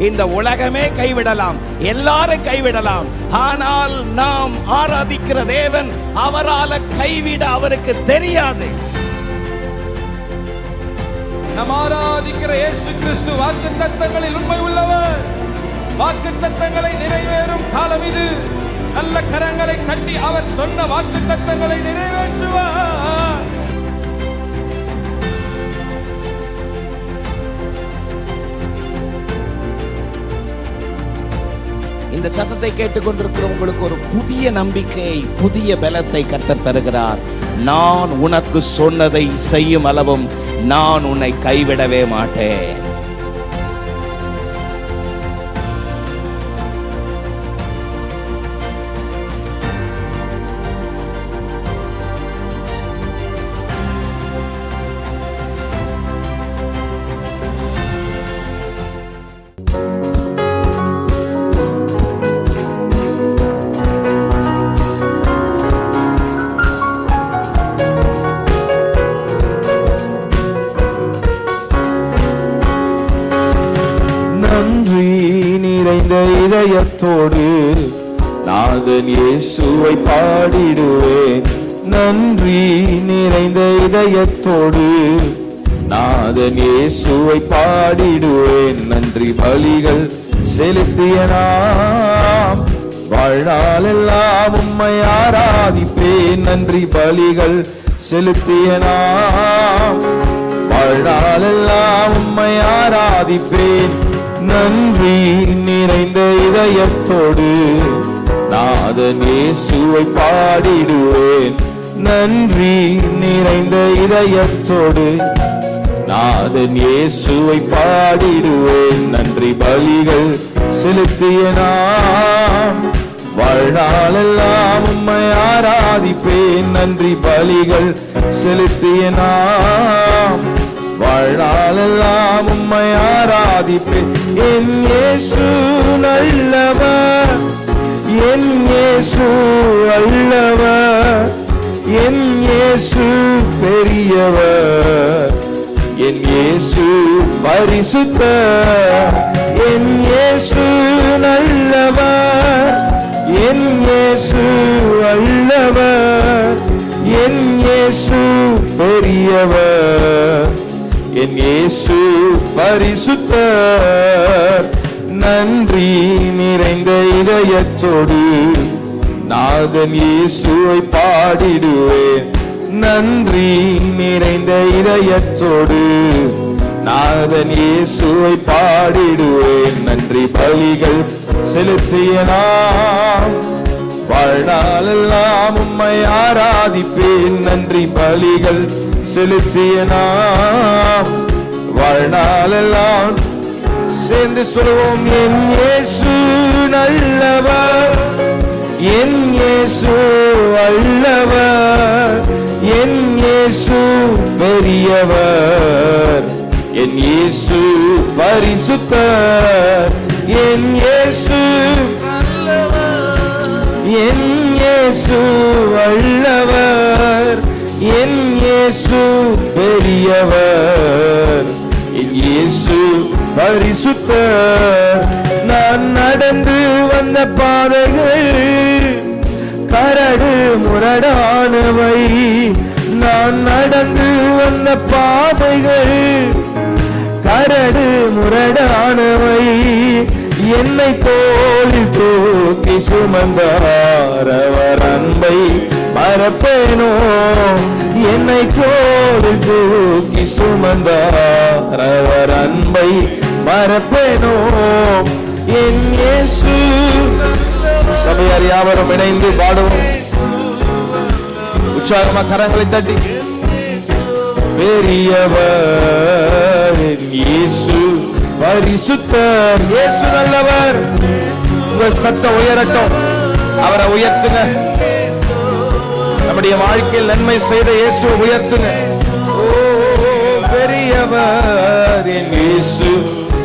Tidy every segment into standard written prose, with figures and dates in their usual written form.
இந்த உலகமே கைவிடலாம், எல்லாரும் கைவிடலாம். ஆனால் நாம் ஆராதிக்கிற தேவன் அவரால் கைவிட அவருக்கு தெரியாது. நாம் ஆராதிக்கிற இயேசு கிறிஸ்து வாக்குத்தத்தங்களில் உண்மை உள்ளவர். வாக்குத்தத்தங்களை நிறைவேறும் காலம் இது. நல்ல கரங்களை தட்டி அவர் சொன்ன வாக்குத்தத்தங்களை நிறைவேற்றுவார். இந்த சத்தத்தை கேட்டுக்கொண்டிருக்கிற உங்களுக்கு ஒரு புதிய நம்பிக்கை, புதிய பலத்தை கர்த்தர் தருகிறார். நான் உனக்கு சொன்னதை செய்யும் அளவும் நான் உன்னை கைவிடவே மாட்டேன். இதயத்தோடு நாதன் இயேசுவை பாடிடுவேன். நன்றி நிறைந்த இதயத்தோடு நாதன் இயேசுவை பாடிடுவேன். நன்றி பலிகள் செலுத்திய நாம் வாழ்நாளெல்லாம் உம்மை ஆராதிப்பேன். நன்றி பலிகள் செலுத்திய நாம் வாழ்நாளெல்லாம் உம்மை ஆராதிப்பேன். நன்றி நிறைந்த இதயத்தோடு நாதன் இயேசுவை பாடிடுவேன். நன்றி நிறைந்த இதயத்தோடு நாதன் இயேசுவை பாடிடுவேன். நன்றி பலிகள் செலுத்திய நாம் வாழ்நாளெல்லாம் உம்மை ஆராதிப்பேன். நன்றி பலிகள் செலுத்திய நாம் வாழ்நாளெல்லாம் உம்மை ஆராதிப்பேன். என் இயேசு நல்லவர், என் இயேசு அல்லவர், என் இயேசு பெரியவர், என் இயேசு பரிசுத்தர். என் இயேசு நல்லவர், என் இயேசு அல்லவர், என் இயேசு பெரியவர், என் இயேசு பரிசுத்தர். நன்றி நிறைந்த இதயத்தோடு நாதன் இயேசுவை பாடிடுவேன். நன்றி நிறைந்த இதயத்தோடு நாதன் இயேசுவை பாடிடுவேன். நன்றி பலிகள் செலுத்திய நாம் வாழ்நாளெல்லாம் உம்மை ஆராதிப்பேன். நன்றி பலிகள் செலுத்திய நாம் வாழ்நாளெல்லாம் சேர்ந்து சொல்வோம். என் இயேசு நல்லவர், என் இயேசு அல்லவர், என் இயேசு பெரியவர், என் இயேசு பரிசுத்தர். என் இயேசு என் இயேசு அல்லவர், என் இயேசு பெரியவர், என் இயேசு பரிசுத்தர். நான் நடந்து வந்த பாதைகள் கரடு முரடானவை, நான் நடந்து வந்த பாதைகள் கரடு முரடானவை. என்னை தோளில் தூக்கி சுமந்தார், அவர் அன்பை மறப்பேனோ. என்னை தோளில் தூக்கி சுமந்தார், அவர் அன்பை மறப்பேனோ. என் இயேசு. சபையார் யாவரும் இணைந்து பாடுவோம். உற்சாகமா கரங்களை தட்டி. பெரியவர் என் இயேசு பரிசுத்தர். இயேசு நல்லவர். உங்க சத்தம் உயரட்டும், அவரை உயர்த்துங்க. நம்முடைய வாழ்க்கையில் நன்மை செய்த இயேசு உயர்த்துங்க. ஓ பெரியவர் என் இயேசு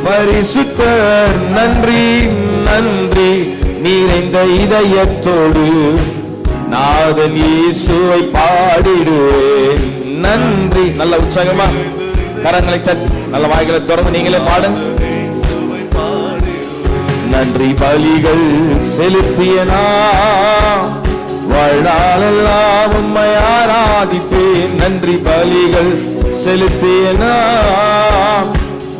பரிசுத்தர். நன்றி நன்றி நிறைந்த இதயத்தோடு நாதன் இயேசுவை பாடிடுவேன். நன்றி. நல்ல உற்சாகமா கரங்களை தட்டி நல்ல வாய்களை திறந்து நீங்களே பாடுங்க. நன்றி பலிகள் செலுத்திய நான் வாழ்நாளெல்லாம் உம்மை ஆராதிப்பேன். நன்றி பலிகள் செலுத்திய நான்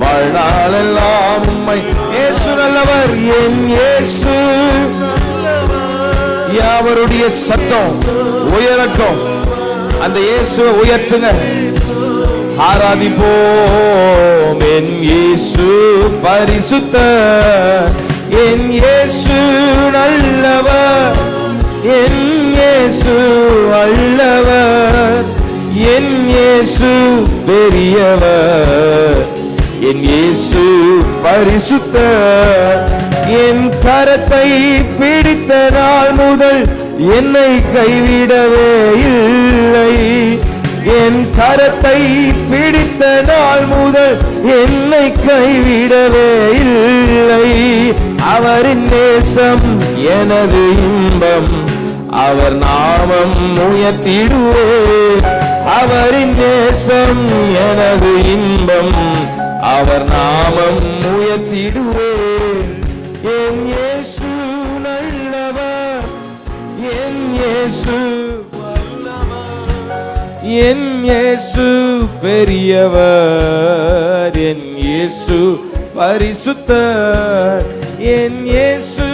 வாழ்நாளெல்லாம் உம்மை. இயேசு நல்லவர், என் இயேசு யாவருடைய சத்தம் உயரட்டும். அந்த இயேசுவை உயர்த்துங்க, ஆராதிப்போம். என் இயேசு பரிசுத்தர், என் இயேசு நல்லவர், என் இயேசு வல்லவர், என் இயேசு பெரியவர், என் இயேசு பரிசுத்தர். என் கரத்தை பிடித்த நாள் முதல் என்னை கைவிடவே இல்லை. என் கரத்தை பிடித்த நாள் முதல் என்னை கைவிடவே இல்லை. அவரின் நேசம் எனது இன்பம், அவர் நாமம் உயர்த்திடுவே. அவரின் நேசம் எனது இன்பம், அவர் நாமம் உயர்த்திடுவே. என் இயேசு நல்லவர், என் இயேசு என் இயேசு பெரியவர், என் இயேசு பரிசுத்தர், என் இயேசு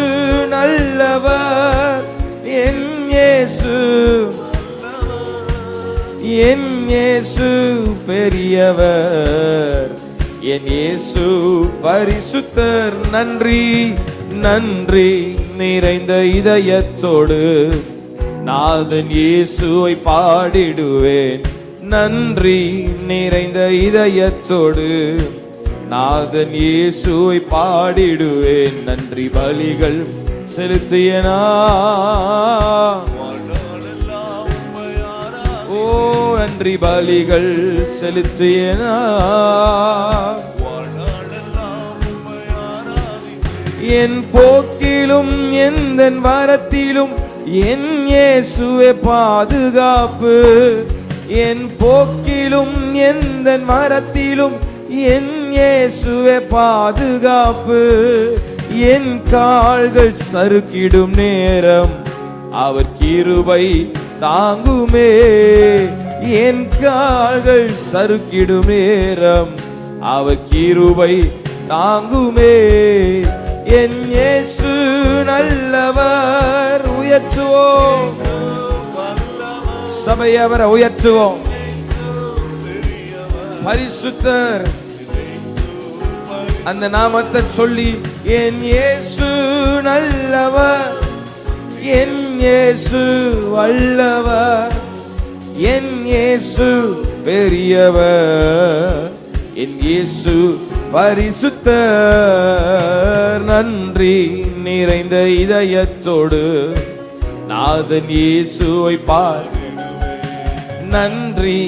நல்லவர், என் இயேசு என் இயேசு பெரியவர், என் இயேசு பரிசுத்தர். நன்றி நன்றி நிறைந்த இதயத்தோடு நாதன் இயேசுவை பாடிடுவேன். நன்றி நிறைந்த இதயத்தோடு நாதன் இயேசுவை பாடிடுவேன். நன்றி பலிகள் செலுத்திய நான், ஓ நன்றி பலிகள் செலுத்திய நான், என் போக்கிலும் எந்த வரத்திலும் என் இயேசுவே பாதுகாப்பு. என் போக்கிலும் எந்த மரத்திலும் என் இயேசுவே பாதுகாப்பு. என் கால்கள் சறுக்கிடும் நேரம் அவர் கிருபை தாங்குமே. என் கால்கள் சறுக்கிடும் நேரம் அவர் கிருபை தாங்குமே. என் இயேசு நல்லவர், உயர்த்துவோம் சபையை, அவரை உயர்த்துவோம். பரிசுத்தர் அந்த நாமத்தை சொல்லி, என் இயேசு நல்லவர், என் இயேசு வல்லவர், என் இயேசு பெரியவர், என் இயேசு பரிசுத்தர். நன்றி நிறைந்த இதயத்தோடு நாதன் இயேசுவை பார். நன்றி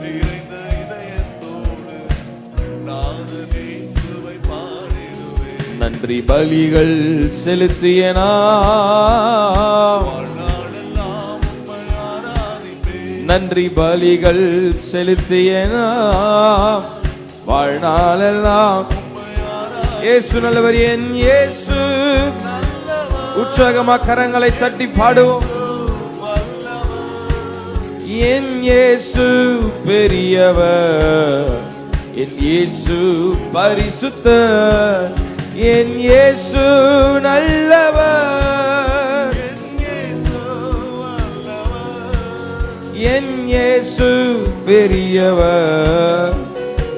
நிறைந்த இதயத்தோடு நாதன் இயேசுவை பாடிடுவேன். நன்றி பலிகள் செலுத்திய நான், நன்றி பலிகள் செலுத்திய நான் வாழ்நாளெல்லாம். இயேசு நல்லவர், என் இயேசு. உற்சாகமா கரங்களை தட்டி பாடுவோம். என் இயேசு பெரியவர், என் இயேசு பரிசுத்தர், என் இயேசு நல்லவர், என் இயேசு பெரியவர்,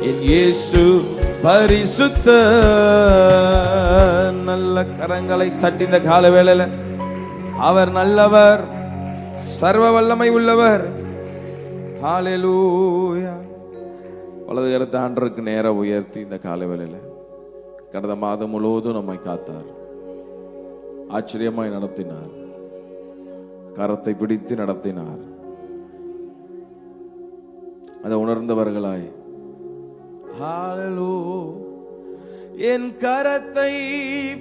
என் இயேசு பரிசுத்தர். நல்ல கரங்களை தட்டின கால வேளையில அவர் நல்லவர், சர்வ வல்லமை உள்ளவர். ஹல்லேலூயா. வலது கரத்தை ஆண்டவருக்கு நேரா உயர்த்தி இந்த கால வேளையில கடந்த மாதம் முழுவதும் நம்மை காத்தார், ஆச்சரியமாய் நடத்தினார், கரத்தை பிடித்து நடத்தினார். அதை உணர்ந்தவர்களாய் என் கரத்தை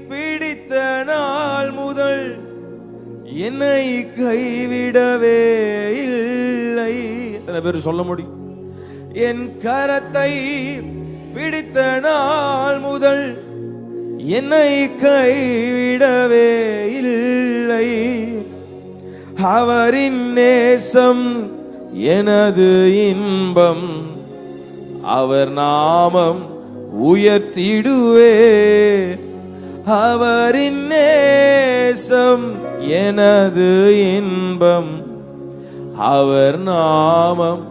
பிடித்த நாள் முதல் என்னை கைவிடவே இல்லை. எத்தனை பேர் சொல்ல முடியும்? என் கரத்தை பிடித்த நாள் முதல் என்னை கைவிடவே இல்லை. அவரின் நேசம் எனது இன்பம், அவர் நாமம் உயர்த்திடுவே. அவரின் நேசம் எனது இன்பம், அவர் நாமம்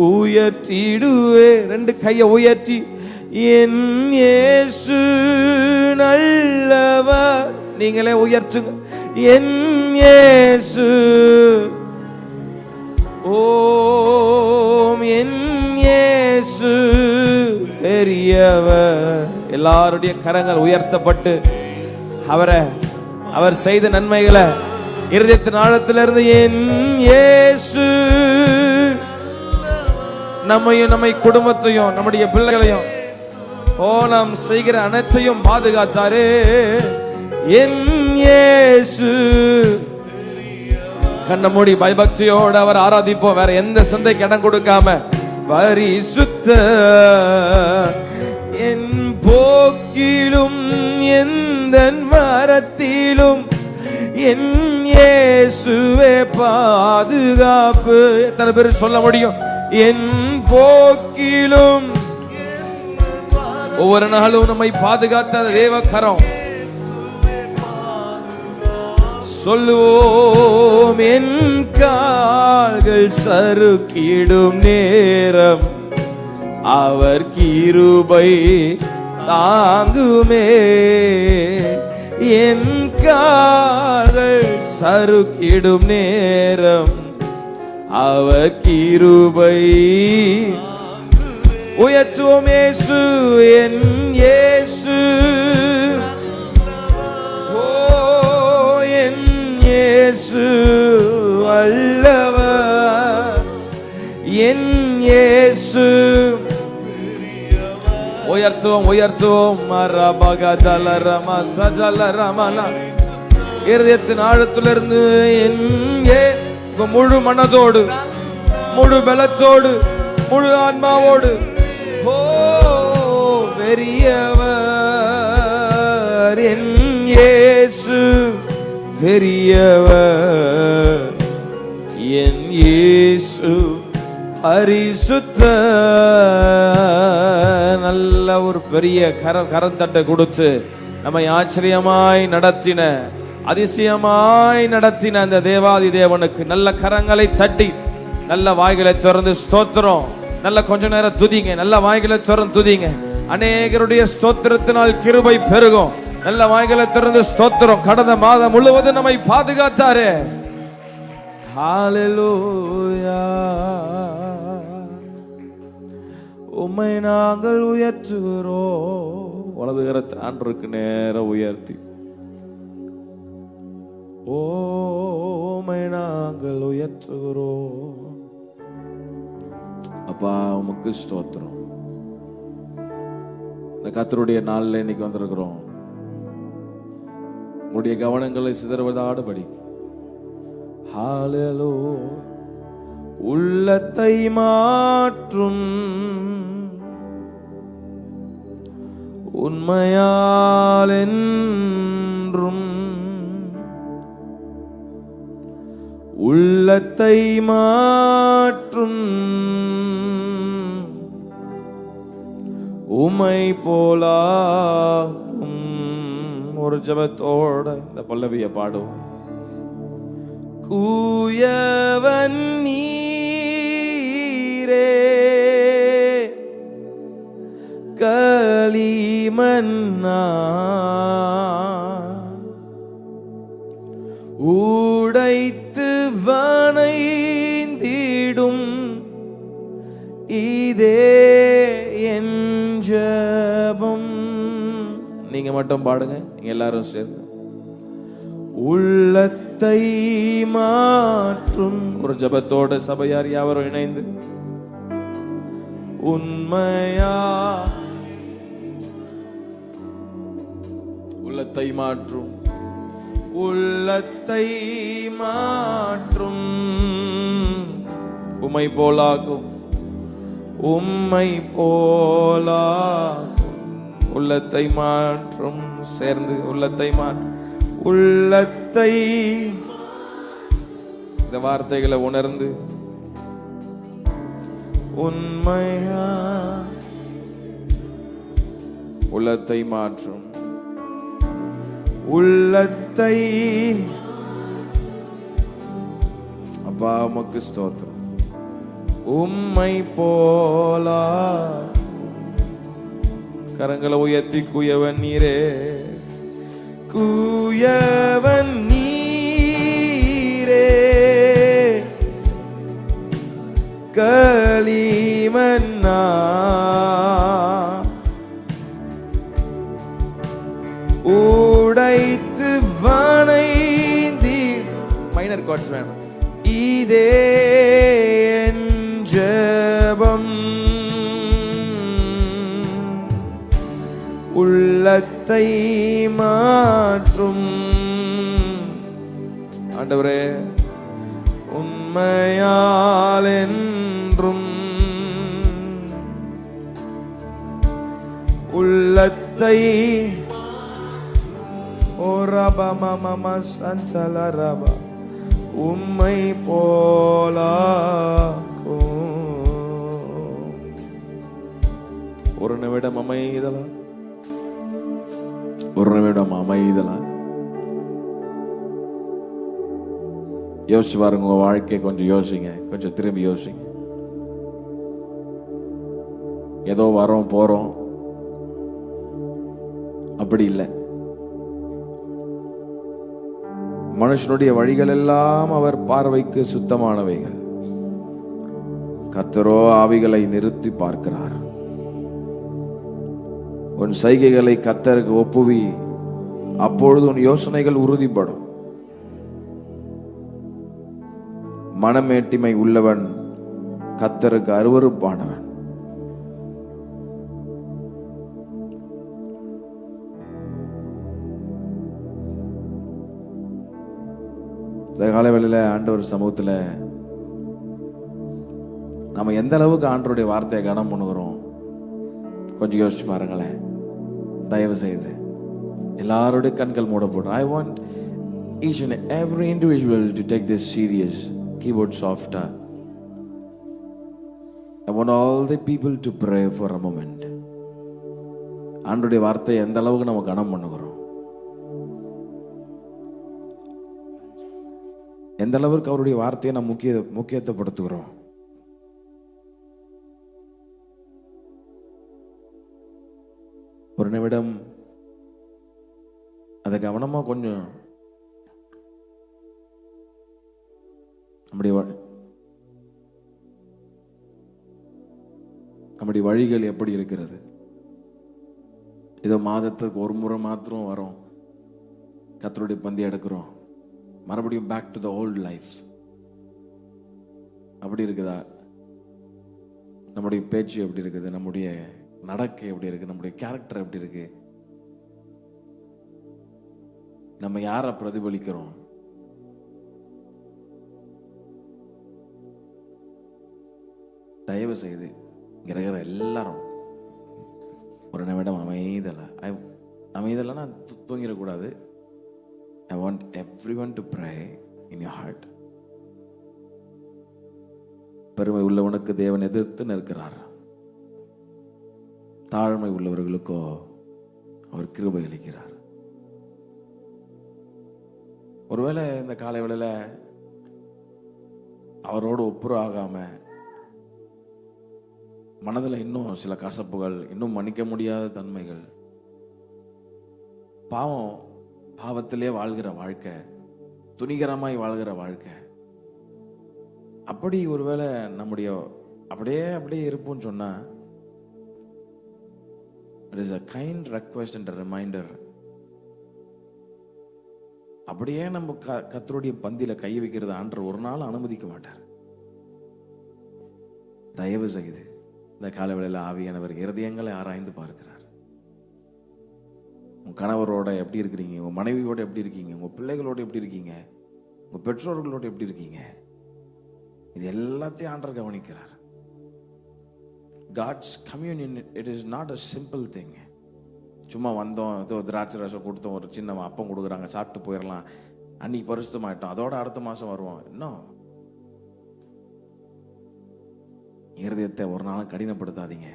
உயர்த்திடுவே. ரெண்டு கையை உயர்த்தி, என் இயேசு நல்லவர். நீங்களே உயர்த்துங்க, என் இயேசு. ஓம் என் இயேசு பெரியவர். எல்லாருடைய கரங்கள் உயர்த்தப்பட்டு அவர் செய்த நன்மைகளை இருதயத்தின் ஆழத்திலிருந்து, என் இயேசு நம்மையும் நம்மை குடும்பத்தையும் நம்முடைய பிள்ளைகளையும் நாம் செய்கிற அனைத்தையும் பாதுகாத்தாரே. என் இயேசு. கண்ண மூடி பயபக்தியோடு அவர் ஆராதிப்போம். வேற எந்த சிந்தைக்கு இடம் கொடுக்காம. பரிசுத்த என் போக்கிலும் எந்த மரத்திலும் என் இயேசுவே பாதுகாப்பு. எத்தனை பேர் சொல்ல முடியும்? என் போக்கிலும். ஒவ்வொரு நாளும் நம்மை பாதுகாத்த தேவக்கரம். சொல்லுவோம், என் கால்கள் சறுக்கிடும் நேரம் அவர் கிருபை தாங்குமே. என் கால்கள் சறுக்கிடும் நேரம் அவர் கிருபை. உயர்த்துவோம் இயேசு, என் இயேசு. ஓ என் இயேசு வல்லவர், என் இயேசு. உயர்த்துவோம் உயர்த்துவோம். இருதயத்தின் ஆழத்திலிருந்து என் முழு மனதோடு, முழு பலத்தோடு, முழு ஆன்மாவோடு, ஓ பெரியவர் என் இயேசு பெரியவர். என் இயேசு பரிசுத்த. நல்ல ஒரு பெரிய கரந்தட்டை கொடுத்து நம்மை ஆச்சரியமாய் நடத்தின, அதிசயமாய் நடத்தின அந்த தேவாதி தேவனுக்கு நல்ல கரங்களை தட்டி நல்ல வாய்களை திறந்து ஸ்தோத்திரம். நல்ல கொஞ்ச நேரம் துதிங்க, நல்ல வாய்களை திறந்து துதிங்க. அநேகருடைய ஸ்தோத்திரத்தினால் கிருபை பெருகும். நல்ல வாய்களை திறந்து ஸ்தோத்திரம். கடந்த மாதம் முழுவதும் நம்மை பாதுகாத்தாரே. ஹல்லேலூயா. உம்மை நாங்கள் உயர்த்துகிறோம். வலது கரத்தை ஆண்டவருக்கு நேரம் உயர்த்தி, உம்மை நாங்கள் உயர்த்துகிறோம். அப்பா உமக்கு ஸ்தோத்திரம். இந்த கர்த்தருடைய நாளில் இன்னைக்கு வந்திருக்கிறோம். உங்களுடைய கவனங்களை சிதறுவதாடுபடி. ஹல்லேலூயா. உள்ளத்தை மாற்றும் உண்மையால் என்றும், உள்ளத்தை மாற்றும் உமை போலாக்கும். ஒரு ஜெபத்தோட இந்த பல்லவியை பாடுவோம். கூயவன் நீரே களிமண்ணா உடைத்து வனைந்திடும் இதே என் ஜெபம். நீங்க மட்டும் பாடுங்க, நீங்க எல்லாரும் சேர்ந்து. உள்ளத்தை மாற்றும் ஒரு ஜெபத்தோட சபையார் யாவரும் இணைந்து உண்மையா. உள்ளத்தை மாற்றும், உள்ளத்தை மாற்றும் உம்மை போலாக்கும், உம்மை போலாக்கும் உள்ளத்தை மாற்றும். சேர்ந்து உள்ளத்தை உள்ளத்தை இந்த வார்த்தைகளை உணர்ந்து உண்மையா உள்ளத்தை மாற்றும். உள்ளத்தை அப்பா உமக்கு ஸ்தோத்திரம். உம்மை போலா கரங்களை உயர்த்தி குயவன் நீரே, குயவன் நீரே, களிமண்ணா உடைத்து வணைந்தி மைனர் கார்ட்ஸ் வேணும். இதே என் ஜெபம், உள்ளத்தை மாற்றும். ஆண்டவரே உண்மையால் என்றும் உள்ளத்தை உம்மை போலாக்கும். ஒரு நிமிடம் அமைதலா, ஒரு நிமிடம் அமைதலா யோசிச்சு பாருங்க. உங்க வாழ்க்கையை கொஞ்சம் யோசிங்க, கொஞ்சம் திரும்பி யோசிங்க. ஏதோ வரோம் போறோம் அப்படி இல்லை. மனுஷனுடைய வழிகள் எல்லாம் அவர் பார்வைக்கு சுத்தமானவைகள், கர்த்தரோ ஆவிகளை நிறுத்தி பார்க்கிறார். உன் சைகைகளை கர்த்தருக்கு ஒப்புவி, அப்பொழுது உன் யோசனைகள் உறுதிப்படும். மனமேட்டிமை உள்ளவன் கர்த்தருக்கு அருவருப்பானவன். இந்த காலவேளையில ஆண்டவர் சமூகத்துல நம்ம எந்த அளவுக்கு ஆண்டவருடைய வார்த்தையை கனம் பண்ணுகிறோம் கொஞ்சம் யோசிச்சு பாருங்களேன். தயவு செய்து எல்லாருடைய கண்கள் மூடப்படும். I want each and every individual to take this serious. Keyboard softer. I want all the people to pray for a moment. ஆண்டவருடைய வார்த்தையை எந்த அளவுக்கு நம்ம கனம் பண்ணுகிறோம், எந்த அளவுக்கு அவருடைய வார்த்தையை நம்ம முக்கியத்துவப்படுத்துகிறோம். ஒரு நிமிடம் அதை கவனமா கொஞ்சம் நம்முடைய வழிகள் எப்படி இருக்கிறது? ஏதோ மாதத்திற்கு ஒரு முறை மாத்திரம் வரோம், கர்த்தருடைய பந்தி எடுக்கிறோம், மறுபடியும் back to the old life அப்படி இருக்குதா? நம்முடைய பேச்சு எப்படி இருக்குது? நம்முடைய நடக்கை எப்படி இருக்கு? நம்முடைய கேரக்டர் எப்படி இருக்கு? நம்ம யாரை பிரதிபலிக்கிறோம்? தயவு செய்து இங்க இருக்கிற எல்லாரும் ஒரு நிமிடம் அமைதலன்னா தூங்கிடக்கூடாது. I want everyone to pray in your heart. பெருமை உள்ளவனுக்கு தேவன் எதிர்த்து நிற்கிறார், தாழ்மை உள்ளவர்களுக்கோ அவர் கிருபை அளிக்கிறார். ஒருவேளை இந்த காலை வேளையில அவரோடு ஒப்புரு ஆகாம மனதில் இன்னும் சில கசப்புகள், இன்னும் மன்னிக்க முடியாத தன்மைகள், பாவத்திலே வாழ்கிற வாழ்க்கை, துணிகரமாய் வாழ்கிற வாழ்க்கை, அப்படி ஒருவேளை நம்முடைய அப்படியே இருப்போம்னு சொன்னா, it is a kind request and a reminder. அப்படியே நம்ம கர்த்தருடைய பந்தியில கை வைக்கிறது ஆண்டவர் ஒரு நாள் அனுமதிக்க மாட்டார். தயவு செய்து இந்த காலவேளையில ஆவியானவர் இருதயங்களை ஆராய்ந்து பார்க்கிறார். உங்க கணவரோட எப்படி இருக்கிறீங்க? உங்க மனைவியோட எப்படி இருக்கீங்க? உங்க பிள்ளைகளோட எப்படி இருக்கீங்க? உங்க பெற்றோர்களோட எப்படி இருக்கீங்க? இது எல்லாத்தையும் ஆண்டவர் கவனிக்கிறார். God's communion, it is not a simple thing. சும்மா வந்தோம், ஏதோ திராட்சை ரசம் கொடுத்தோம், ஒரு சின்ன அப்பம் கொடுக்குறாங்க, சாப்பிட்டு போயிடலாம், அன்னைக்கு பரிசுத்தமாயிட்டோம், அதோட அடுத்த மாதம் வருவோம். இன்னும் இருதயத்தை ஒரு நாளும் கடினப்படுத்தாதீங்க.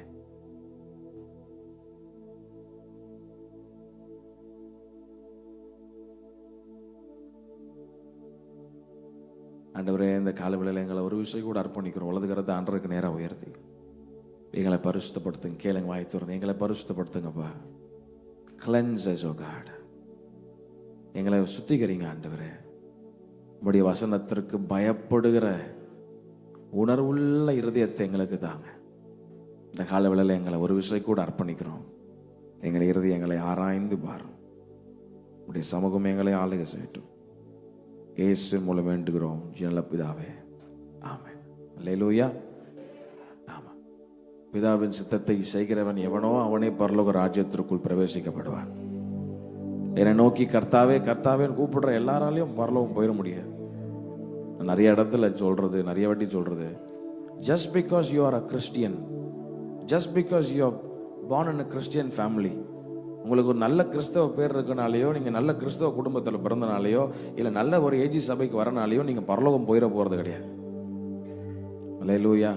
ஆண்டவரே, இந்த காலவேளையில் எங்களை ஒரு விஷயம் கூட அர்ப்பணிக்கிறோம். உலகத்தை ஆண்டவருக்கு நேராக உயர்த்தி எங்களை பரிசுத்தப்படுத்துங்க. கேளுங்க, வாய் திறந்து எங்களை பரிசுத்தப்படுத்துங்கப்பா. Cleanse us, oh God. எங்களை சுத்திகரிங்க ஆண்டவரே. உம்முடைய வசனத்திற்கு பயப்படுகிற உணர்வுள்ள இருதயத்தை எங்களுக்கு தாங்க. இந்த காலவேளையில் எங்களை ஒரு விஷயம் கூட அர்ப்பணிக்கிறோம். எங்களை இருதயங்களை ஆராய்ந்து பாரும். உடைய சமூகம் எங்களை ஆளுகை செய்யட்டும். இயேசுவின் மூலம் வேண்டுகிறோம் நல்ல பிதாவே, ஆமென். அல்லேலூயா. ஆமா, பிதாவின் சித்தத்தை செய்கிறவன் எவனோ அவனே பரலோக ராஜ்யத்திற்குள் பிரவேசிக்கப்படுவான். என்னை நோக்கி கர்த்தாவே கர்த்தாவேன்னு கூப்பிடுற எல்லாராலையும் பரலோகம் போயிட முடியாது. நிறைய இடத்துல சொல்றது, நிறைய வாட்டி சொல்றது, just because you are a Christian, just because you are born in a Christian family, உங்களுக்கு ஒரு நல்ல கிறிஸ்தவ பேர் இருக்கனாலேயோ, நீங்கள் நல்ல கிறிஸ்தவ குடும்பத்தில் பிறந்தனாலேயோ, இல்லை நல்ல ஒரு ஏஜி சபைக்கு வரனாலேயோ நீங்கள் பரலோகம் போயிட போகிறது கிடையாது. அல்லேலூயா.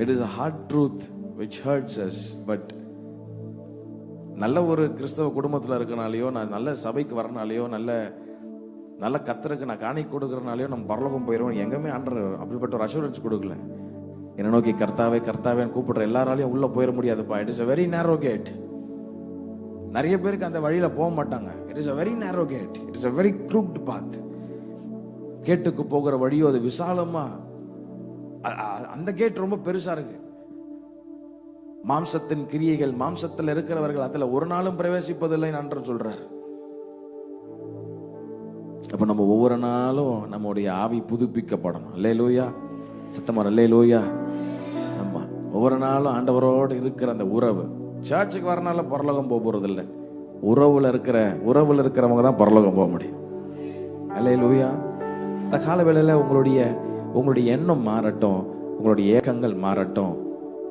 It is a hard truth which hurts us, but நல்ல ஒரு கிறிஸ்தவ குடும்பத்தில் இருக்கனாலேயோ, நான் நல்ல சபைக்கு வரனாலேயோ, நல்ல கத்தருக்கு நான் காணி கொடுக்குறனாலேயோ நம்ம பரலோகம் போயிடுவோம் எங்கேயுமே ஆண்டர் அப்படிப்பட்ட ஒரு அஷூரன்ஸ் கொடுக்கல. என்னை நோக்கி கர்த்தாவே கர்த்தாவேன்னு கூப்பிடுற எல்லாராலையும் உள்ளே போயிட முடியாதுப்பா. It is a very narrow gate. நிறைய பேருக்கு அந்த வழியில போக மாட்டாங்க. It is a very narrow gate. It is a very crooked path. கேட்டுக்கு போகிற வழியோ அது விசாலமா, அந்த கேட் ரொம்ப பெருசா இருக்கு. மாம்சத்தின் கிரியைகள், மாம்சத்தில் இருக்கிறவர்கள் அதுல ஒரு நாளும் பிரவேசிப்பதில்லை என்று சொல்றார். அப்ப நம்ம ஒவ்வொரு நாளும் நம்முடைய ஆவி புதுப்பிக்கப்படணும். அல்லேலூயா. சத்தமா அல்லேலூயா. ஆமா, ஒவ்வொரு நாளும் ஆண்டவரோடு இருக்கிற அந்த உறவு. சர்ச்சுக்கு வரனால பரலோகம் போக போறது இல்லை. உறவுல இருக்கிறவங்க தான் பரலோகம் போக முடியும். அல்லேலூயா. இந்த காலவேளையில உங்களுடைய எண்ணம் மாறட்டும், உங்களுடைய ஏக்கங்கள் மாறட்டும்.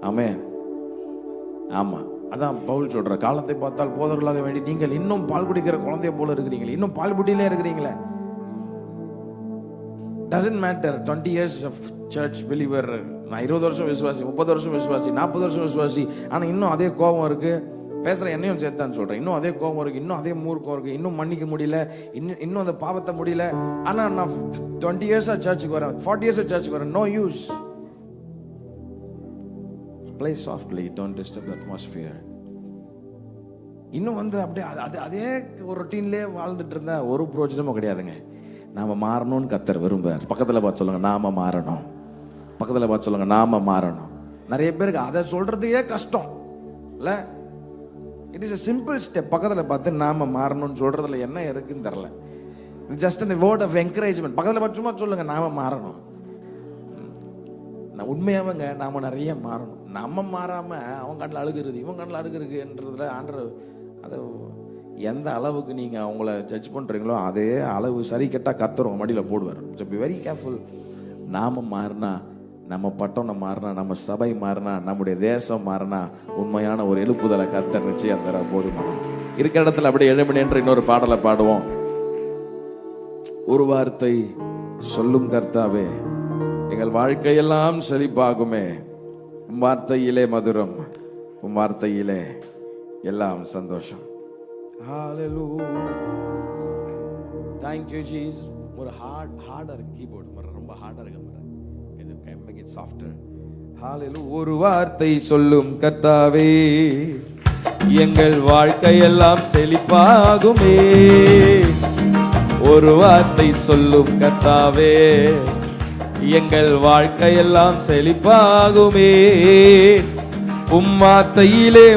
ஆமென். ஆமா, அதான் பவுல் சொல்ற, காலத்தை பார்த்தால் போதவர்களாக வேண்டி நீங்கள் இன்னும் பால் குடிக்கிற குழந்தைய போல இருக்கிறீங்களே, இன்னும் பால் புட்டியிலே இருக்கிறீங்களே. doesn't matter 20 years of church believer, நான் 20 வருஷம் விசுவாசி, 30 வருஷம் விசுவாசி, 40 வருஷம் விசுவாசி, ஆனா இன்னும் அதே கோபம் இருக்கு. பேசுற என்னையும் சேர்த்தான்னு சொல்றேன். இன்னும் அதே கோபம் இருக்கு, இன்னும் அதே மூர்க்கம் இருக்கு, இன்னும் மன்னிக்க முடியல, இன்னும் அந்த பாவத்தை முடியல. ஆனா நான் 20 இயர்ஸா சர்ச்சுக்கு வரேன், 40 இயர்ஸா சர்ச்சுக்கு வரேன். No use. Play softly, don't disturb the atmosphere. இன்னும் அப்படியே அதே ஒரு ரொட்டீன்லேயே வாழ்ந்துட்டு இருந்தா ஒரு பிரயோஜனமும் கிடையாதுங்க. நாம மாறணும்னு கர்த்தர் விரும்புறார். பக்கத்துல பார்த்து சொல்லுங்க, நாம மாறணும். பக்கத்துல பார்த்து சொல்லுங்க, நாம மாறணும். நிறைய பேருக்கு அதை சொல்றதுக்கே கஷ்டம் இல்ல. It is a simple step. பக்கத்துல பார்த்து நாம மாறணும்னு சொல்றதுல என்ன இருக்குன்னு தெரியல. Just a word of encouragement. பக்கத்துல பார்த்து சும்மா சொல்லுங்க, நாம மாறணும். உண்மையாவங்க நாம நிறைய மாறணும். நம்ம மாறாம அவன் கண்ணில் அழுகிறது, இவன் கண்ணில் அழுகிறதுன்றதுல ஆண்டவர் அதை எந்த அளவுக்கு நீங்க அவங்கள ஜட்ஜ் பண்றீங்களோ அதே அளவு சரி கெட்டா கத்துறவங்க மடியில் போடுவார். So be very careful. நாம மாறினா, நம்ம பட்டணம் மாறினா, நம்ம சபை மாறினா, நம்முடைய தேசம் மாறினா உண்மையான ஒரு எழுப்புதலை கர்த்தர் நிச்சயம் தர போதுமான. இருக்கிற இடத்துல அப்படியே எழுமணி என்று இன்னொரு பாடலை பாடுவோம். ஒரு வார்த்தை சொல்லும் கர்த்தாவே, எங்கள் வாழ்க்கையெல்லாம் செழிப்பாகுமே, உம் வார்த்தையிலே மதுரம், உம் வார்த்தையிலே எல்லாம் சந்தோஷம். Hallelujah. Thank you Jesus. ஒரு ஹார்டா இருக்கு கீபோர்டு, ரொம்ப ஹார்டா இருக்கு. make it softer. Hallelujah. ஒரு வார்த்தை சொல்லும் கர்த்தாவே, எங்கள் வாழ்க்கையெல்லாம் செழிப்பாகுமே. ஒரு வார்த்தை சொல்லும் கர்த்தாவே, எங்கள் வாழ்க்கையெல்லாம் செழிப்பாகுமே. உம் வார்த்தையிலே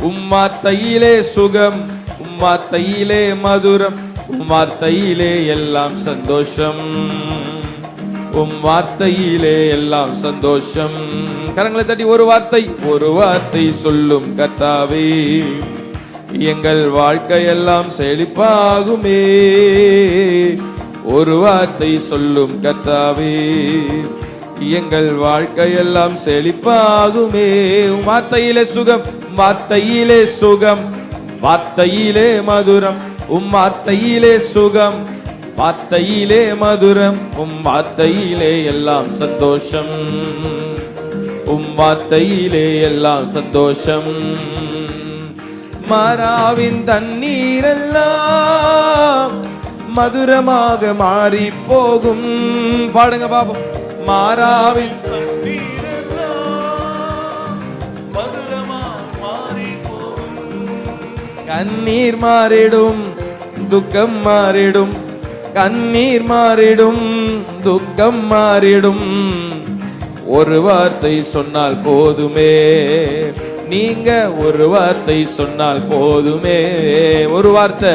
உம் வார்த்தையிலே சுகம், உம் வார்த்தையிலே மதுரம், உம் வார்த்தையிலே எல்லாம் சந்தோஷம், உம் வார்த்தையிலே எல்லாம் சந்தோஷம். கரங்களை தட்டி ஒரு வார்த்தை சொல்லும் கர்த்தாவே, எங்கள் வாழ்க்கையெல்லாம் செழிப்பாகுமே. ஒரு வார்த்தை சொல்லும் கர்த்தாவே, எங்கள் வாழ்க்கையெல்லாம் செழிப்பாகுமே. உம் வார்த்தையிலே சுகம், வார்த்தையிலே சுகம், வார்த்தையிலே மதுரம், உம் வார்த்தையிலே சுகம், வார்த்தையிலே மதுரம், உம் வார்த்தையிலே எல்லாம் சந்தோஷம், உம் வார்த்தையிலே எல்லாம் சந்தோஷம். மாறாவின் தண்ணீரெல்லாம் மதுரமாக மாறி போகும். பாடுங்க பாப்போம். மாறாவின் கண்ணீர் மாறிடும், துக்கம் மாறிடும், கண்ணீர் மாறிடும், துக்கம் மாறிடும். ஒரு வார்த்தை சொன்னால் போதுமே, நீங்க ஒரு வார்த்தை சொன்னால் போதுமே. ஒரு வார்த்தை,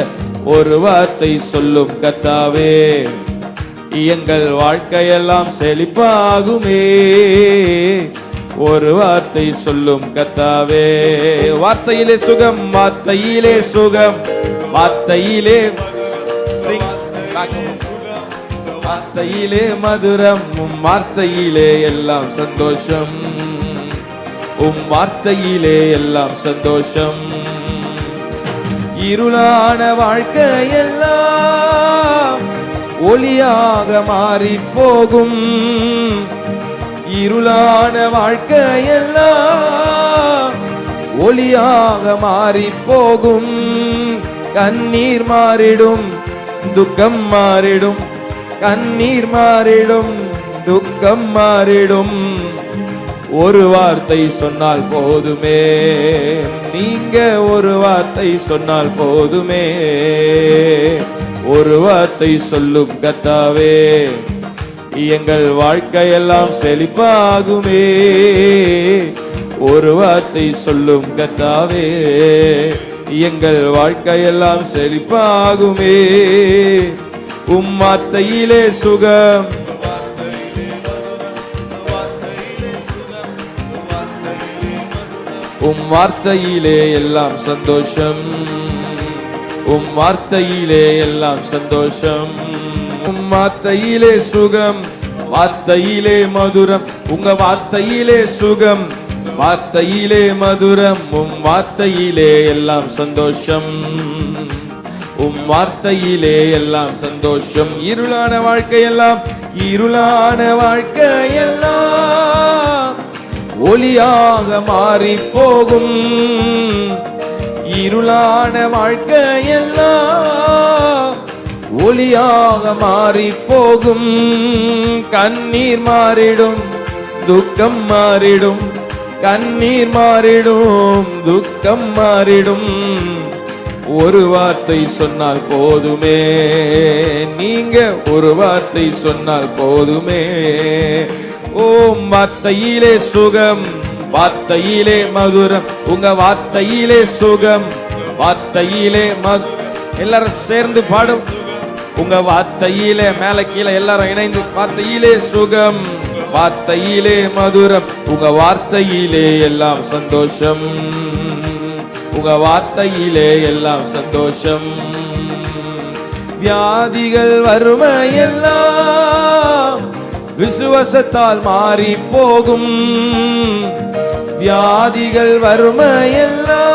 ஒரு வார்த்தை சொல்லும் கர்த்தாவே, எங்கள் வாழ்க்கையெல்லாம் செழிப்பாகுமே. ஒரு வார்த்தை சொல்லும் கர்த்தாவே. வார்த்தையிலே சுகம், வார்த்தையிலே சுகம், வார்த்தையிலே வார்த்தையிலே மதுரம், உம் வார்த்தையிலே எல்லாம் சந்தோஷம், உம் வார்த்தையிலே எல்லாம் சந்தோஷம். இருளான வாழ்க்கையெல்லாம் ஒளியாக மாறி போகும். இருளான வாழ்க்கையெல்லாம் ஒளியாக மாறி போகும். கண்ணீர் மாறிடும், துக்கம் மாறிடும், கண்ணீர் மாறிடும், துக்கம் மாறிடும். ஒரு வார்த்தை சொன்னால் போதுமே, நீங்க ஒரு வார்த்தை சொன்னால் போதுமே. ஒரு வார்த்தை சொல்லும் கர்த்தாவே, எங்கள் வாழ்க்கையெல்லாம் செழிப்பாகுமே. ஒரு வார்த்தை சொல்லும் கர்த்தாவே, எங்கள் வாழ்க்கையெல்லாம் செழிப்பாகுமே. உம் வார்த்தையிலே சுகம், உம் வார்த்தையிலே எல்லாம் சந்தோஷம், உம் வார்த்தையிலே எல்லாம் சந்தோஷம். உம் வார்த்தையிலே சுகம், வார்த்தையிலே மதுரம், உங்க வார்த்தையிலே சுகம், வார்த்தையிலே மதுரம், உம் வார்த்தையிலே எல்லாம் சந்தோஷம், உம் வார்த்தையிலே எல்லாம் சந்தோஷம். இருளான வாழ்க்கையெல்லாம், இருளான வாழ்க்கையெல்லாம் ஒளியாக மாறி போகும். இருளான வாழ்க்கையெல்லாம் ஒளியாக மாறி போகும். கண்ணீர் மாறிடும், துக்கம் மாறிடும், கண்ணீர் மாறிடும், துக்கம் மாறிடும். ஒரு வார்த்தை சொன்னால் போதுமே, நீங்க ஒரு வார்த்தை சொன்னால் போதுமே. ஓம் வார்த்தையிலே சுகம், வார்த்தையிலே மதுரம், உங்க வார்த்தையிலே சுகம், வார்த்தையிலே எல்லாரும் சேர்ந்து பாடும். உங்க வார்த்தையிலே மேல கீழே எல்லாரும் இணைந்து, வார்த்தையிலே சுகம், வார்த்தையிலே மதுரம், உங்க வார்த்தையிலே எல்லாம் சந்தோஷம், உங்க வார்த்தையிலே எல்லாம் சந்தோஷம். வியாதிகள் வறுமையெல்லாம் விசுவாசத்தால் மாறி போகும். வியாதிகள் வறுமையெல்லாம்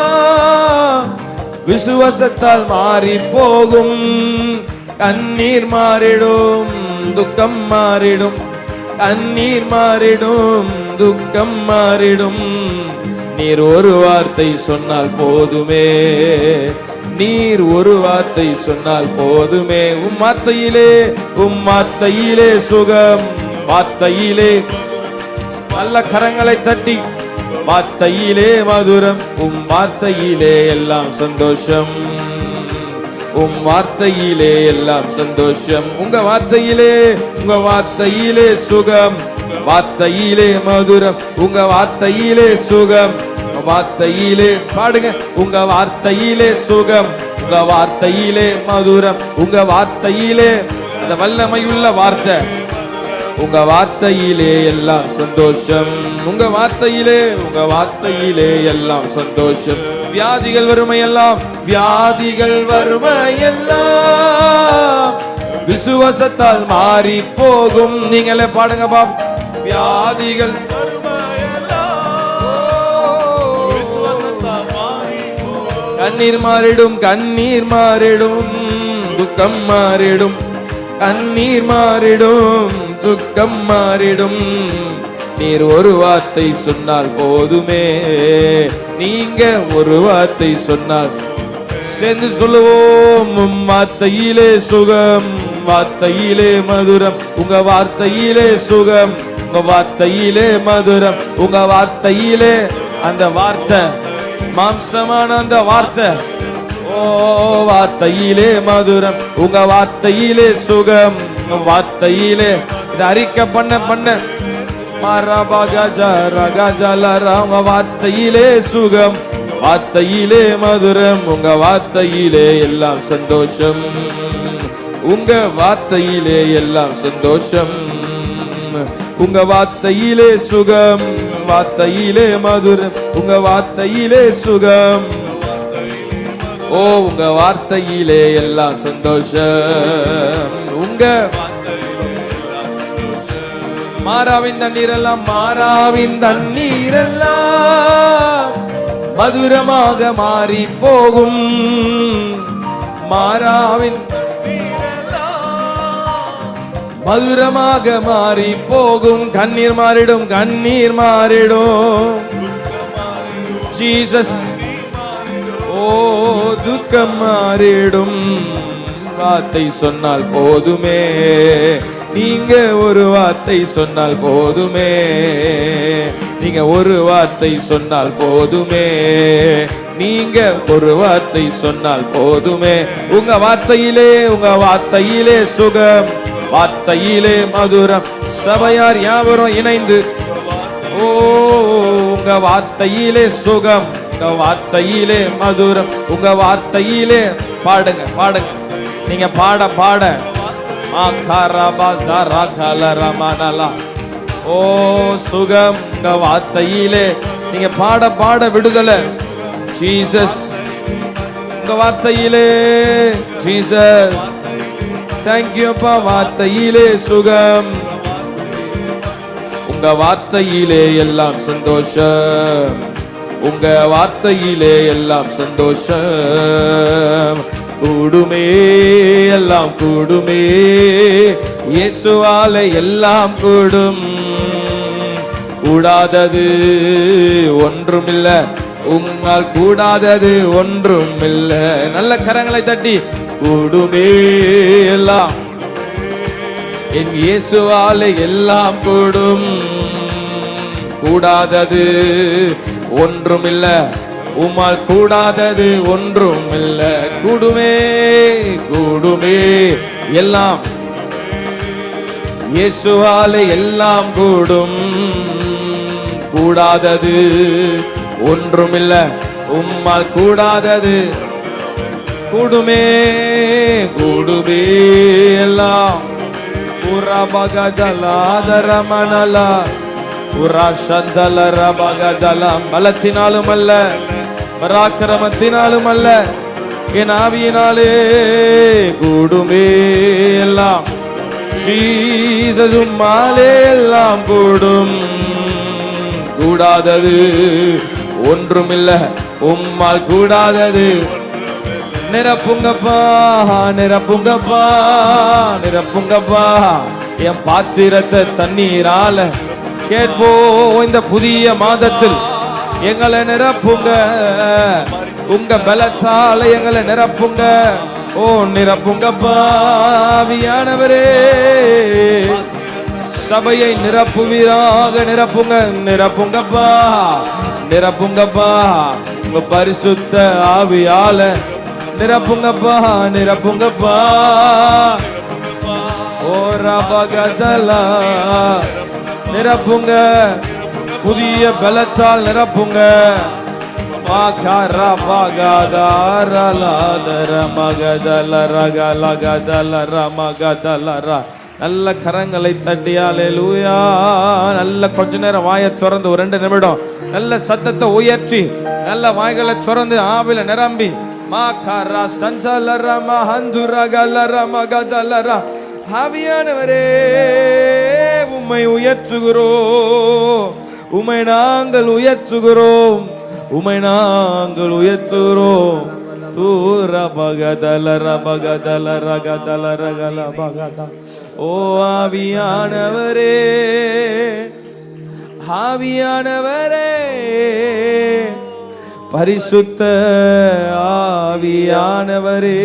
விசுவாசத்தால் மாறி போகும். கண்ணீர் மாறிடும், துக்கம் மாறிடும், கண்ணீர் மாறிடும், துக்கம் மாறிடும். நீர் ஒரு வார்த்தை சொன்னால் போதுமே, நீர் ஒரு வார்த்தை சொன்னால் போதுமே. உம் வார்த்தையிலே, உம் வார்த்தையிலே சுகம், வார்த்தையிலே நல்ல கரங்களை தட்டி, வார்த்தையிலே மதுரம், உம் வார்த்தையிலே எல்லாம் சந்தோஷம், உம் வார்த்தையிலே எல்லாம் சந்தோஷம். உங்க வார்த்தையிலே, உங்க வார்த்தையிலே சுகம், வார்த்தையிலே மதுரம், உங்க வார்த்தையிலே சுகம், வார்த்தையிலே பாடுங்க. உங்க வார்த்தையிலே சுகம், உங்க வார்த்தையிலே மதுரம், உங்க வார்த்தையிலே அந்த வல்லமையுள்ள வார்த்தை, உங்க வார்த்தையிலே எல்லாம் சந்தோஷம், உங்க வார்த்தையிலே, உங்க வார்த்தையிலே எல்லாம் சந்தோஷம். வியாதிகள் வறுமையெல்லாம், வியாதிகள் வறுமையெல்லாம் விசுவாசத்தால் மாறி போகும். நீங்களே பாடுங்க பாப். வியாதிகள் கண்ணீர் மாறிடும், கண்ணீர் மாறிடும், துக்கம் மாறிடும், கண்ணீர் மாறிடும், துக்கம் மாறிடும். நீர் ஒரு வார்த்தை சொன்னால் போதுமே, நீங்க ஒரு வார்த்தை சொன்னால் சேர்ந்து சொல்லுவோம். வார்த்தையிலே சுகம், வார்த்தையிலே மதுரம், உங்க வார்த்தையிலே சுகம், உங்க வார்த்தையிலே மதுரம், உங்க வார்த்தையிலே அந்த வார்த்தை மாம்சமான அந்த வார்த்தை. ஓ வார்த்தையிலே மதுரம், உங்க வார்த்தையிலே சுகம், உங்க வார்த்தையிலே இதை அறிக்கை பண்ண உங்க வார்த்தையிலே சுகம், வார்த்தையிலே மதுரம், உங்க வார்த்தையிலே எல்லாம் சந்தோஷம், உங்க வார்த்தையிலே எல்லாம் சந்தோஷம், உங்க வார்த்தையிலே சுகம், வார்த்தையிலே மதுரம், உங்க வார்த்தையிலே சுகம். ஓ உங்க வார்த்தையிலே எல்லாம் சந்தோஷம், உங்க மாறாவின் தண்ணீரெல்லாம், மாறாவின் தண்ணீரெல்லாம் மதுரமாக மாறி போகும். மாறாவின் மதுரமாக மாறி போகும். கண்ணீர் மாறிடும், கண்ணீர் மாறிடும். ஜீசஸ் ஓ துக்கம் மாறிடும். வார்த்தை சொன்னால் போதுமே, நீங்க ஒரு வார்த்தை சொன்னால் போதுமே, நீங்க ஒரு வார்த்தை சொன்னால் போதுமே, நீங்க ஒரு வார்த்தை சொன்னால் போதுமே. உங்க வார்த்தையிலே, உங்க வார்த்தையிலே சுகம், வார்த்தையிலே மதுரம். சபையார் யாவரும் இணைந்து ஓ உங்க வார்த்தையிலே சுகம், உங்க வார்த்தையிலே மதுரம், உங்க வார்த்தையிலே பாடுங்க, பாடுங்க. நீங்க பாட பாட ஓ சுகம், உங்க வார்த்தையிலே நீங்க பாட பாட விடுதலை. ஜீசஸ் உங்க வார்த்தையிலே, ஜீசஸ் தேங்க்யூ அப்பா. வார்த்தையிலே சுகம், உங்க வார்த்தையிலே எல்லாம் சந்தோஷம், உங்க வார்த்தையிலே எல்லாம் சந்தோஷம். கூடுமே எல்லாம் கூடுமே, இயேசுவாலே எல்லாம் கூடும். கூடாதது ஒன்றுமில்ல, உம்மால் கூடாதது ஒன்றுமில்ல. நல்ல கரங்களை தட்டி கூடுமே எல்லாம், என் இயேசுவாலே எல்லாம் கூடும். கூடாதது ஒன்றுமில்ல, உம்மால் கூடாதது ஒன்றுமில்ல. கூடுமே கூடுமே எல்லாம், இயேசுவாலே எல்லாம் கூடும். கூடாதது ஒன்றுமில்ல, உம்மால் கூடாதது கூடுமே கூடுமே எல்லாம். புறபகதலாதரமனலா புராஷந்தலரபகதலம். பலத்தினாலும் அல்ல, பராக்கிரமத்தினாலும் அல்ல, என் ஆவியினாலே கூடுமே எல்லாம். ஜீசஸ் உம்மாலே எல்லாம் கூடும். கூடாதது ஒன்றுமில்ல, உம்மால் கூடாதது. நிரப்புங்கப்பா நிரப்புங்கப்பா நிரப்புங்கப்பா, என் பாத்திரத்தை தண்ணீரால கேட்போ. இந்த புதிய மாதத்தில் எங்களை நிரப்புங்க, உங்க பலத்தால எங்களை நிரப்புங்க. ஓ நிரப்புங்கப்பா ஆவியானவரே, சபையை நிரப்புவீராக. நிரப்புங்க நிரப்புங்கப்பா நிரப்புங்கப்பா, உங்க பரிசுத்த ஆவியால நிரப்புங்கப்பா நிரப்புங்கப்பா. ஓ ரபகதலா நிரப்புங்க, புதிய பலத்தால் நிரப்புங்க. நல்ல கரங்களை தட்டி அல்லேலூயா. நல்ல கொஞ்ச நேரம் வாயை திறந்து ஒரு 2 நிமிடம் நல்ல சத்தத்தை உயர்த்தி நல்ல வாய்களை திறந்து ஆவில நிரம்பி மாகாரா சஞ்சலரா மஹந்துரகலரா மகதலரா. ஆவியானவரே உம்மை உயர்த்துகிறோம், உம்மை நாங்கள் உயர்த்துகிறோம், உம்மை நாங்கள் உயர்த்துகிறோம். தூர பகதல ரபகதல ரகதல ரகல பகத. ஓ ஆவியானவரே, ஆவியானவரே, பரிசுத்த ஆவியானவரே,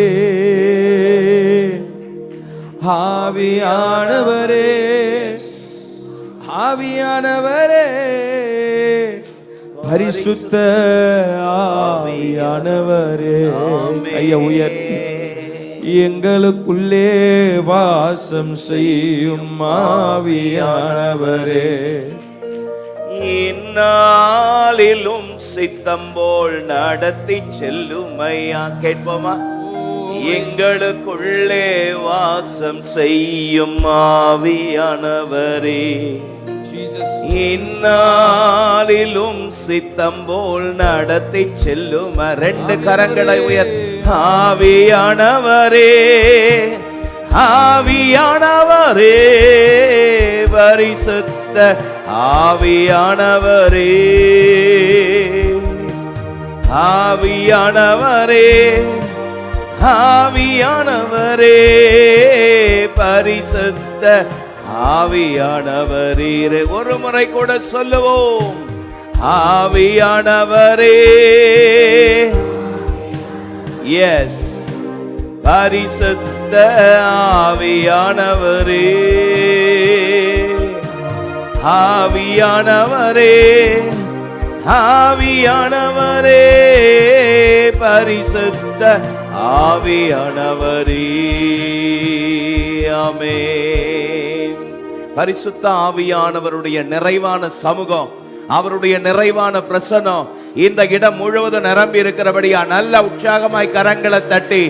ஆவியானவரே, ஆவியானவரே, பரிசுத்த ஆவியானவரே. கையை உயர்த்தி எங்களுக்குள்ளே வாசம் செய்யும் ஆவியானவரே, இந்நாளிலும் சித்தம் போல் நடத்தி செல்லுமையா. கேட்போமா? எங்களுக்குள்ளே வாசம் செய்யும் ஆவியானவரே, இந்நாளிலும் சித்தம் போல் நடத்தி செல்லும். ரெண்டு கரங்களை உயர். ஆவியானவரே, ஆவியானவரே, பரிசுத்த ஆவியானவரே, ஆவியானவரே, ஆவியானவரே, பரிசுத்த ஆவியானவரே. ஒரு முறை கூட சொல்லுவோம். ஆவியானவரே, எஸ், பரிசுத்த ஆவியானவரே, ஆவியானவரே, ஆவியானவரே, பரிசுத்த ஆவியானவரே. ஆமென். பரிசுத்த ஆவியானவருடைய நிறைவான சமூகம், அவருடைய நிறைவான பிரசன்னம் இந்த இடம் முழுவதும் நிரம்பி இருக்கிறபடியா நல்ல உற்சாகமாய் கரங்களை தட்டி,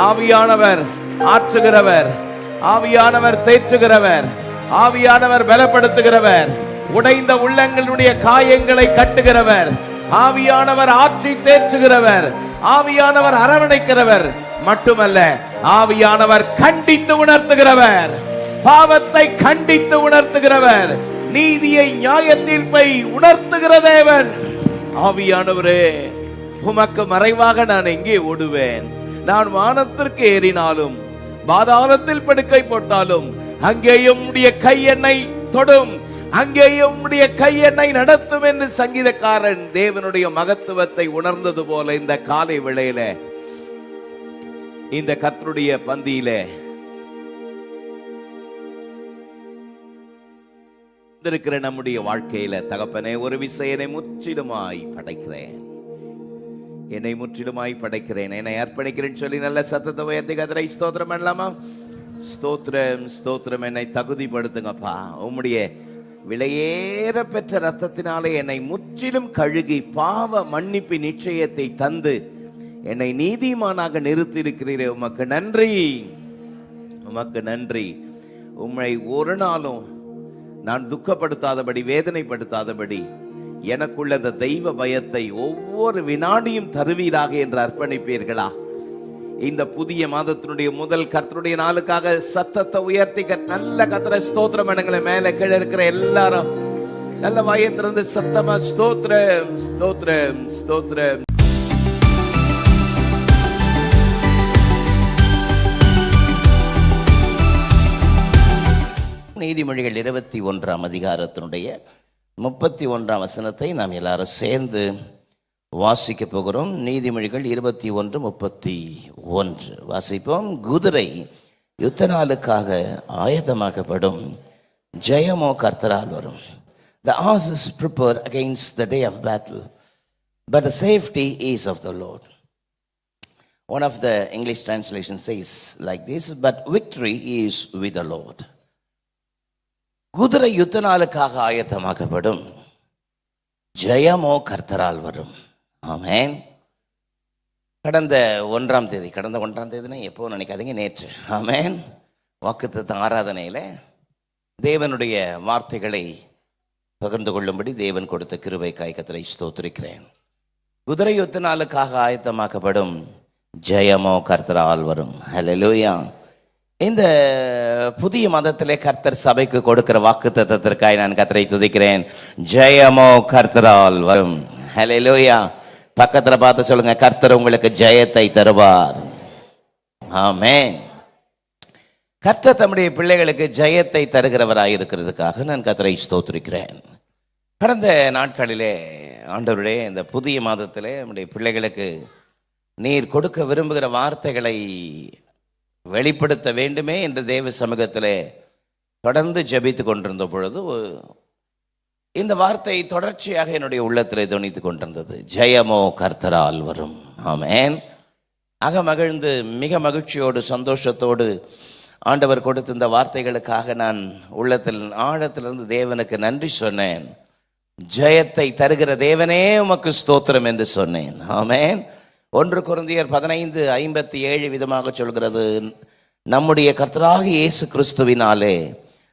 ஆவியானவர் ஆற்றுகிறவர், ஆவியானவர் தேற்றுகிறவர், ஆவியானவர் பலப்படுத்துகிறவர், உடைந்த உள்ளங்களுடைய காயங்களை கட்டுகிறவர், ஆவியானவர் ஆற்றி தேற்றுகிறவர், ஆவியானவர் அரவணைக்கிறவர் மட்டுமல்ல, ஆவியானவர் கண்டித்து உணர்த்துகிறவர், பாவத்தை கண்டித்து உணர்த்துகிறவர், நீதியை நியாய தீர்ப்பை உணர்த்துகிற தேவன். ஆவியானவரே, உமக்கு மறைவாக நான் எங்கே ஓடுவேன்? நான் வானத்திற்கு ஏறினாலும் பாதாளத்தில் படுக்கை போட்டாலும் அங்கேயும் உம்முடைய கை என்னை தொடும், அங்கேயும் உம்முடைய கை என்னை நடத்தும் என்று சங்கீதக்காரன் தேவனுடைய மகத்துவத்தை உணர்ந்தது போல இந்த காலை வேளையில இந்த கர்த்தருடைய பந்தியில இருக்கிற நம்முடைய வாழ்க்கையில, தகப்பனே, ஒரு விஷயம் என்னை முற்றிலுமாய் படைக்கிறேன், என்னை முற்றிலுமாய் படைக்கிறேன், என்னை அர்ப்பணிக்கிறேன் சொல்லி நல்ல சத்தத்தை உயர்த்தி கர்த்தரை ஸ்தோத்திரம் பண்ணலாமா? ஸ்தோத்திரம், ஸ்தோத்திரம். என்னை தகுதிப்படுத்துங்கப்பா. உம்முடைய விலையேற பெற்ற ரத்தத்தினாலே என்னை முற்றிலும் கழுகி பாவ மன்னிப்பு நிச்சயத்தை தந்து என்னை நீதிமானாக நிறுத்தி இருக்கிறீரே, உமக்கு நன்றி, உமக்கு நன்றி. உம்மை ஒரு நாளும் நான் துக்கப்படுத்தாதபடி, வேதனைப்படுத்தாதபடி எனக்குள்ள அந்த தெய்வ பயத்தை ஒவ்வொரு வினாடியும் தருவீராக என்று அர்ப்பணிப்பீர்களா? இந்த புதிய மாதத்தினுடைய முதல் கர்த்தருடைய நாளுக்காக சத்தத்தை உயர்த்தி நல்ல கர்த்தரை ஸ்தோத்திரம் பண்ணுங்களே. மேல கீழே இருக்கிற எல்லாரும் நல்ல வாயத்திலிருந்து சத்தமா ஸ்தோத்திரம், ஸ்தோத்திரம், ஸ்தோத்திரம். நீதிமொழிகள் 21ஆம் அதிகாரத்தினுடைய 31ஆம் வசனத்தை நாம் எல்லாரும் சேர்ந்து வாசிக்க போகிறோம். நீதிமொழிகள் 21:31 வாசிப்போம். குதிரை யுத்த நாளுக்காக ஆயத்தமாக்கப்படும், ஜெயமோ கர்த்தரால் வரும். The horse is prepared against the day of battle, but the safety is of the Lord. One of the English translations says like this, but victory is with the Lord. குதிரை யுத்த நாளுக்காக ஆயத்தமாக்கப்படும், ஜெயமோ கர்த்தரால் வரும். ஆமென். கடந்த 1ஆம் தேதி, கடந்த 1ஆம் தேதினா எப்போ நினைக்காதீங்க, நேற்று. ஆமென். வாக்குத்தத்த ஆராதனையில் தேவனுடைய வார்த்தைகளை பகிர்ந்து கொள்ளும்படி தேவன் கொடுத்த கிருபைக்காய் கர்த்தரை ஸ்தோத்திரிக்கிறேன். குதிரை யுத்த நாளுக்காக ஆயத்தமாக்கப்படும், ஜெயமோ கர்த்தரால் வரும். ஹல்லேலூயா. இந்த புதிய மதத்திலே கர்த்தர் சபைக்கு கொடுக்கிற வாக்குத்தத்தத்திற்காக நான் கர்த்தரை துதிக்கிறேன். ஜெயமோ கர்த்தரால் வரும். ஹல்லேலூயா. பக்கத்துல பார்த்து சொல்லுங்க, கர்த்தர் உங்களுக்கு ஜெயத்தை தருவார். ஆமென். கர்த்தர் தம்முடைய பிள்ளைகளுக்கு ஜெயத்தை தருகிறவராய் இருக்கிறதுக்காக நான் கர்த்தரை ஸ்தோத்திரிக்கிறேன். கடந்த நாட்களிலே ஆண்டவருடைய இந்த புதிய மாதத்திலே நம்முடைய பிள்ளைகளுக்கு நீர் கொடுக்க விரும்புகிற வார்த்தைகளை வெளிப்படுத்த வேண்டுமே என்று தேவ சமூகத்திலே தொடர்ந்து ஜெபித்து கொண்டிருந்த பொழுது இந்த வார்த்தை தொடர்ச்சியாக என்னுடைய உள்ளத்திலே துணித்து கொண்டிருந்தது. ஜெயமோ கர்த்தரால் வரும். ஆமென். மகிழ்ந்து மிக மகிழ்ச்சியோடு சந்தோஷத்தோடு ஆண்டவர் கொடுத்த இந்த வார்த்தைகளுக்காக நான் உள்ளத்தில் ஆழத்திலிருந்து தேவனுக்கு நன்றி சொன்னேன். ஜெயத்தை தருகிற தேவனே உமக்கு ஸ்தோத்திரம் என்று சொன்னேன். ஆமென். 1 கொரிந்தியர் 15:57 விதமாக சொல்கிறது, நம்முடைய கர்த்தராகிய இயேசு கிறிஸ்துவினாலே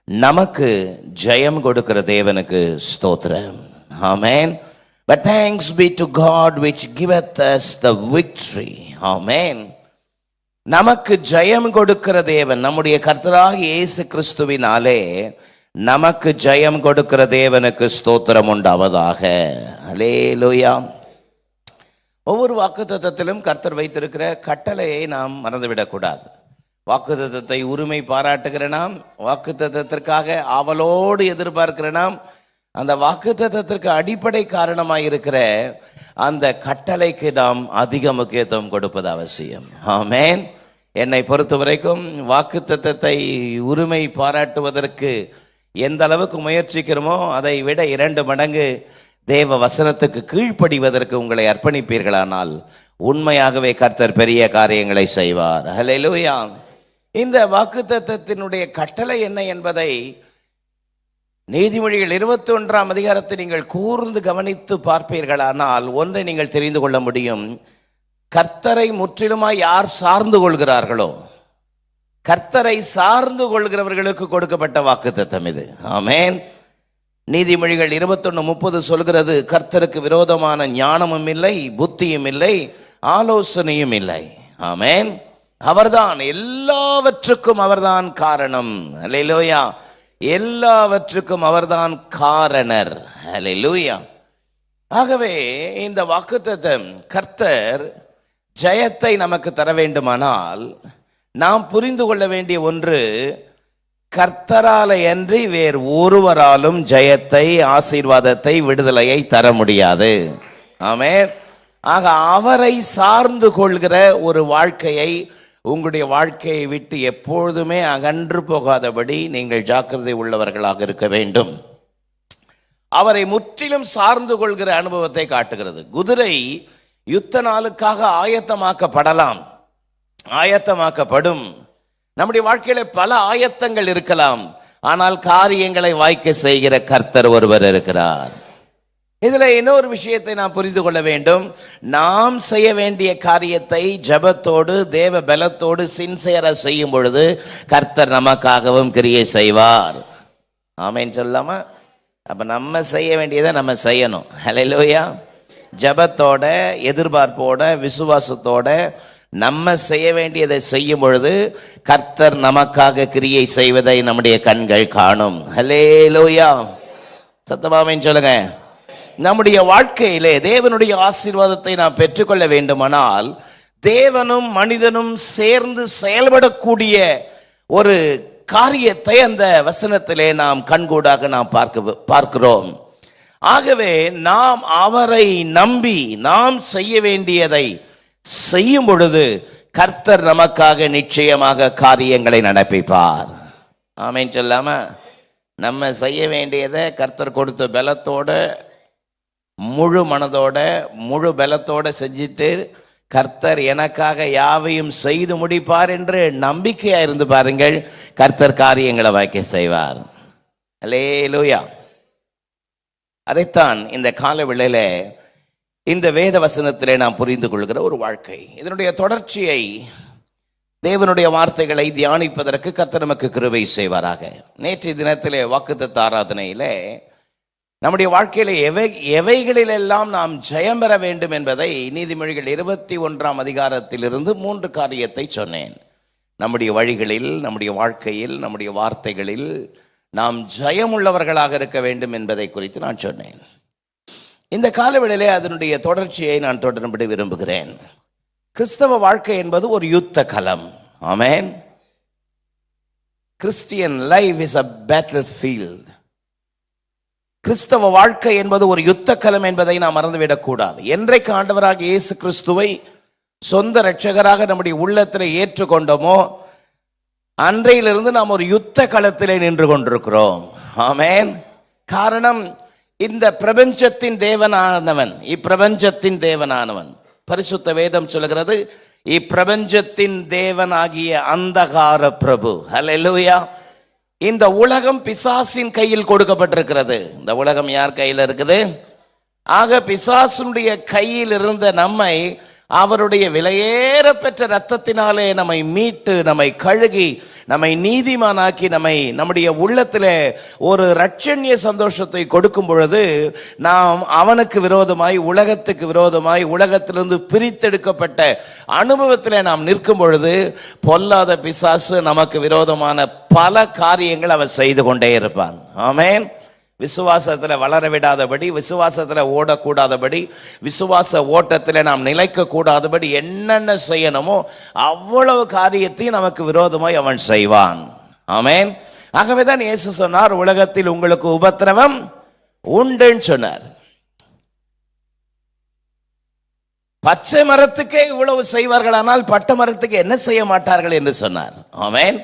நமக்கு ஜெயம் கொடுக்கிற தேவனுக்கு ஸ்தோத்திரம். ஆமென். But thanks be to God which giveth us the victory. ஆமென். நமக்கு ஜெயம் கொடுக்கிற தேவன், நம்முடைய கர்த்தராகிய இயேசு கிறிஸ்துவினாலே நமக்கு ஜெயம் கொடுக்கிற தேவனுக்கு ஸ்தோத்திரம் உண்டாவதாக. அல்லேலூயா. ஒவ்வொரு வாக்குத்தத்தத்திலும் கர்த்தர் வைத்திருக்கிற கட்டளையை நாம் மறந்துவிடக்கூடாது. வாக்குத்தத்தத்தை உரிமை பாராட்டுகிற நாம், வாக்குத்தத்தத்திற்காக ஆவலோடு எதிர்பார்க்கிற நாம், அந்த வாக்குத்தத்தத்திற்கு அடிப்படை காரணமாக இருக்கிற அந்த கட்டளைக்கு நாம் அதிக முக்கியத்துவம் கொடுப்பது அவசியம். ஆமென். என்னை பொறுத்த வரைக்கும் வாக்குத்தத்தத்தை உரிமை பாராட்டுவதற்கு எந்த அளவுக்கு முயற்சிக்கிறோமோ அதை விட 2 மடங்கு தேவ வசனத்துக்கு கீழ்ப்படிவதற்கு உங்களை அர்ப்பணிப்பீர்களானால் உண்மையாகவே கர்த்தர் பெரிய காரியங்களை செய்வார். ஹல்லேலூயா. இந்த வாக்குத்தத்தத்தினுடைய கட்டளை என்ன என்பதை நீதிமொழிகள் 21ஆம் அதிகாரத்தை நீங்கள் கூர்ந்து கவனித்து பார்ப்பீர்களானால் ஒன்றை நீங்கள் தெரிந்து கொள்ள முடியும். கர்த்தரை முற்றிலுமாய் யார் சார்ந்து கொள்கிறார்களோ, கர்த்தரை சார்ந்து கொள்கிறவர்களுக்கு கொடுக்கப்பட்ட வாக்குத்தத்தம் இது. ஆமென். நீதிமொழிகள் 21:30 சொல்கிறது, கர்த்தருக்கு விரோதமான ஞானமும் இல்லை, புத்தியும் இல்லை, ஆலோசனையும் இல்லை. ஆமென். அவர்தான் எல்லாவற்றுக்கும் அவர்தான் காரணம். அல்லேலூயா. எல்லாவற்றுக்கும் அவர்தான் காரணர். அல்லேலூயா. ஆகவே இந்த வாக்குத்தத்தம், கர்த்தர் ஜெயத்தை நமக்கு தர வேண்டுமானால் நாம் புரிந்து கொள்ள வேண்டிய ஒன்று, கர்த்தரால அன்றி வேறு ஒருவராலும் ஜெயத்தை, ஆசீர்வாதத்தை, விடுதலையை தர முடியாது. ஆமென். அவரை சார்ந்து கொள்கிற ஒரு வாழ்க்கையை உங்களுடைய வாழ்க்கையை விட்டு எப்பொழுதுமே அகன்று போகாதபடி நீங்கள் ஜாக்கிரதை உள்ளவர்களாக இருக்க வேண்டும். அவரை முற்றிலும் சார்ந்து கொள்கிற அனுபவத்தை காட்டுகிறது. குதிரை யுத்த நாளுக்காக ஆயத்தமாக்கப்படலாம், ஆயத்தமாக்கப்படும். நம்முடைய வாழ்க்கையில பல ஆயத்தங்கள் இருக்கலாம், ஆனால் காரியங்களை வாய்க்க செய்கிற கர்த்தர் ஒருவர் இருக்கிறார். இதுல இன்னொரு விஷயத்தை நாம் புரிந்து கொள்ள வேண்டும். நாம் செய்ய வேண்டிய காரியத்தை ஜெபத்தோடு தேவ பலத்தோடு சின்சியரா செய்யும் பொழுது கர்த்தர் நமக்காகவும் கிரியை செய்வார். ஆமென் சொல்லாமா? அப்ப நம்ம செய்ய வேண்டியதை நம்ம செய்யணும். ஹல்லேலூயா. ஜெபத்தோட, எதிர்பார்ப்போட, விசுவாசத்தோட நம்ம செய்ய வேண்டியதை செய்யும் பொழுது கர்த்தர் நமக்காக கிரியை செய்வதை நம்முடைய கண்கள் காணும். ஹல்லேலூயா. சத்தமாமேன்னு சொல்லுங்க. நம்முடைய வாழ்க்கையிலே தேவனுடைய ஆசீர்வாதத்தை நாம் பெற்றுக்கொள்ள வேண்டுமானால் தேவனும் மனிதனும் சேர்ந்து செயல்படக்கூடிய ஒரு காரியத்தை அந்த வசனத்திலே நாம் கண்கூடாக நாம் பார்க்கிறோம். ஆகவே நாம் அவரை நம்பி நாம் செய்ய வேண்டியதை செய்யும் பொழுது கர்த்தர் நமக்காக நிச்சயமாக காரியங்களை நடப்பிப்பார். ஆமென் சொல்லாம? நம்ம செய்ய வேண்டியதை கர்த்தர் கொடுத்த பலத்தோட, முழு மனதோட, முழு பலத்தோட செஞ்சுட்டு கர்த்தர் எனக்காக யாவையும் செய்து முடிப்பார் என்று நம்பிக்கையா இருந்து பாருங்கள், கர்த்தர் காரியங்களை வாய்க்க செய்வார். அல்லேலூயா. அதைத்தான் இந்த கால வேளையில இந்த வேத வசனத்திலே நாம் புரிந்து கொள்கிற ஒரு வாழ்க்கை, இதனுடைய தொடர்ச்சியை தேவனுடைய வார்த்தைகளை தியானிப்பதற்கு கர்த்தர் நமக்கு கிருபை செய்வாராக. நேற்றைய தினத்திலே வாக்குத்தத்த ஆராதனையிலே நம்முடைய வாழ்க்கையில எவைகளிலெல்லாம் நாம் ஜெயம் பெற வேண்டும் என்பதை நீதிமொழிகள் 21ஆம் அதிகாரத்திலிருந்து 3 காரியத்தை சொன்னேன். நம்முடைய வழிகளில், நம்முடைய வாழ்க்கையில், நம்முடைய வார்த்தைகளில் நாம் ஜெயமுள்ளவர்களாக இருக்க வேண்டும் என்பதை குறித்து நான் சொன்னேன். இந்த காலவெளியிலே அதனுடைய தொடர்ச்சியை நான் தொடரும்படி விரும்புகிறேன். கிறிஸ்தவ வாழ்க்கை என்பது ஒரு யுத்த களம். ஆமென். Christian life is a battlefield. கிறிஸ்தவ வாழ்க்கை என்பது ஒரு யுத்த களம் என்பதை நாம் மறந்துவிடக் கூடாது. என்றைக்கு ஆண்டவராக இயேசு கிறிஸ்துவை சொந்த இரட்சகராக நம்முடைய உள்ளத்தில் ஏற்றுக்கொண்டோமோ அன்றையிலிருந்து நாம் ஒரு யுத்த களத்திலே நின்று கொண்டிருக்கிறோம். ஆமென். காரணம், இந்த பிரபஞ்சத்தின் தேவனானவன், இப்பிரபஞ்சத்தின் தேவனானவன், பரிசுத்த வேதம் சொல்கிறது, இப்பிரபஞ்சத்தின் தேவனாகிய அந்தகார பிரபு, ஹல்லேலூயா. இந்த உலகம் பிசாசின் கையில் கொடுக்கப்பட்டிருக்கிறது. இந்த உலகம் யார் கையில் இருக்குது? ஆக பிசாசுடைய கையில் இருந்த நம்மை அவருடைய விலையேற பெற்ற இரத்தத்தினாலே நம்மை மீட்டு, நம்மை கழுகி, நம்மை நீதிமானாக்கி, நம்முடைய உள்ளத்திலே ஒரு இரட்சண்ய சந்தோஷத்தை கொடுக்கும் பொழுது நாம் அவனுக்கு விரோதமாய், உலகத்துக்கு விரோதமாய், உலகத்திலிருந்து பிரித்தெடுக்கப்பட்ட அனுபவத்திலே நாம் நிற்கும் பொழுது பொல்லாத பிசாசு நமக்கு விரோதமான பல காரியங்கள் அவன் செய்து கொண்டே இருப்பான். ஆமென். விசுவாசத்தில் வளர விடாதபடி, விசுவாசத்தில் ஓடக்கூடாதபடி, விசுவாச ஓட்டத்தில் நாம் நிலைக்க கூடாதபடி என்னென்ன செய்யணுமோ அவ்வளவு காரியத்தையும் நமக்கு விரோதமாய் அவன் செய்வான். ஆமென். ஆகவேதான் இயேசு சொன்னார், உலகத்தில் உங்களுக்கு உபத்திரவம் உண்டுன்னு சொன்னார். பச்சை மரத்துக்கே இவ்வளவு செய்வார்களானால் பட்ட மரத்துக்கு என்ன செய்ய மாட்டார்கள் என்று சொன்னார். ஆமென்.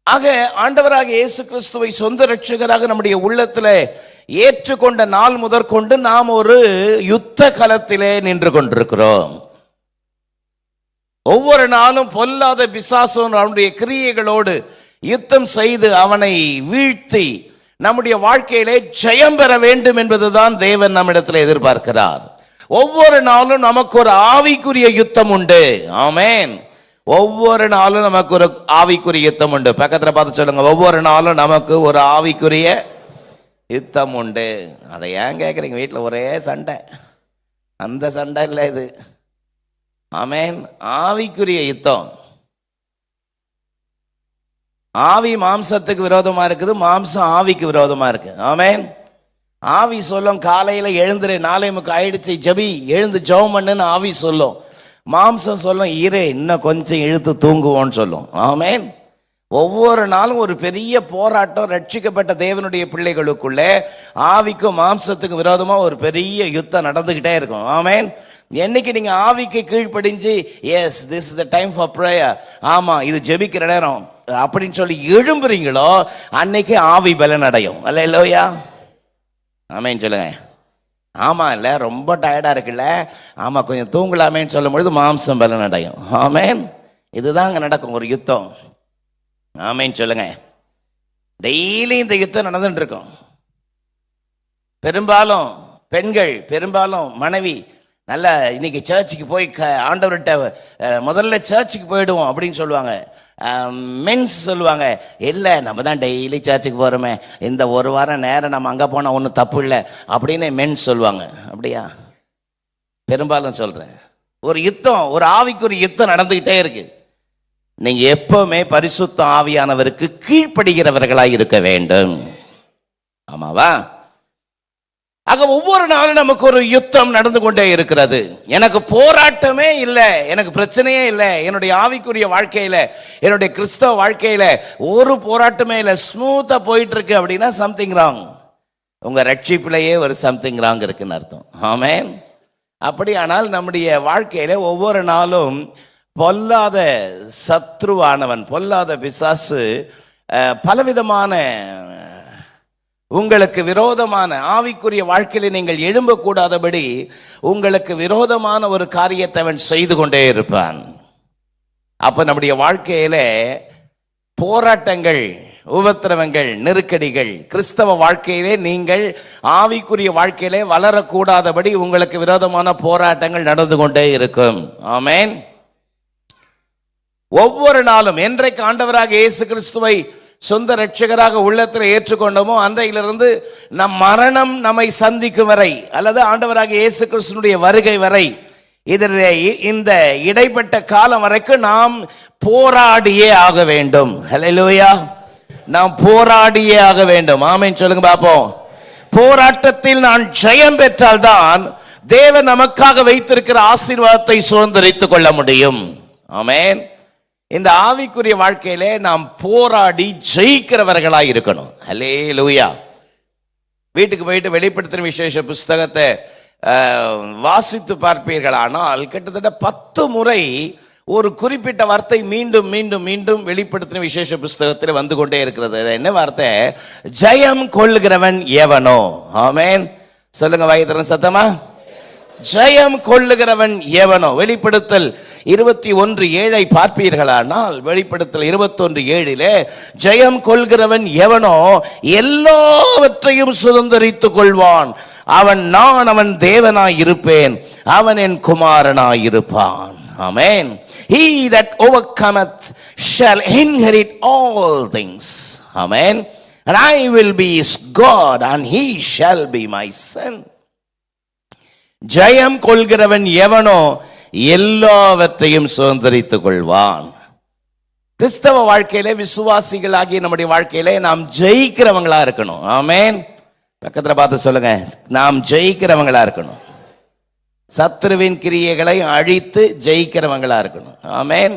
ஆக ஆண்டவராக இயேசு கிறிஸ்துவை சொந்த இரட்சகராக நம்முடைய உள்ளத்தில் ஏற்றுக்கொண்ட நாள் முதற்கொண்டு நாம் ஒரு யுத்த களத்திலே நின்று கொண்டிருக்கிறோம். ஒவ்வொரு நாளும் பொல்லாத பிசாசு அவனுடைய கிரியைகளோடு யுத்தம் செய்து அவனை வீழ்த்தி நம்முடைய வாழ்க்கையிலே ஜெயம் பெற வேண்டும் என்பதுதான் தேவன் நம்மிடத்தில் எதிர்பார்க்கிறார். ஒவ்வொரு நாளும் நமக்கு ஒரு ஆவிக்குரிய யுத்தம் உண்டு. ஆமென். ஒவ்வொரு நாளும் நமக்கு ஒரு ஆவிக்குரிய யுத்தம் உண்டு. பக்கத்தில் பார்த்து சொல்லுங்க, ஒவ்வொரு நாளும் நமக்கு ஒரு ஆவிக்குரிய யுத்தம் உண்டு. அதை ஏன் கேட்குறீங்க? வீட்டில் ஒரே சண்டை, அந்த சண்டை இல்லை இது. ஆமென். ஆவிக்குரிய யுத்தம். ஆவி மாம்சத்துக்கு விரோதமா இருக்குது, மாம்சம் ஆவிக்கு விரோதமா இருக்கு. ஆமென். ஆவி சொல்லும், காலையில் எழுந்துரு, 4:30 ஆயிடுச்சு, ஜபி, எழுந்து ஜெபம் பண்ணுன்னு ஆவி சொல்லும். மாம்சம் சொல்லும், ஈரே இன்னும் கொஞ்சம் இழுத்து தூங்குவோன்னு சொல்லும். ஆமென். ஒவ்வொரு நாளும் ஒரு பெரிய போராட்டம் ரட்சிக்கப்பட்ட தேவனுடைய பிள்ளைகளுக்குள்ளே ஆவிக்கும் மாம்சத்துக்கும் விரோதமாக ஒரு பெரிய யுத்தம் நடந்துக்கிட்டே இருக்கும். ஆமென். என்னைக்கு நீங்க ஆவிக்கு கீழ்ப்படிஞ்சு yes this is the time for prayer, ஆமா இது ஜெபிக்கிற நேரம் அப்படின்னு சொல்லி எழும்புறீங்களோ அன்னைக்கு ஆவி பலன் அடையும். அல்லேலூயா. ஆமென் சொல்லுங்க. ஆமா இல்லை ரொம்ப டயர்டா இருக்குல்ல, ஆமா கொஞ்சம் தூங்கலாமேன்னு சொல்லும் பொழுது மாம்சம் பலன் அடையும். ஆமென். இதுதான் அங்கே நடக்கும், ஒரு யுத்தம். ஆமென் சொல்லுங்க. டெய்லி இந்த யுத்தம் நடந்துட்டு இருக்கும். பெரும்பாலும் பெண்கள், பெரும்பாலும் மனைவி நல்லா இன்னைக்கு சர்ச்சுக்கு போய் ஆண்டவர்கிட்ட முதல்ல சர்ச்சுக்கு போயிடுவோம் அப்படின்னு சொல்லுவாங்க. மென்ஸ் சொல்லுவாங்க, இல்லை நம்ம தான் டெய்லி சர்ச்சுக்கு போகிறோமே, இந்த ஒரு வாரம் நேரம் நம்ம அங்கே போனால் ஒன்றும் தப்பு இல்லை அப்படின்னு மென்ஸ் சொல்லுவாங்க. அப்படியா? பெரும்பாலும் சொல்கிறேன். ஒரு யுத்தம், ஒரு ஆவிக்குரிய யுத்தம் நடந்துக்கிட்டே இருக்கு. நீங்கள் எப்பவுமே பரிசுத்த ஆவியானவருக்கு கீழ்ப்படுகிறவர்களாக இருக்க வேண்டும். ஆமாவா? ஆக ஒவ்வொரு நாளும் நமக்கு ஒரு யுத்தம் நடந்து கொண்டே இருக்கிறது. எனக்கு போராட்டமே இல்லை, எனக்கு பிரச்சனையே இல்லை, என்னுடைய ஆவிக்குரிய வாழ்க்கையில, என்னுடைய கிறிஸ்தவ வாழ்க்கையில ஒரு போராட்டமே இல்லை, ஸ்மூத்தா போயிட்டு இருக்கு அப்படின்னா சம்திங் ராங். உங்க ரட்சிப்பிலேயே ஒரு சம்திங் ராங் இருக்குன்னு அர்த்தம். ஆமென். அப்படியானால் நம்முடைய வாழ்க்கையில ஒவ்வொரு நாளும் பொல்லாத சத்ருவானவன், பொல்லாத பிசாசு பலவிதமான உங்களுக்கு விரோதமான ஆவிக்குரிய வாழ்க்கையில் நீங்கள் எழும்பக்கூடாதபடி உங்களுக்கு விரோதமான ஒரு காரியத்தை அவன் செய்து கொண்டே இருப்பான். அப்ப நம்முடைய வாழ்க்கையில போராட்டங்கள், உபத்திரவங்கள், நெருக்கடிகள், கிறிஸ்தவ வாழ்க்கையிலே நீங்கள் ஆவிக்குரிய வாழ்க்கையிலே வளரக்கூடாதபடி உங்களுக்கு விரோதமான போராட்டங்கள் நடந்து கொண்டே இருக்கும். ஆமென். ஒவ்வொரு நாளும் என்றைக்கு ஆண்டவராக இயேசு கிறிஸ்துவை சொந்த இரட்சகராக உள்ளத்தில் ஏற்றுக்கொண்டோமோ அன்றையிலிருந்து நம் மரணம் நம்மை சந்திக்கும் வரை, அல்லது ஆண்டவராக இயேசு கிறிஸ்துவினுடைய வருகை வரை இதில் இந்த இடைப்பட்ட காலம் வரைக்கும் நாம் போராடியே ஆக வேண்டும். ஹல்லேலூயா. நாம் போராடியே ஆக வேண்டும். ஆமென் சொல்லுங்க பாப்போம். போராட்டத்தில் நான் ஜெயம் பெற்றால்தான் தேவன் நமக்காக வைத்திருக்கிற ஆசீர்வாதத்தை சுதந்திரித்துக் கொள்ள முடியும். ஆமென். இந்த ஆவிக்குரிய வாழ்க்கையிலே நாம் போராடி ஜெயிக்கிறவர்களாய் இருக்கணும். ஹல்லேலூயா. வீட்டுக்கு போயிட்டு வெளிப்படுத்தின விசேஷ புஸ்தகத்தை வாசித்து பார்ப்பீர்களானால் கிட்டத்தட்ட 10 முறை ஒரு குறிப்பிட்ட வார்த்தை மீண்டும் மீண்டும் மீண்டும் வெளிப்படுத்தின விசேஷ புஸ்தகத்தில் வந்து கொண்டே இருக்கிறது. என்ன வார்த்தை? ஜெயம் கொள்ளுகிறவன் எவனோ. ஆமென் சொல்லுங்க வாய்த்திறன் சத்தமா. ஜெயம் கொள்ளுகிறவன் எவனோ. வெளிப்படுத்தல் 21:7 பார்ப்பீர்களானால் வெளிப்படுத்தல் 21:7 ஜெயம் கொள்கிறவன் எவனோ எல்லாவற்றையும் சுதந்திரித்துக் கொள்வான். நான் அவன் தேவனாய் இருப்பேன், அவன் என் குமாரனாய் இருப்பான். ஆமென். He that overcometh shall inherit all things. Amen. And I will be his God and he shall be my son. ஜெயம் கொள்கிறவன் எவனோ எல்லாவற்றையும் சுதந்திரித்துக் கொள்வான். கிறிஸ்தவ வாழ்க்கையிலே விசுவாசிகளாகிய நம்முடைய வாழ்க்கையிலே நாம் ஜெயிக்கிறவங்களா இருக்கணும். ஆமென். பக்கத்துல பார்த்து சொல்லுங்க, நாம் ஜெயிக்கிறவங்களா இருக்கணும். சத்துருவின் கிரியைகளை அழித்து ஜெயிக்கிறவங்களா இருக்கணும். ஆமென்.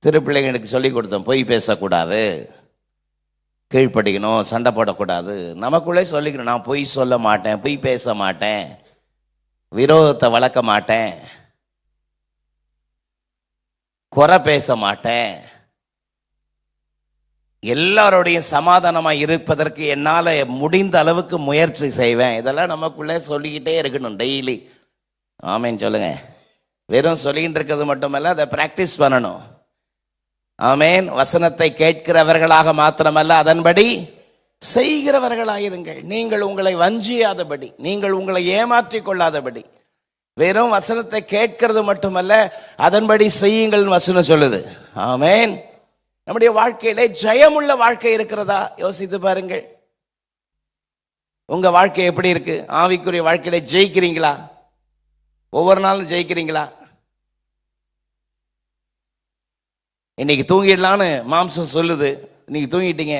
சிறு பிள்ளைங்களுக்கு சொல்லி கொடுத்தோம், பொய் பேசக்கூடாது, கீழ்ப்படிக்கணும், சண்டை போடக்கூடாது. நமக்குள்ளே சொல்லிக்கணும், நான் பொய் சொல்ல மாட்டேன், பொய் பேச மாட்டேன், விரோதத்தை வளர்க்க மாட்டேன், குறை பேச மாட்டேன், எல்லாரோடைய சமாதானமாக இருப்பதற்கு என்னால் முடிந்த அளவுக்கு முயற்சி செய்வேன். இதெல்லாம் நமக்குள்ளே சொல்லிக்கிட்டே இருக்கணும் டெய்லி. ஆமென் சொல்லுங்க. வெறும் சொல்லிக்கிட்டு இருக்கிறது மட்டுமல்ல, அதை பிராக்டிஸ் பண்ணணும். ஆமென். வசனத்தை கேட்கிறவர்களாக மாத்திரமல்ல, அதன்படி செய்கிறவர்களாயிருங்கள். நீங்கள் உங்களை வஞ்சியாதபடி, நீங்கள் உங்களை ஏமாற்றிக் கொள்ளாதபடி. வெறும் வசனத்தை கேட்கிறது மட்டுமல்ல, அதன்படி செய்யுங்கள் வசனம் சொல்லுது. ஆமென். நம்முடைய வாழ்க்கையிலே ஜெயமுள்ள வாழ்க்கை இருக்கிறதா யோசித்து பாருங்கள். உங்க வாழ்க்கை எப்படி இருக்கு? ஆவிக்குரிய வாழ்க்கையில ஜெயிக்கிறீங்களா? ஒவ்வொரு நாளும் ஜெயிக்கிறீங்களா? இன்னைக்கு தூங்கிடலான்னு மாம்சம் சொல்லுது, இன்னைக்கு தூங்கிட்டீங்க.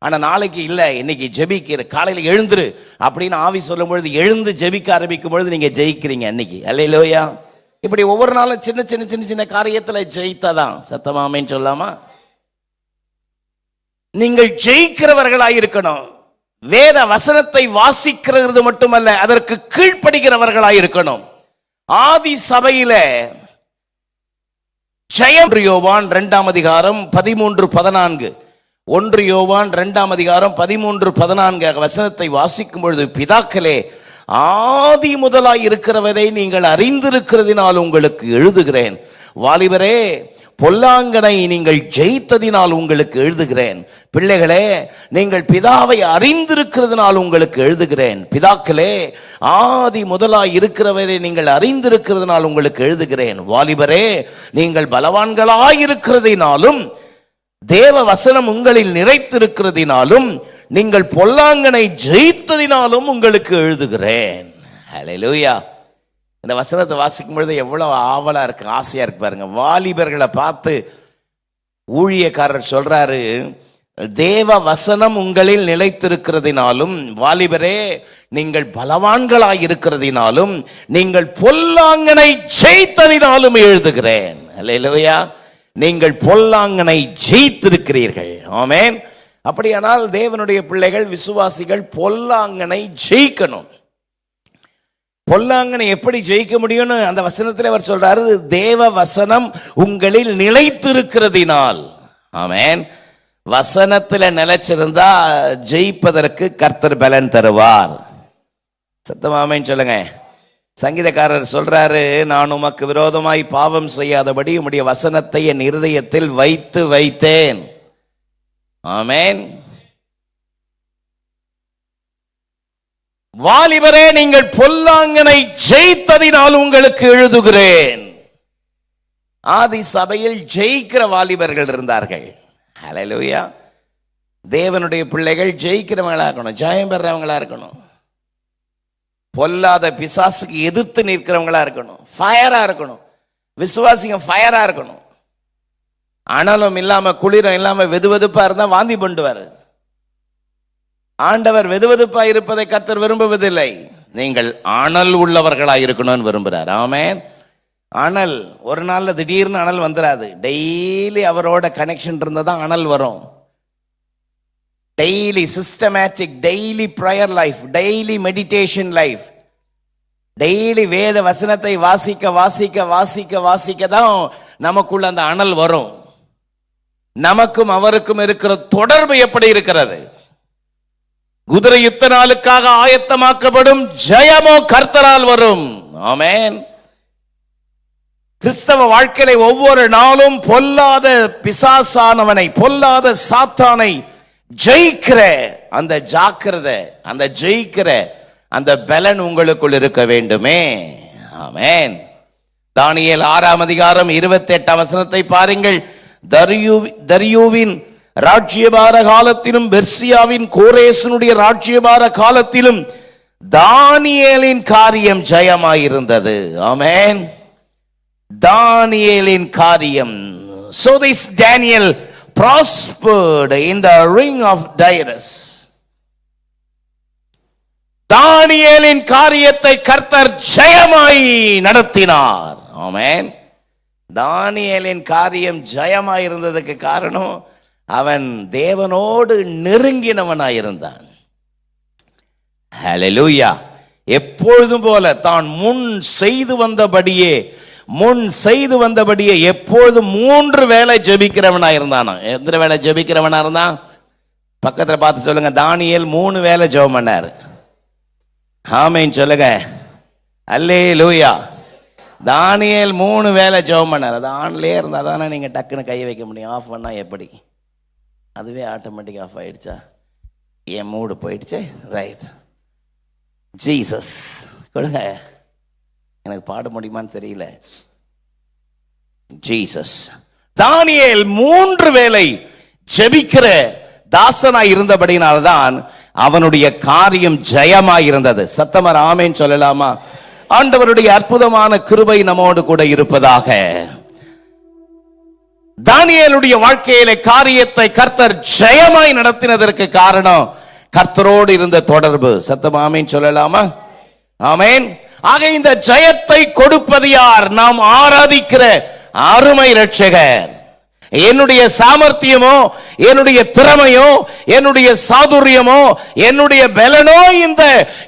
ஆனா நாளைக்கு இல்ல, இன்னைக்கு ஜெபிக்கிற, காலையில எழுந்துரு அப்படின்னு ஆவி சொல்லும் பொழுது எழுந்து ஜெபிக்க ஆரம்பிக்கும் பொழுது நீங்க ஜெயிக்கிறீங்க அன்னைக்கு. அல்லேலூயா. இப்படி ஒவ்வொரு நாளும் சின்ன சின்ன சின்ன சின்ன காரியத்துல ஜெயித்தாதான். சத்தமாமேன்னு சொல்லாமா? நீங்கள் ஜெயிக்கிறவர்களாயிருக்கணும். வேத வசனத்தை வாசிக்கிறது மட்டுமல்ல, அதற்கு கீழ்ப்படுகிறவர்களாயிருக்கணும். ஆதி சபையில ஜெயம். யோவான் 2ஆம் அதிகாரம் 13-14, 1 யோவான் 2ஆம் அதிகாரம் 13-14 வசனத்தை வாசிக்கும் பொழுது, பிதாக்களே, ஆதி முதலாய் இருக்கிறவரை நீங்கள் அறிந்திருக்கிறதினால் உங்களுக்கு எழுதுகிறேன். வாலிபரே, பொல்லாங்கனை நீங்கள் ஜெயித்ததினால் உங்களுக்கு எழுதுகிறேன். பிள்ளைகளே, நீங்கள் பிதாவை அறிந்திருக்கிறதுனால் உங்களுக்கு எழுதுகிறேன். பிதாக்களே, ஆதி முதலாய் இருக்கிறவரை நீங்கள் அறிந்திருக்கிறதுனால் உங்களுக்கு எழுதுகிறேன். வாலிபரே, நீங்கள் பலவான்களாயிருக்கிறதினாலும் தேவ வசனம் உங்களில் நிறைத்திருக்கிறதினாலும் நீங்கள் பொல்லாங்கனை ஜெயித்ததினாலும் உங்களுக்கு எழுதுகிறேன். ஹல்லேலூயா. இந்த வசனத்தை வாசிக்கும் பொழுது எவ்வளவு ஆவலா இருக்கு, ஆசையா இருக்கு பாருங்க. வாலிபர்களை பார்த்து ஊழியக்காரர் சொல்றாரு, தேவ வசனம் உங்களில் நிலைத்திருக்கிறதினாலும், வாலிபரே, நீங்கள் பலவான்களாய் இருக்கிறதினாலும், நீங்கள் பொல்லாங்கனை ஜெயித்ததினாலும் எழுதுகிறேன். அல்லேலூயா. நீங்கள் பொல்லாங்கனை ஜெயித்திருக்கிறீர்கள். ஆமென். அப்படியானால் தேவனுடைய பிள்ளைகள், விசுவாசிகள் பொல்லாங்கனை ஜெயிக்கணும். பொல்லாங்கனை எப்படி ஜெயிக்க முடியும்னு அந்த வசனத்தில் அவர் சொல்றாரு, தேவ வசனம் உங்களில் நிலைத்திருக்கிறதினால். ஆமென். வசனத்தில் நிலைச்சிருந்தா ஜெயிப்பதற்கு கர்த்தர் பலன் தருவார். சத்தமாமேன்னு சொல்லுங்க. சங்கீதக்காரர் சொல்றாரு, நான் உமக்கு விரோதமாய் பாவம் செய்யாதபடி உம்முடைய வசனத்தை என் இருதயத்தில் வைத்து வைத்தேன். ஆமென். வாலிபரே, நீங்கள் பொல்லாங்கனை ஜெயித்ததினால் உங்களுக்கு எழுதுகிறேன். ஆதி சபையில் ஜெயிக்கிற வாலிபர்கள் இருந்தார்கள். ஹல்லேலூயா. தேவனுடைய பிள்ளைகள் ஜெயிக்கிறவங்களா இருக்கணும், ஜெயம் பெறவங்களா இருக்கணும். பொல்லாத பிசாசுக்கு எதிர்த்து நிற்கிறவங்களா இருக்கணும், ஃபயரா இருக்கணும். விசுவாசிங்க ஃபயரா இருக்கணும். அனலும் இல்லாம குளிரும் இல்லாம வெதுவெதுப்பா இருந்தா வாந்தி பண்ணுவாரு. ஆண்டவர் வெதுவெதுப்பா இருப்பதை கர்த்தர் விரும்புவதில்லை. நீங்கள் அனல் உள்ளவர்களாக இருக்கணும்னு விரும்புகிறார். ஆமென். அனல் ஒரு நாள்ல திடீர்னு அனல் வந்துடாது. டெய்லி அவரோட கனெக்ஷன் இருந்தால் அனல் வரும். Daily systematic, daily prayer life, daily meditation life, daily வேத வசனத்தை வாசிக்க வாசிக்க வாசிக்க வாசிக்க தான் நமக்குள்ள அந்த அனல் வரும். நமக்கும் அவருக்கும் இருக்கிற தொடர்பு எப்படி இருக்கிறது? குதிரை யுத்த நாளுக்காக ஆயத்தமாக்கப்படும் ஜெயமோ கர்த்தரால் வரும். ஆமென். கிறிஸ்தவ வாழ்க்கையில ஒவ்வொரு நாளும் பொல்லாத பிசாசானவனை, பொல்லாத சாத்தானை ஜெயிக்கிற அந்த ஜாக்கிரதை, அந்த ஜெயிக்கிற அந்த பலன் உங்களுக்குள் இருக்க வேண்டுமே. ஆமென். தானியேல் 6ஆம் அதிகாரம் 28ஆம் வசனத்தை பாருங்கள். தரியுவின் ராஜ்யபார காலத்திலும் பெர்சியாவின் கோரேசனுடைய ராஜ்யபார காலத்திலும் தானியேலின் காரியம் ஜெயமாயிருந்தது. ஆமென். தானியேலின் காரியம். So this Daniel prospered in the ring of Darius. தானியேலின் காரியத்தை கர்த்தர் ஜெயமாய் நடத்தினார். ஆமென். தானியேலின் காரியம் ஜெயமாய் இருந்ததுக்கு காரணம் அவன் தேவனோடு நெருங்கினவனாயிருந்தான். ஹல்லேலூயா. எப்பொழுதும் போல தான் முன் செய்து வந்தபடியே எப்பொழுதும் 3 வேளை ஜெபிக்கிறவனா இருந்தானா. எத்தனை வேளை ஜெபிக்கிறவனா இருந்தான்? பக்கத்துல பார்த்து சொல்லுங்க. தானியேல் 3 வேளை ஜெபம் பண்ணாரு. ஆமென் சொல்லுங்க. அல்லேலூயா. தானியேல் 3 வேளை ஜெபம் பண்ணார். அது ஆன்லயே இருந்தா தானே நீங்க டக்குன்னு கையை வைக்க முடியும். ஆஃப் பண்ணா எப்படி? அதுவே ஆட்டோமேட்டிக் ஆஃப் ஆயிடுச்சா? என் மூடு போயிடுச்சு. ரைட். ஜீசஸ் கொடுங்க. எனக்கு பாட முடியுமான்னு தெரியல. ஜீசஸ். தானியேல் 3 வேளை ஜெபிக்கிற தாசனாய் இருந்தபடினால்தான் அவனுடைய காரியம் ஜெயமாய் இருந்தது. சத்தமர் ஆமென் சொல்லலாமா? ஆண்டவருடைய அற்புதமான கிருபை நம்மோடு கூட இருப்பதாக. தானியேலுடைய வாழ்க்கையிலே காரியத்தை கர்த்தர் ஜெயமாய் நடத்தினதற்கு காரணம் கர்த்தரோடு இருந்த தொடர்பு. சத்தம் ஆமென் சொல்லலாமா? ஆமென். ஆக இந்த ஜெயத்தை கொடுப்பது யார்? நாம் ஆராதிக்கிற அருமை இரட்சகர். என்னுடைய சாமர்த்தியமோ, என்னுடைய திறமையோ, என்னுடைய சாதுரியமோ, என்னுடைய பலனோ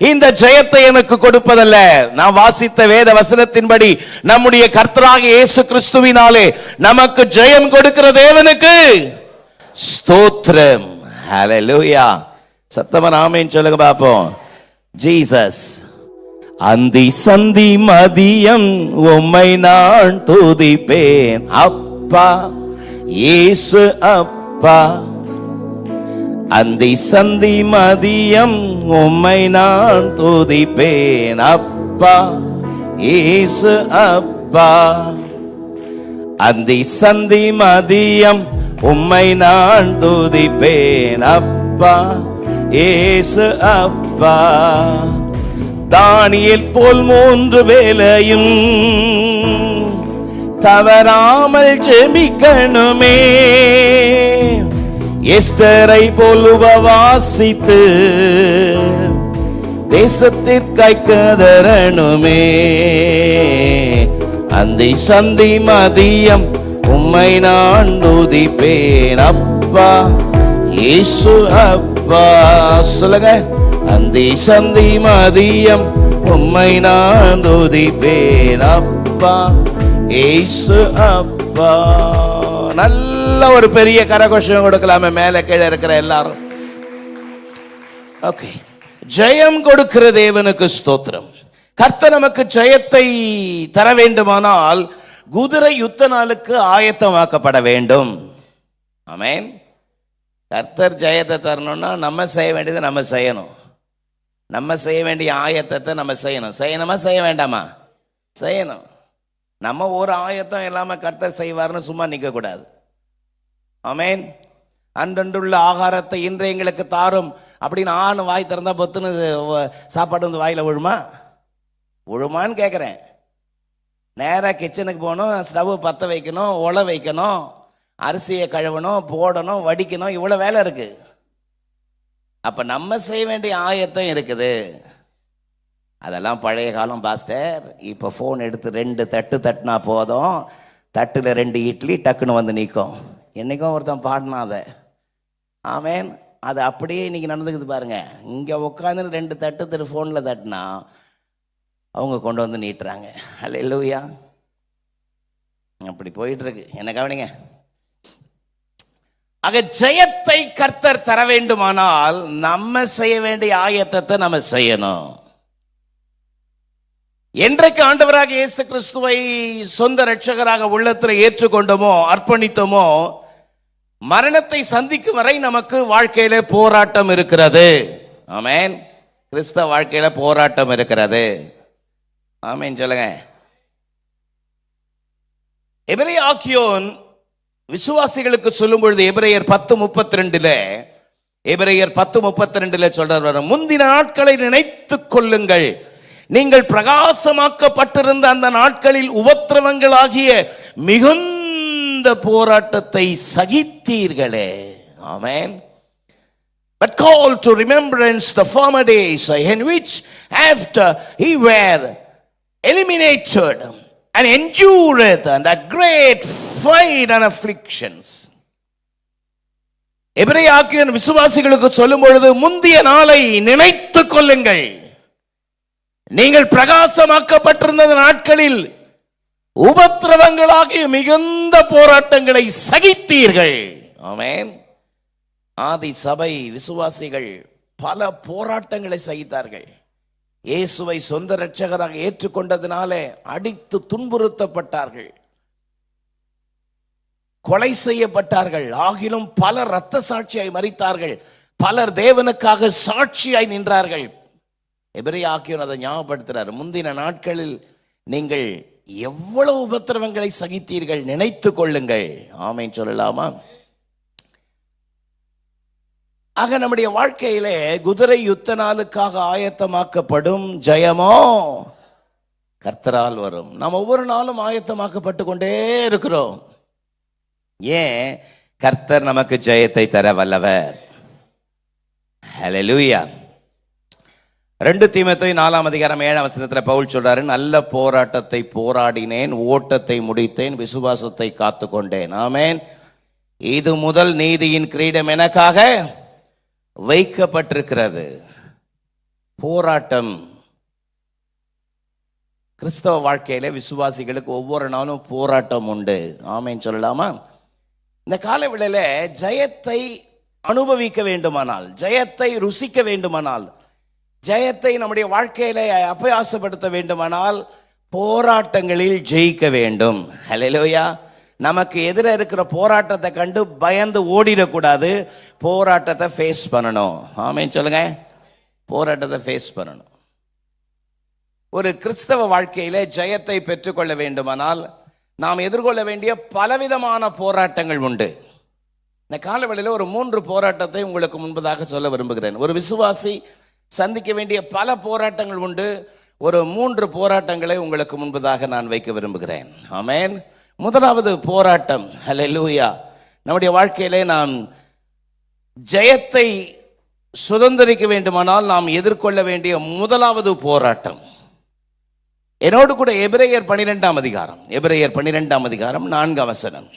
இந்த ஜெயத்தை எனக்கு கொடுப்பதல்ல. நான் வாசித்த வேத வசனத்தின்படி நம்முடைய கர்த்தராகிய இயேசு கிறிஸ்துவினாலே நமக்கு ஜெயம் கொடுக்கிற தேவனுக்கு ஸ்தோத்திரம். ஹல்லேலூயா. சத்தமா ஆமென் சொல்லுங்க பாப்போம். ஜீசஸ். அந்தி சந்தி மதியம் உம்மை நான் துதிப்பேன் அப்பா இயேசு அப்பா. அந்தி சந்தி மதியம் உம்மை நான் துதிப்பேன் அப்பா இயேசு அப்பா. அந்தி சந்தி மதியம் உம்மை நான் துதிப்பேன் அப்பா இயேசு அப்பா. தானியேல் போல் 3 வேளையும் தவறாமல் ஜெபிக்கணுமே. எஸ்தரை போல் உபவாசித்து தேசத்திற்காய் கதறணுமே. அந்தி சந்தி மதியம் உம்மை நான் துதிப்பேன் அப்பா இயேசு அப்பா. சொல்லுங்க. அந்தி சந்தி மதியம் உம்மை நான் துதிப்பேன் அப்பா இயேசு அப்பா. நல்ல ஒரு பெரிய கரகோஷம் கொடுக்கலாமே மேலே கீழே இருக்கிற எல்லாரும். ஓகே. ஜெயம் கொடுக்கிற தேவனுக்கு ஸ்தோத்திரம். கர்த்தர் நமக்கு ஜெயத்தை தர வேண்டுமானால் குதிரை யுத்த நாளுக்கு ஆயத்தமாக்கப்பட வேண்டும். ஆமென். கர்த்தர் ஜெயத்தை தரணும்னா நம்ம செய்ய வேண்டியதை நம்ம செய்யணும். நம்ம செய்ய வேண்டிய ஆயத்தத்தை நம்ம செய்யணும். செய்யணுமா செய்ய வேண்டாமா? செய்யணும். நம்ம ஒரு ஆயத்தம் இல்லாமல் கர்த்தர் செய்வார்னு சும்மா நிற்கக்கூடாது. ஆமென். அன்றன்றுள்ள ஆகாரத்தை இன்று எங்களுக்கு தாரும் அப்படின்னு ஆணு வாய் திறந்தா பொத்துன்னு சாப்பாடு வந்து வாயில விழுமான்னு கேட்குறேன். நேராக கிச்சனுக்கு போகணும், ஸ்டவ் பற்ற வைக்கணும், உலை வைக்கணும், அரிசியை கழுவணும், போடணும், வடிக்கணும், இவ்வளோ வேலை இருக்கு. அப்போ நம்ம செய்ய வேண்டிய ஆயத்தம் இருக்குது. அதெல்லாம் பழைய காலம் பாஸ்டர். இப்போ ஃபோன் எடுத்து 2 தட்டு தட்டினா போதும், தட்டில் 2 இட்லி டக்குன்னு வந்து நிற்கும். என்றைக்கும் ஒருத்தன் பாடினா அதை. ஆமேன். அது அப்படியே இன்னைக்கு நடந்துக்குது பாருங்க. இங்கே உட்காந்து 2 தட்டு ஃபோனில் தட்டினா அவங்க கொண்டு வந்து நீட்டுறாங்க. அல்லேலூயா. அப்படி போயிட்டு இருக்கு. என்ன கவனிங்க. ஆக ஜெயத்தை கர்த்தர் தர வேண்டுமானால் நம்ம செய்ய வேண்டிய ஆயத்தத்தை நம்ம செய்யணும். என்றைக்கு ஆண்டவராக இயேசு கிறிஸ்துவை சொந்த இரட்சகராக உள்ளத்தில் ஏற்றுக்கொண்டோமோ, அர்ப்பணித்தோமோ, மரணத்தை சந்திக்கும் வரை நமக்கு வாழ்க்கையில போராட்டம் இருக்கிறது. ஆமென். கிறிஸ்தவ வாழ்க்கையில போராட்டம் இருக்கிறது. ஆமென் சொல்லுங்க. எபிரேய ஆக்கியோன் விசுவாசிகளுக்கு சொல்லும் பொழுது எபிரேயர் 10:32 எபிரேயர் 10:32 சொல்றார், முந்தின நாட்களை நினைத்துக் கொள்ளுங்கள், நீங்கள் பிரகாசமாக்கப்பட்டிருந்த அந்த நாட்களில் உபத்திரவங்களாகிய மிகுந்த போராட்டத்தை சகித்தீர்களே. ஆமென். But call to remembrance the former days in which after he were eliminated and endured and a great fight and afflictions. எபிரேய ஆக்கியோன் விசுவாசிகளுக்கு சொல்லும் பொழுது முந்திய நாளை நினைத்துக் கொள்ளுங்கள், நீங்கள் பிரகாசமாக்கப்பட்டிருந்த நாட்களில் உபத்திரவங்களாகிய மிகுந்த போராட்டங்களை சகித்தீர்கள். ஆமென். ஆதி சபை விசுவாசிகள் பல போராட்டங்களை சகித்தார்கள். இயேசுவை சொந்த இரட்சகராக ஏற்றுக்கொண்டதினாலே அடித்து துன்புறுத்தப்பட்டார்கள், கொலை செய்யப்பட்டார்கள். ஆகிலும் பலர் இரத்த சாட்சியாய் மரித்தார்கள், பலர் தேவனுக்காக சாட்சியாய் நின்றார்கள். எபிரேய ஆக்கியோன் அதை ஞாபகப்படுத்துறார். முந்தின நாட்களில் நீங்கள் எவ்வளவு உபத்திரவங்களை சகித்தீர்கள் நினைத்துக் கொள்ளுங்கள். ஆமென் சொல்லலாமா? ஆக நம்முடைய வாழ்க்கையிலே குதிரை யுத்த நாளுக்காக ஆயத்தமாக்கப்படும், ஜெயமோ கர்த்தரால் வரும். நாம் ஒவ்வொரு நாளும் ஆயத்தமாக்கப்பட்டு கொண்டே இருக்கிறோம். ஏன்? கர்த்தர் நமக்கு ஜெயத்தை தர வல்லவர். ஹல்லேலூயா. 2 தீமோத்தேயு 4:7 பவுல் சொல்றாரு, நல்ல போராட்டத்தை போராடினேன், ஓட்டத்தை முடித்தேன், விசுவாசத்தை காத்து கொண்டேன். ஆமென். இது முதல் நீதியின் கிரீடம் எனக்காக வைக்கப்பட்டிருக்கிறது. போராட்டம் கிறிஸ்தவ வாழ்க்கையில விசுவாசிகளுக்கு ஒவ்வொரு நாளும் போராட்டம் உண்டு. ஆமென் சொல்லலாமா? இந்த காலவேளையில ஜெயத்தை அனுபவிக்க வேண்டுமானால், ஜெயத்தை ருசிக்க வேண்டுமானால், ஜெயத்தை நம்முடைய வாழ்க்கையில அபியாசப்படுத்த வேண்டுமானால் போராட்டங்களில் ஜெயிக்க வேண்டும். ஹல்லேலூயா. நமக்கு எதிர இருக்கிற போராட்டத்தை கண்டு பயந்து ஓடிடக்கூடாது. போராட்டத்தை ஃபேஸ் பண்ணணும். ஆமென் சொல்லுங்க. போராட்டத்தை ஃபேஸ் பண்ணணும். ஒரு கிறிஸ்தவ வாழ்க்கையில ஜெயத்தை பெற்றுக்கொள்ள வேண்டுமானால் நாம் எதிர்கொள்ள வேண்டிய பலவிதமான போராட்டங்கள் உண்டு. இந்த காலவெளியில் ஒரு 3 போராட்டத்தை உங்களுக்கு முன்பதாக சொல்ல விரும்புகிறேன். ஒரு விசுவாசி சந்திக்க வேண்டிய பல போராட்டங்கள் உண்டு. ஒரு 3 போராட்டங்களை உங்களுக்கு முன்பதாக நான் வைக்க விரும்புகிறேன். ஆமென். முதலாவது போராட்டம், ஹல்லேலூயா, நம்முடைய வாழ்க்கையிலே நாம் ஜெயத்தை சுதந்திரிக்க வேண்டுமானால் நாம் எதிர்கொள்ள வேண்டிய முதலாவது போராட்டம். என்னோடு கூட எபிரேயர் 12 அதிகாரம், எபிரேயர் 12 அதிகாரம் 4 வசனம்.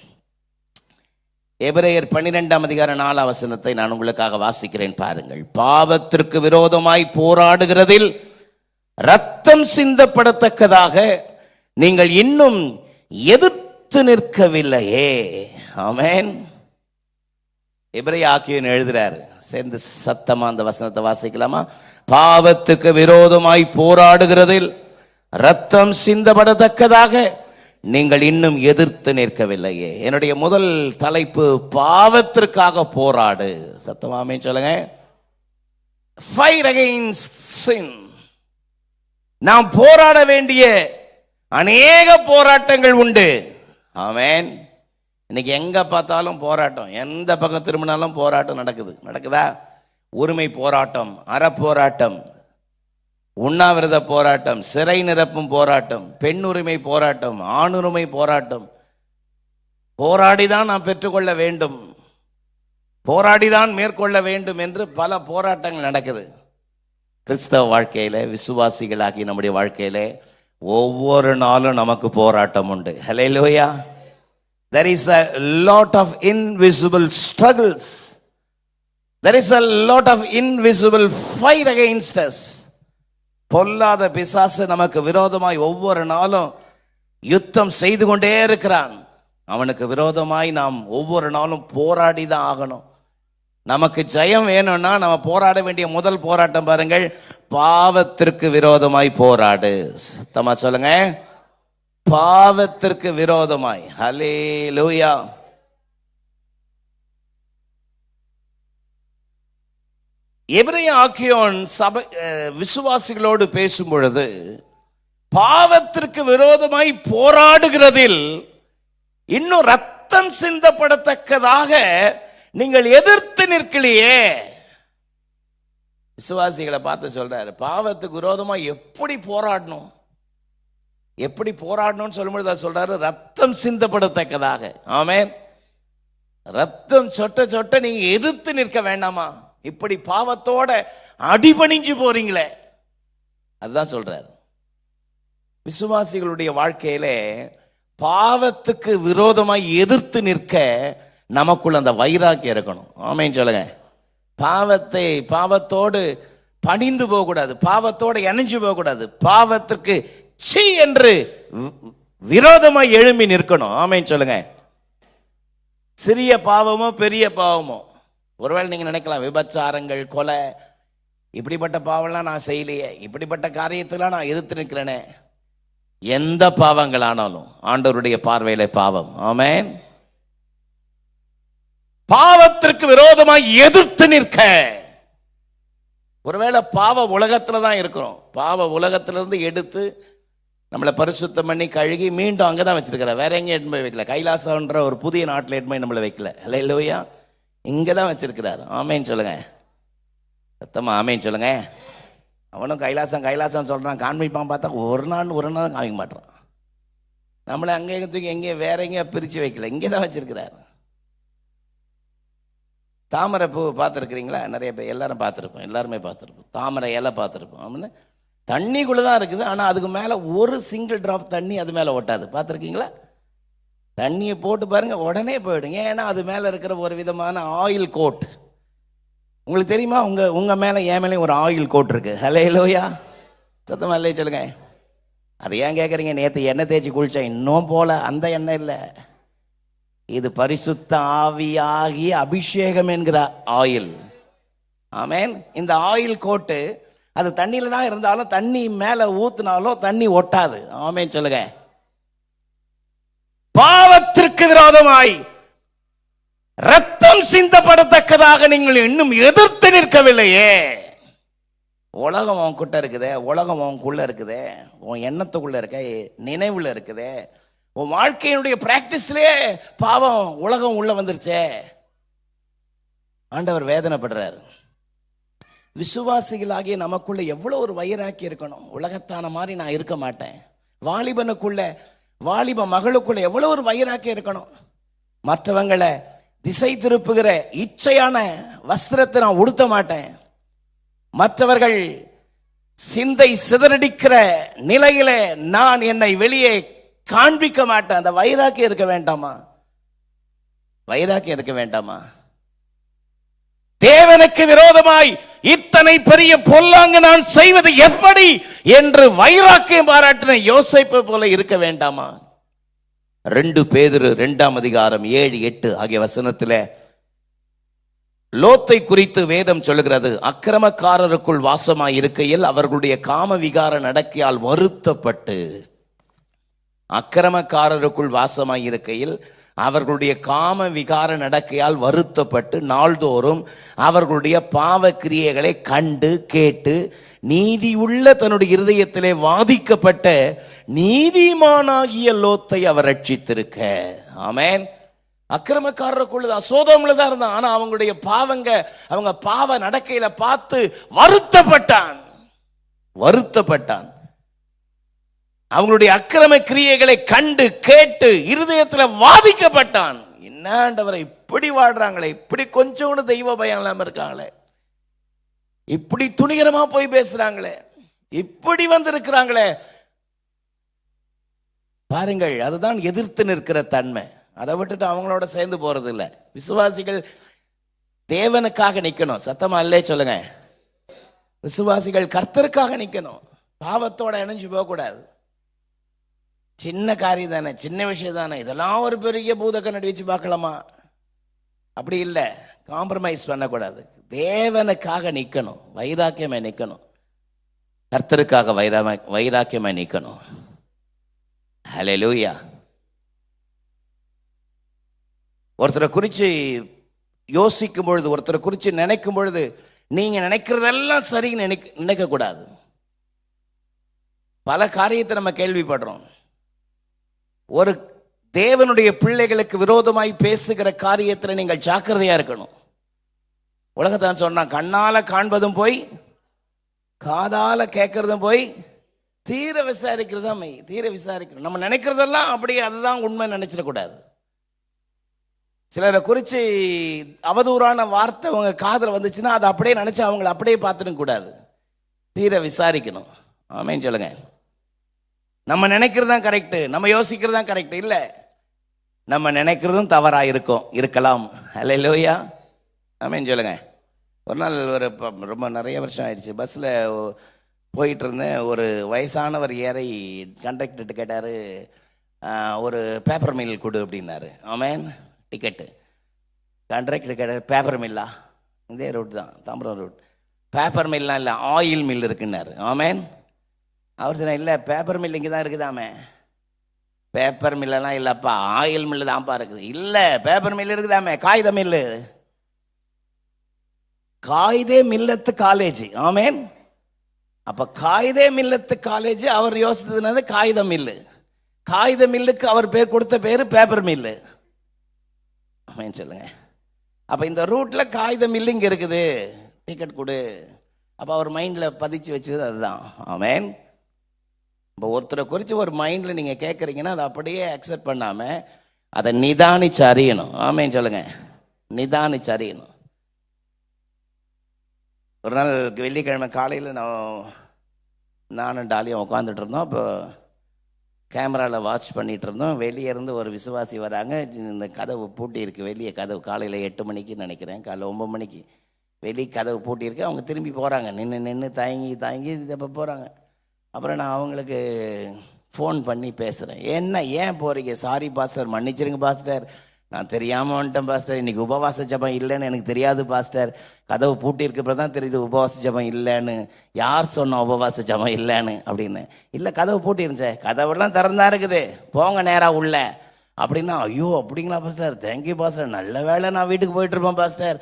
எபிரேயர் 12 அதிகாரம் 4 வசனத்தை நான் உங்களுக்காக வாசிக்கிறேன், பாருங்கள். பாவத்திற்கு விரோதமாய் போராடுகிறதில் ரத்தம் சிந்தப்படத்தக்கதாக நீங்கள் இன்னும் எதிர்த்து நிற்கவில்லையே. ஆமென். எபிரேய ஆக்கியோன் எழுதுறார், சேர்ந்து சத்தமா அந்த வசனத்தை வாசிக்கலாமா? பாவத்துக்கு விரோதமாய் போராடுகிறதில் ரத்தம் சிந்தப்படத்தக்கதாக நீங்கள் இன்னும் எதிர்த்து நிற்கவில்லையே. என்னுடைய முதல் தலைப்பு பாவத்திற்காக போராடு. சத்தமாமே சொல்லுங்க. ஃபைட் அகைன்ஸ்ட் சின். நாம் போராட வேண்டிய அநேக போராட்டங்கள் உண்டு. ஆமென். இன்னைக்கு எங்க பார்த்தாலும் போராட்டம், எந்த பக்கம் திரும்பினாலும் போராட்டம் நடக்குதா? உரிமை போராட்டம், அறப்போராட்டம், உண்ணாவிரத போராட்டம், சிறை நிரப்பும் போராட்டம், பெண் உரிமை போராட்டம், ஆணுரிமை போராட்டம். போராடிதான் நாம் பெற்றுக்கொள்ள வேண்டும், போராடிதான் மேற்கொள்ள வேண்டும் என்று பல போராட்டங்கள் நடக்குது. கிறிஸ்தவ வாழ்க்கையில, விசுவாசிகளாகி நம்முடைய வாழ்க்கையில ஒவ்வொரு நாளும் நமக்கு போராட்டம் உண்டு. ஹல்லேலூயா. There is a lot of invisible struggles. There is a lot of invisible fight against us. பொல்லாத பிசாசு நமக்கு விரோதமாய் ஒவ்வொரு நாளும் யுத்தம் செய்து கொண்டே இருக்கிறான். அவனுக்கு விரோதமாய் நாம் ஒவ்வொரு நாளும் போராடி தான் ஆகணும். நமக்கு ஜெயம் வேணும்னா நம்ம போராட வேண்டிய முதல் போராட்டம் பாருங்கள், பாவத்திற்கு விரோதமாய் போராடு. சத்தமா சொல்லுங்க, பாவத்திற்கு விரோதமாய். ஹல்லேலூயா. எபிரேய ஆக்கியோன் சபை விசுவாசிகளோடு பேசும் பொழுது, பாவத்திற்கு விரோதமாய் போராடுகிறதில் இன்னும் ரத்தம் சிந்தப்படத்தக்கதாக நீங்கள் எதிர்த்து நிற்கலையே. விசுவாசிகளை பார்த்து சொல்றாரு, பாவத்துக்கு விரோதமா எப்படி போராடணும், எப்படி போராடணும்னு சொல்லும்போது சொல்றாரு, ரத்தம் சிந்தப்படத்தக்கதாக. ஆமென். ரத்தம் சொட்ட சொட்ட நீங்க எதிர்த்து நிற்க வேண்டாமா? இப்படி பாவத்தோட அடிபணிஞ்சு போறீங்களே, அதுதான் சொல்றாரு. விசுவாசிகளுடைய வாழ்க்கையில பாவத்துக்கு விரோதமாய் எதிர்த்து நிற்க நமக்குள்ள அந்த வைராக்கியம் இருக்கணும். ஆமென் சொல்லுங்க. பாவத்தோடு பணிந்து போகக்கூடாது, பாவத்தோடு இணைஞ்சு போகக்கூடாது, பாவத்திற்கு சீ என்று விரோதமாய் எழும்பி நிற்கணும். ஆமென் சொல்லுங்க. சிறிய பாவமோ பெரிய பாவமோ, ஒருவேளை நீங்க நினைக்கலாம், விபச்சாரங்கள், கொலை, இப்படிப்பட்ட பாவம்லாம் நான் செய்யலையே, இப்படிப்பட்ட காரியத்தெல்லாம் நான் எதிர்த்து நிற்கிறேனே. எந்த பாவங்கள் ஆனாலும் ஆண்டவருடைய பார்வையில பாவம். ஆமென். பாவத்திற்கு விரோதமாய் எதிர்த்து நிற்க. ஒருவேளை பாவ உலகத்துல தான் இருக்கிறோம், பாவ உலகத்திலிருந்து எடுத்து நம்மளை பரிசுத்தம் பண்ணி கழுகி மீண்டும் அங்கதான் வச்சிருக்கிற, வேற எங்க எடுத்து போய் வைக்கல. கைலாசம்ன்ற ஒரு புதிய நாட்டில் எடுத்து போய் நம்மளை வைக்கல. ஹல்லேலூயா. இங்கதான் வச்சிருக்கிறார். ஆமென் சொல்லுங்க. சத்தமா ஆமென் சொல்லுங்க. அவனும் கைலாசம் சொல்றான், காண்பிப்பான். பார்த்தா ஒரு நாள் காமிக்க மாட்டான். நம்மளை அங்கே தூக்கி எங்கேயும் வேற எங்கேயும் பிரிச்சு வைக்கல, இங்கேதான் வச்சிருக்கிறார். தாமரை பூ பார்த்துருக்கிறீங்களா? நிறைய பேர் எல்லாரும் பார்த்துருப்போம், எல்லாருமே பார்த்துருப்போம். தாமரை இலை பார்த்துருப்போம். அப்படின்னு தண்ணிக்குள்ளதான் இருக்குது, ஆனா அதுக்கு மேல ஒரு சிங்கிள் டிராப் தண்ணி அது மேல ஒட்டாது. பார்த்துருக்கீங்களா? தண்ணியை போட்டு பாருங்க, உடனே போயிடும். ஏன்னா அது மேல இருக்கிற ஒரு விதமான ஆயில் கோட். உங்களுக்கு தெரியுமா? உங்க மேல என் மேலே ஒரு ஆயில் கோட் இருக்கு. ஹல்லேலூயா. சத்தமா இல்லையே சொல்லுங்க. அது ஏன் கேட்குறீங்க? நேற்று எண்ணெய் தேய்ச்சி குளிச்சா இன்னும் போல, அந்த எண்ணெய் இல்லை, இது பரிசுத்த ஆவியாகி அபிஷேகம் என்கிற ஆயில். ஆமென். இந்த ஆயில் கோட்டு அது தண்ணியில தான் இருந்தாலும், தண்ணி மேல ஊத்துனாலும் தண்ணி ஒட்டாது. ஆமென் சொல்லுங்க. பாவத்திற்கு விரோதமாய் ரத்தம் சிந்தப்படத்தக்கதாக நீங்கள் இன்னும் எதிர்த்து நிற்கவில்லையே. உலகம் உன் கிட்ட இருக்குதே, உலகம் உனக்குள்ள இருக்குதே, உன் எண்ணத்துக்குள்ள இருக்க, நினைவுல இருக்குதே, உன் வாழ்க்கையினுடைய பிராக்டிஸ்லயே பாவம் உலகம் உள்ள வந்துருச்சே. ஆண்டவர் வேதனைப்படுறார். விசுவாசிகளாகிய நமக்குள்ள எவ்வளவு ஒரு வைராக்கி இருக்கணும். உலகத்தான மாதிரி நான் இருக்க மாட்டேன். வாலிப மகளுக்குள்ள எவ்வளவு ஒரு வைராக்கி இருக்கணும். மற்றவங்களை திசை திருப்புகிற இச்சையான வஸ்திரத்தை நான் உடுத்த மாட்டேன். மற்றவர்கள் சிந்தை சிதறடிக்கிற நிலையில நான் என்னை வெளியே காண்பிக்க மாட்டேன். அந்த வைராக்கியம் இருக்க வேண்டாமா? வைராக்கியம் இருக்க வேண்டாமா? தேவனுக்கு விரோதமாய் இத்தனை பெரிய பொல்லாங்கு நான் செய்வது எப்படி என்று வைராக்கியம் பாராட்டின யோசேப்பு போல இருக்க வேண்டாமா? 2 பேதுரு 2ஆம் அதிகாரம் 7, 8 ஆகிய வசனத்தில் லோத்தை குறித்து வேதம் சொல்லுகிறது. அக்கிரமக்காரருக்குள் வாசமாய் இருக்கையில் அவர்களுடைய காம விகார நடக்கையால் வருத்தப்பட்டு, அக்கிரமக்காரருக்குள் வாசமாய் இருக்கையில் அவர்களுடைய காம விகார நடக்கையால் வருத்தப்பட்டு நாள்தோறும் அவர்களுடைய பாவ கிரியைகளை கண்டு கேட்டு நீதி உள்ள தன்னுடைய இருதயத்திலே வாதிக்கப்பட்ட நீதிமானாகிய லோத்தை அவர் ரட்சித்திருக்க. ஆமென். அக்கிரமக்காரருக்குள்ளதான், சோதோம்ல தான் இருந்தான். ஆனா அவங்களுடைய அவங்க பாவ நடக்கையில பார்த்து வருத்தப்பட்டான். அவங்களுடைய அக்கிரம கிரியைகளை கண்டு கேட்டு இருதயத்துல வாதிக்கப்பட்டான். என்னண்டவரை இப்படி வாழ்றாங்களே, இப்படி கொஞ்சம் கூட தெய்வ பயம் இல்லாம இருக்காங்களே, இப்படி துணிகரமா போய் பேசுறாங்களே, இப்படி இருக்கிறாங்களே பாருங்கள். அதுதான் எதிர்த்து நிற்கிற தன்மை. அதை விட்டுட்டு அவங்களோட சேர்ந்து போறது இல்லை. விசுவாசிகள் தேவனுக்காக நிக்கணும். சத்தமா இல்லே சொல்லுங்க. விசுவாசிகள் கர்த்தருக்காக நிக்கணும். பாவத்தோட இணைஞ்சு போக கூடாது. சின்ன காரியம் தானே, சின்ன விஷயம் தானே, இதெல்லாம் ஒரு பெரிய பூத கண்ணாடி வச்சு பார்க்கலாமா? அப்படி இல்லை. காம்ப்ரமைஸ் பண்ணக்கூடாது. தேவனுக்காக நிக்கணும், வைராக்கியமா நிக்கணும், கர்த்தருக்காக வைராக்கியமா நிக்கணும். ஹல்லேலூயா. ஒருத்தரை குறித்து யோசிக்கும் பொழுது, ஒருத்தரை குறித்து நினைக்கும் பொழுது, நீங்க நினைக்கிறதெல்லாம் சரின்னு நினைக்க கூடாது. பல காரியத்தை நம்ம கேள்விப்படுறோம். ஒரு தேவனுடைய பிள்ளைகளுக்கு விரோதமாய் பேசுகிற காரியத்தில் நீங்கள் ஜாக்கிரதையா இருக்கணும். உலகத்தான் சொன்னா, கண்ணால காண்பதும் போய் காதால கேட்கறதும் போய் தீர விசாரிக்கிறதா மெய். தீர விசாரிக்கணும். நம்ம நினைக்கிறதெல்லாம் அப்படியே அதுதான் உண்மை நினைச்சிடக்கூடாது. சிலரை குறித்து அவதூறான வார்த்தை உங்க காதில் வந்துச்சுன்னா அதை அப்படியே நினைச்சு அவங்களை அப்படியே பார்த்துட கூடாது. தீர விசாரிக்கணும். ஆமென் சொல்லுங்க. நம்ம நினைக்கிறது தான் கரெக்டு, நம்ம யோசிக்கிறது தான் கரெக்ட் இல்லை. நம்ம நினைக்கிறதும் தவறாக இருக்கலாம். ஹல்லேலூயா. ஆமென் சொல்லுங்க. ஒரு நாள் ரொம்ப நிறைய வருஷம் ஆயிடுச்சு, பஸ்ஸில் போயிட்டு இருந்தேன். ஒரு வயசானவர் ஏறி கண்டக்டர்கிட்ட கேட்டார், ஒரு பேப்பர் மில் கொடு அப்படின்னாரு. ஆமென். டிக்கெட்டு கண்டக்டர் கேட்டார், பேப்பர் மில்லா? இதே ரூட் தான், தாம்பரம் ரூட். பேப்பர் மில்லாம் இல்லை, ஆயில் மில் இருக்குன்னாரு. ஆமென். அவர் சொன்ன, இல்லை பேப்பர் மில் இங்கே தான் இருக்குதாமே. பேப்பர் மில்லாம் இல்லைப்பா, ஆயில் மில்லு தான்ப்பா இருக்குது. இல்லை பேப்பர் மில் இருக்குதாமே, காகித மில்லு. காகிதே மில்லத்து காலேஜ். ஆமென். அப்ப காகிதே மில்லத்து காலேஜ் அவர் யோசித்ததுனது காகித மில்லு. காகித மில்லுக்கு அவர் பேர் கொடுத்த பேரு பேப்பர் மில்லு. ஆமென் சொல்லுங்க. அப்ப இந்த ரூட்ல காகித மில்லு இங்க இருக்குது, டிக்கெட் கொடு. அப்ப அவர் மைண்ட்ல பதிச்சு வச்சது அதுதான். ஆமென். இப்போ ஒருத்தரை குறித்து ஒரு மைண்டில் நீங்கள் கேட்குறீங்கன்னா அதை அப்படியே அக்செப்ட் பண்ணாமல் அதை நிதானிச்சு அறியணும். ஆமென் சொல்லுங்க. நிதானிச்சு அறியணும். ஒரு நாள் வெள்ளிக்கிழமை காலையில் நானும் டாலியும் உட்காந்துட்டு இருந்தோம். அப்போ கேமராவில் வாட்ச் பண்ணிகிட்டு இருந்தோம். வெளியே இருந்து ஒரு விசுவாசி வராங்க. இந்த கதவு பூட்டி இருக்குது, வெளியே கதவு. காலையில் 8 மணிக்கு நினைக்கிறேன், காலையில் 9 மணிக்கு வெளியே கதவு பூட்டியிருக்கு. அவங்க திரும்பி போகிறாங்க, நின்று தாங்கி இப்போ போகிறாங்க. அப்புறம் நான் அவங்களுக்கு ஃபோன் பண்ணி பேசுகிறேன். ஏன் போகிறீங்க? சாரி பாஸ்டர், மன்னிச்சிருங்க பாஸ்டர், நான் தெரியாமல் வந்துட்டேன் பாஸ்டர். இன்றைக்கி உபவாச ஜபம் இல்லைன்னு எனக்கு தெரியாது பாஸ்டர். கதவு பூட்டி இருக்கப்போ தான் தெரியுது உபவாச ஜபம் இல்லைன்னு. யார் சொன்ன உபவாச ஜபம் இல்லைன்னு அப்படின்னு? இல்லை கதவு பூட்டி இருந்துச்சே. கதவுலாம் திறந்தா இருக்குது, போங்க நேராக உள்ள அப்படின்னா. ஐயோ அப்படிங்களா பாஸ்டர், தேங்க்யூ பாஸ்டர், நல்ல வேலை நான் வீட்டுக்கு போயிட்டுருப்பேன் பாஸ்டர்.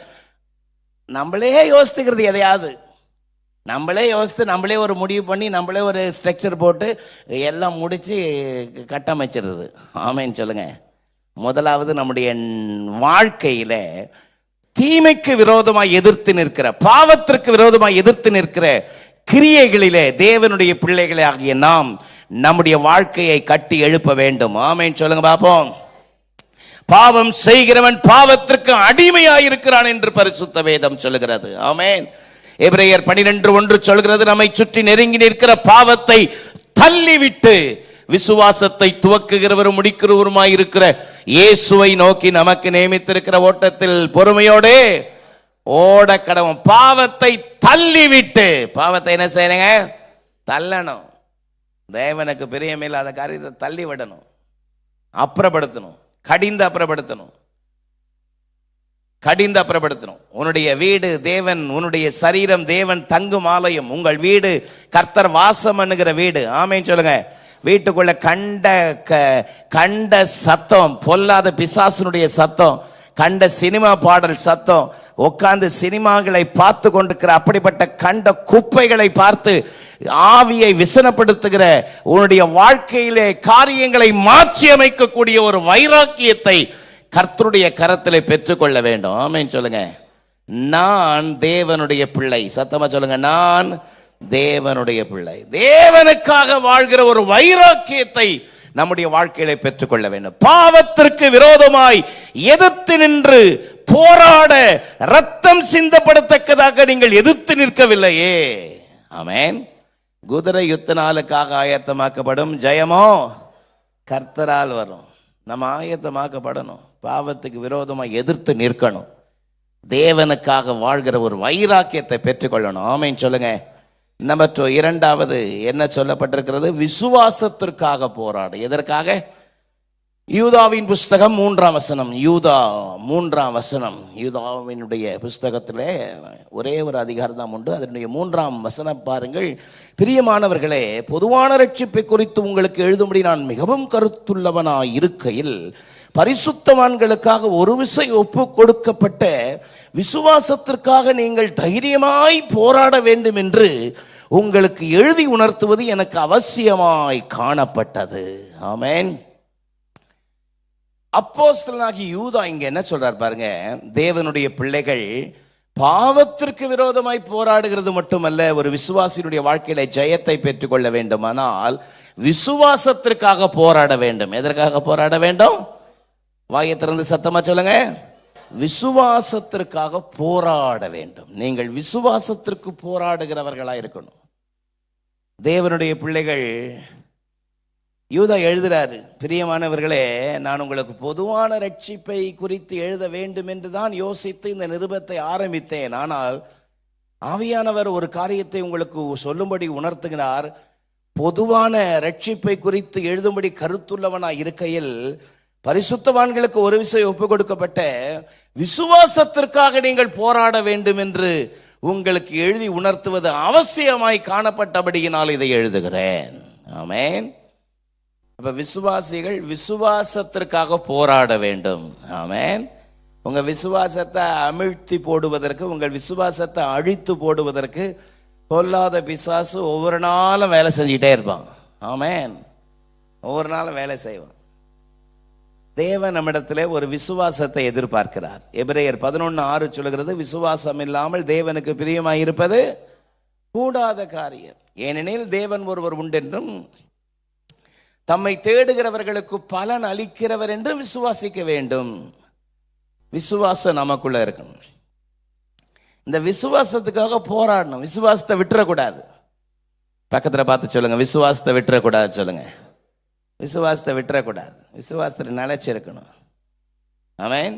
நம்மளே யோசித்துக்கிறது, எதையாவது நம்மளே யோசித்து நம்மளே ஒரு முடிவு பண்ணி நம்மளே ஒரு ஸ்ட்ரக்சர் போட்டு எல்லாம் முடித்து கட்டமைச்சிடுறது. ஆமென் சொல்லுங்க. முதலாவது நம்முடைய வாழ்க்கையில தீமைக்கு விரோதமாய் எதிர்த்து நிற்கிற, பாவத்திற்கு விரோதமாய் எதிர்த்து நிற்கிற கிரியைகளிலே தேவனுடைய பிள்ளைகளே ஆகிய நாம் நம்முடைய வாழ்க்கையை கட்டி எழுப்ப வேண்டும். ஆமென் சொல்லுங்க பாப்போம். பாவம் செய்கிறவன் பாவத்திற்கு அடிமையாயிருக்கிறான் என்று பரிசுத்த வேதம் சொல்லுகிறது. ஆமென். எபிரேயர் 12:1 சொல்கிறது, நம்மை சுற்றி நெருங்கி நிற்கிற பாவத்தை தள்ளிவிட்டு விசுவாசத்தை துவக்குகிறவரும் முடிக்கிறவருமாய் இருக்கிற இயேசுவை நோக்கி நமக்கு நியமித்திருக்கிற ஓட்டத்தில் பொறுமையோடு ஓட கடவும். பாவத்தை தள்ளிவிட்டு, பாவத்தை என்ன செய்யணுங்க? தள்ளணும். தேவனுக்கு பிரியமில்லாத காரியத்தை தள்ளி விடணும், அப்புறப்படுத்தணும், கடிந்து அப்புறப்படுத்தணும். உன்னுடைய வீடு தேவன், உன்னுடைய சரீரம் தேவன் தங்கும் ஆலயம். உங்கள் வீடு கர்த்தர் வாசம் பண்ணுகிற வீடு. ஆமென் சொல்லுங்க. வீட்டுக்குள்ள கண்ட சத்தம், பொல்லாத பிசாசுனுடைய சத்தம், கண்ட சினிமா பாடல் சத்தம், உட்கார்ந்து சினிமாக்களை பார்த்து கொண்டிருக்கிற அப்படிப்பட்ட கண்ட குப்பைகளை பார்த்து ஆவியை விசனப்படுத்துகிற உன்னுடைய வாழ்க்கையிலே காரியங்களை மாற்றி அமைக்கக்கூடிய ஒரு வைராக்கியத்தை கர்த்தருடைய கரத்திலே பெற்றுக்கொள்ள வேண்டும். ஆமென் சொல்லுங்க. நான் தேவனுடைய பிள்ளை. சத்தமா சொல்லுங்க, நான் தேவனுடைய பிள்ளை. தேவனுக்காக வாழ்கிற ஒரு வைராக்கியத்தை நம்முடைய வாழ்க்கையில பெற்றுக்கொள்ள வேண்டும். பாவத்திற்கு விரோதமாய் எதிர்த்து நின்று போராட, ரத்தம் சிந்தப்படத்தக்கதாக நீங்கள் எதிர்த்து நிற்கவில்லையே. ஆமென். குதிரை யுத்த நாளுக்காக ஆயத்தமாக்கப்படும், ஜெயமோ கர்த்தரால் வரும். நம்ம ஆயத்தமாக்கப்படணும். பாவத்துக்கு விரோதமாக எதிர்த்து நிற்கணும். தேவனுக்காக வாழ்கிற ஒரு வைராக்கியத்தை பெற்றுக்கொள்ளணும். ஆமென் சொல்லுங்க. நம்பர் 2, இரண்டாவது என்ன சொல்லப்பட்டிருக்கிறது? விசுவாசத்திற்காக போராடு. எதற்காக? யூதாவின் புஸ்தகம் 3ஆம் வசனம். யூதா 3ஆம் வசனம். யூதாவினுடைய புஸ்தகத்திலே ஒரே ஒரு அதிகாரம் தான் உண்டு. அதனுடைய 3ஆம் வசனம் பாருங்கள். பிரியமானவர்களே, பொதுவான ரட்சிப்பை குறித்து உங்களுக்கு எழுதும்படி நான் மிகவும் கருத்துள்ளவனாய் இருக்கையில் பரிசுத்தவான்களுக்காக ஒரு விசை ஒப்பு கொடுக்கப்பட்ட விசுவாசத்திற்காக நீங்கள் தைரியமாய் போராட வேண்டும் என்று உங்களுக்கு எழுதி உணர்த்துவது எனக்கு அவசியமாய் காணப்பட்டது. ஆமென். அப்போஸ்தலனாகிய யூதா இங்க என்ன சொல்றார் பாருங்க. தேவனுடைய பிள்ளைகள் பாவத்திற்கு விரோதமாய் போராடுகிறது மட்டுமல்ல, ஒரு விசுவாசியினுடைய வாழ்க்கையில ஜெயத்தை பெற்றுக்கொள்ள வேண்டுமானால் விசுவாசத்திற்காக போராட வேண்டும். எதற்காக போராட வேண்டும்? வாயை திறந்து சத்தமா சொல்லுங்க. விசுவாசத்திற்காக போராட வேண்டும். நீங்கள் விசுவாசத்திற்கு போராடுகிறவர்களா இருக்கணும். தேவனுடைய பிள்ளைகள், யூதா எழுதுறாரு, பிரியமானவர்களே, நான் உங்களுக்கு பொதுவான ரட்சிப்பை குறித்து எழுத வேண்டும் என்று தான் யோசித்து இந்த நிருபத்தை ஆரம்பித்தேன். ஆனால் ஆவியானவர் ஒரு காரியத்தை உங்களுக்கு சொல்லும்படி உணர்த்துகிறார். பொதுவான ரட்சிப்பை குறித்து எழுதும்படி கருத்துள்ளவனாய் இருக்கையில் பரிசுத்தவான்களுக்கு ஒரு விசை ஒப்புக் கொடுக்கப்பட்ட விசுவாசத்திற்காக நீங்கள் போராட வேண்டும் என்று உங்களுக்கு எழுதி உணர்த்துவது அவசியமாய் காணப்பட்டபடியினால் இதை எழுதுகிறேன். ஆமென். அப்ப விசுவாசிகள் விசுவாசத்திற்காக போராட வேண்டும். ஆமென். உங்க விசுவாசத்தை அமிழ்த்தி போடுவதற்கு, உங்கள் விசுவாசத்தை அழித்து போடுவதற்கு பொல்லாத பிசாசு ஒவ்வொரு நாளும் வேலை செஞ்சுட்டே இருப்பான். ஆமென். ஒவ்வொரு நாளும் வேலை செய்வான். தேவன் நம்மிடத்திலே ஒரு விசுவாசத்தை எதிர்பார்க்கிறார். எபிரேயர் 11:6 சொல்கிறது, விசுவாசம் இல்லாமல் தேவனுக்கு பிரியமாயிருப்பது கூடாத காரியம். ஏனெனில் தேவன் ஒருவர் உண்டென்றும் தம்மை தேடுகிறவர்களுக்கு பலன் அளிக்கிறவர் என்றும் விசுவாசிக்க வேண்டும். விசுவாசம் நமக்குள்ள இருக்கணும். இந்த விசுவாசத்துக்காக போராடணும். விசுவாசத்தை விட்டுறக்கூடாது. பக்கத்துல பார்த்து சொல்லுங்க, விசுவாசத்தை விட்டுறக்கூடாது சொல்லுங்க. விசுவாசத்தை விட்டுறக்கூடாது. விசுவாசத்தில் நிலைச்சிருக்கணும். ஆமென்.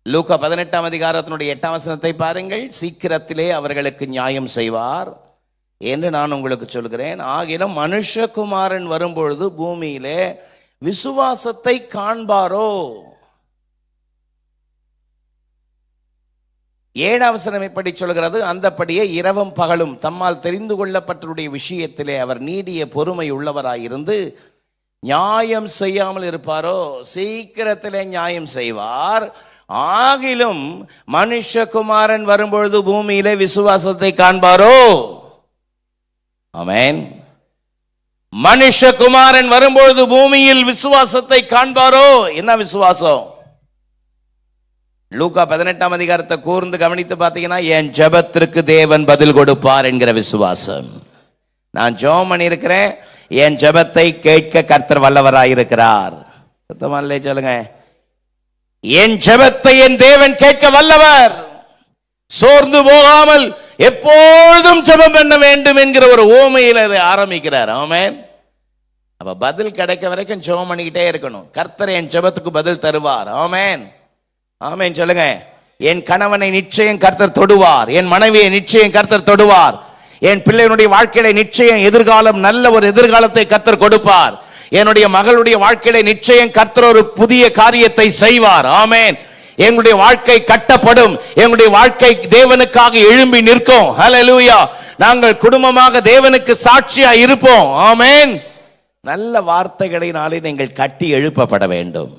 லூக்கா 18ஆம் அதிகாரத்தினுடைய 8ஆம் வசனத்தை பாருங்கள். சீக்கிரத்திலே அவர்களுக்கு நியாயம் செய்வார் என்று நான் உங்களுக்கு சொல்கிறேன். ஆகிலும் மனுஷகுமாரன் வரும்பொழுது பூமியிலே விசுவாசத்தை காண்பாரோ? 7ஆம் வசனம் எப்படி சொல்கிறது? அந்தப்படியே இரவும் பகலும் தம்மால் தெரிந்து கொள்ளப்பட்டவருடைய விஷயத்திலே அவர் நீடிய பொறுமை உள்ளவராயிருந்து நியாயம் செய்யாமல் இருப்பாரோ? சீக்கிரத்திலே நியாயம் செய்வார். ஆகிலும் மனுஷகுமாரன் வரும்பொழுது பூமியிலே விசுவாசத்தை காண்பாரோ? ஆமென். மனுஷகுமாரன் வரும்பொழுது பூமியில் விசுவாசத்தை காண்பாரோ? என்ன விசுவாசம்? லூக்கா 18ஆம் அதிகாரத்தை கூர்ந்து கவனித்து பார்த்தீங்கன்னா, என் ஜெபத்திற்கு தேவன் பதில் கொடுப்பார் என்கிற விசுவாசம். நான் ஜெபம் பண்ணியிருக்கிறேன், என் ஜெபத்தை கேட்க கர்த்தர் வல்லவராயிருக்கிறார். சத்தமா இல்லையே சொல்லுங்க. என் ஜெபத்தை என் தேவன் கேட்க வல்லவர். சோர்ந்து போகாமல் எப்பொழுதும் ஜெபம் பண்ண வேண்டும் என்கிற ஒரு ஓமையில் அதை ஆரம்பிக்கிறார். ஆமென். அப்ப பதில் கிடைக்க வரைக்கும் ஜெபம் பண்ணிக்கிட்டே இருக்கணும். கர்த்தர் என் ஜெபத்துக்கு பதில் தருவார். ஆமென். ஆமென் சொல்லுங்க. என் கணவனை நிச்சயம் கர்த்தர் தொடுவார். என் மனைவியை நிச்சயம் கர்த்தர் தொடுவார். என் பிள்ளைகளுடைய வாழ்க்கையில நிச்சயம் எதிர்காலம், நல்ல ஒரு எதிர்காலத்தை கர்த்தர் கொடுப்பார். என்னுடைய மகளுடைய வாழ்க்கையில நிச்சயம் கர்த்தர் ஒரு புதிய காரியத்தை செய்வார். ஆமென். எங்களுடைய வாழ்க்கை கட்டப்படும். எங்களுடைய வாழ்க்கை தேவனுக்காக எழும்பி நிற்கும். ஹல்லேலூயா. நாங்கள் குடும்பமாக தேவனுக்கு சாட்சியா இருப்போம். ஆமென். நல்ல வார்த்தைகளினாலே நீங்கள் கட்டி எழுப்பப்பட வேண்டும்.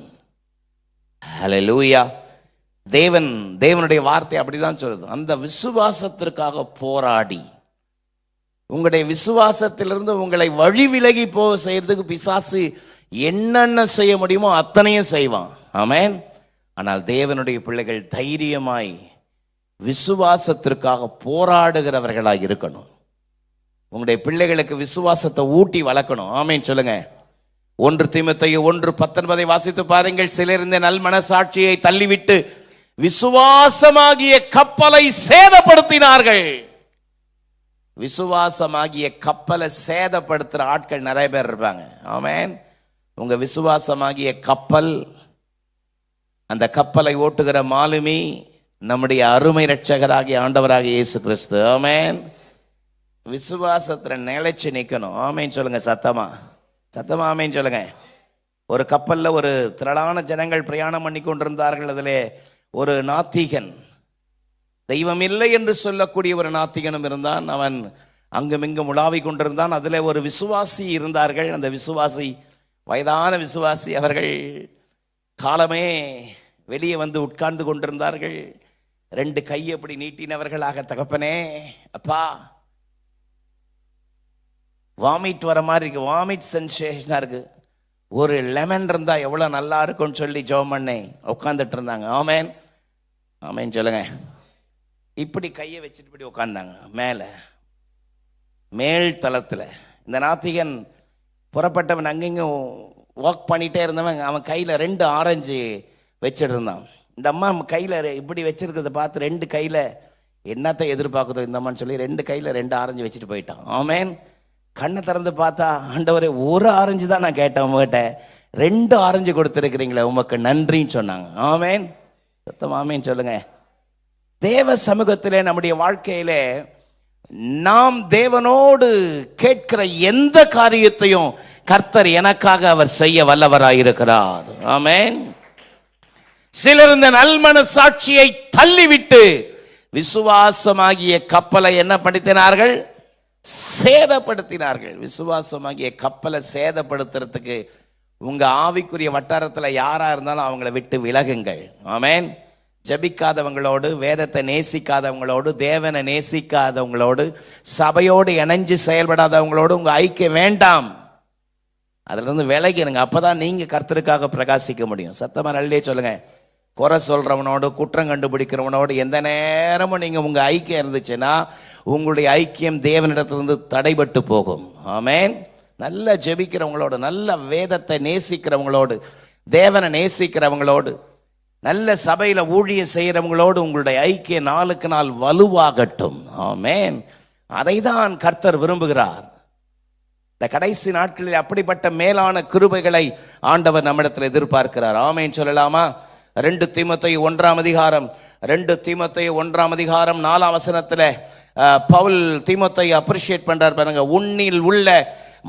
ஹல்லேலூயா. தேவனுடைய வார்த்தை அப்படிதான் சொல்லுது. அந்த விசுவாசத்திற்காக போராடி, உங்களுடைய விசுவாசத்திலிருந்து உங்களை வழி விலகி போக செய்யறதுக்கு பிசாசு என்னென்ன செய்ய முடியுமோ அத்தனையும் செய்வான். ஆமென். ஆனால் தேவனுடைய பிள்ளைகள் தைரியமாய் விசுவாசத்திற்காக போராடுகிறவர்களாய் இருக்கணும். உங்களுடைய பிள்ளைகளுக்கு விசுவாசத்தை ஊட்டி வளர்க்கணும். ஆமென் சொல்லுங்க. 1 தீமோத்தேயு 1:19 வாசித்து பாருங்கள். சிலர் இந்த நல் மனசாட்சியை தள்ளிவிட்டு விசுவாசமாகிய கப்பலை சேதப்படுத்தினார்கள். விசுவாசமாகிய கப்பலை சேதப்படுத்துற ஆட்கள் நிறைய பேர் இருப்பாங்க. ஆமென். உங்க விசுவாசமாகிய கப்பல், அந்த கப்பலை ஓட்டுகிற மாலுமி நம்முடைய அருமை இரட்சகராகிய ஆண்டவராகிய இயேசு கிறிஸ்து. ஆமென். விசுவாசத்துல நிலைச்சு நிக்கணும். ஆமென் சொல்லுங்க. சத்தமா சத்தமா ஆமென் சொல்லுங்க. ஒரு கப்பல்ல ஒரு திரளான ஜனங்கள் பிரயாணம் பண்ணி கொண்டிருந்தார்கள். அதிலே ஒரு நாத்திகன், தெய்வம் இல்லை என்று சொல்லக்கூடிய ஒரு நாத்திகனும் இருந்தான். அவன் அங்குமிங்கும் உலாவிக் கொண்டிருந்தான். அதில் ஒரு விசுவாசி இருந்தார்கள். அந்த விசுவாசி வயதான விசுவாசி. அவர்கள் காலமே வெளியே வந்து உட்கார்ந்து கொண்டிருந்தார்கள். 2 கையை அப்படி நீட்டினவர்களாக, தகப்பனே, அப்பா, வாமிட் வர மாதிரி இருக்கு, வாமிட் சென்சேஷனா இருக்கு, ஒரு லெமன் இருந்தா எவ்வளவு நல்லா இருக்கும்னு சொல்லி ஜெபம் பண்ணி உட்கார்ந்துட்டு இருந்தாங்க. ஆமென் ஆமென் சொல்லுங்க. இப்படி கையை வச்சுட்டு இப்படி உட்கார்ந்தாங்க மேல் தளத்துல. இந்த நாத்திகன் புறப்பட்டவன் அங்கெங்கும் வாக் பண்ணிட்டே இருந்தவன் அவன் கையில 2 ஆரஞ்சு வச்சுட்டு இருந்தான். இந்த அம்மா கையில இப்படி வச்சிருக்கிறத பார்த்து 2 கையில என்னத்தை எதிர்பார்க்குதோ இந்த அம்மான்னு சொல்லி 2 கையில 2 ஆரஞ்சு வச்சுட்டு போயிட்டான். ஆமென். கண்ணை திறந்து பார்த்தா, ஆண்டவரே, 1 ஆரஞ்சு தான் நான் கேட்டேன், உங்ககிட்ட 2 ஆரஞ்சு கொடுத்துருக்கிறீங்களே, உமக்கு நன்றின்னு சொன்னாங்க. ஆமென். சத்தம் ஆமென் சொல்லுங்க. தேவ சமூகத்திலே நம்முடைய வாழ்க்கையிலே நாம் தேவனோடு கேட்கிற எந்த காரியத்தையும் கர்த்தர் எனக்காக அவர் செய்ய வல்லவராயிருக்கிறார். ஆமென். சிலர் இந்த நல்மன சாட்சியை தள்ளிவிட்டு விசுவாசமாகிய கப்பலை என்ன படுத்தினார்கள்? சேதப்படுத்தினார்கள். விசுவாசமாகிய கப்பலை சேதப்படுத்துறதுக்கு உங்க ஆவிக்குரிய வட்டாரத்தில் யாரா இருந்தாலும் அவங்கள விட்டு விலகுங்கள். ஆமென். ஜபிக்காதவங்களோடு, வேதத்தை நேசிக்காதவங்களோடு, தேவனை நேசிக்காதவங்களோடு, சபையோடு இணைஞ்சு செயல்படாதவங்களோடு உங்க ஐக்கியம் வேண்டாம். அதுல இருந்து விலகிருங்க. அப்பதான் நீங்க கர்த்தருக்காக பிரகாசிக்க முடியும். சத்தமா நல்லே சொல்லுங்க. குறை சொல்றவனோடு, குற்றம் கண்டுபிடிக்கிறவனோடு எந்த நேரமும் நீங்க உங்க ஐக்கியம் இருந்துச்சுன்னா உங்களுடைய ஐக்கியம் தேவனிடத்திலிருந்து தடைபட்டு போகும். ஆமென். நல்ல ஜெபிக்கிறவங்களோடு, நல்ல வேதத்தை நேசிக்கிறவங்களோடு, தேவனை நேசிக்கிறவங்களோடு, நல்ல சபையில ஊழியம் செய்யறவங்களோடு உங்களுடைய ஐக்கியம் நாளுக்கு நாள் வலுவாகட்டும். ஆமென். அதை தான் கர்த்தர் விரும்புகிறார். இந்த கடைசி நாட்களில் அப்படிப்பட்ட மேலான கிருபைகளை ஆண்டவர் நம்மிடத்தில் எதிர்பார்க்கிறார். ஆமென் சொல்லலாமா? 2 தீமோத்தேயு 1 அதிகாரம் 2 தீமோத்தேயு 1 அதிகாரம் 4 வசனத்துல பவுல் தீமோத்தேயு அப்ரிஷியேட் பண்றார் பாருங்க. உன்னில் உள்ள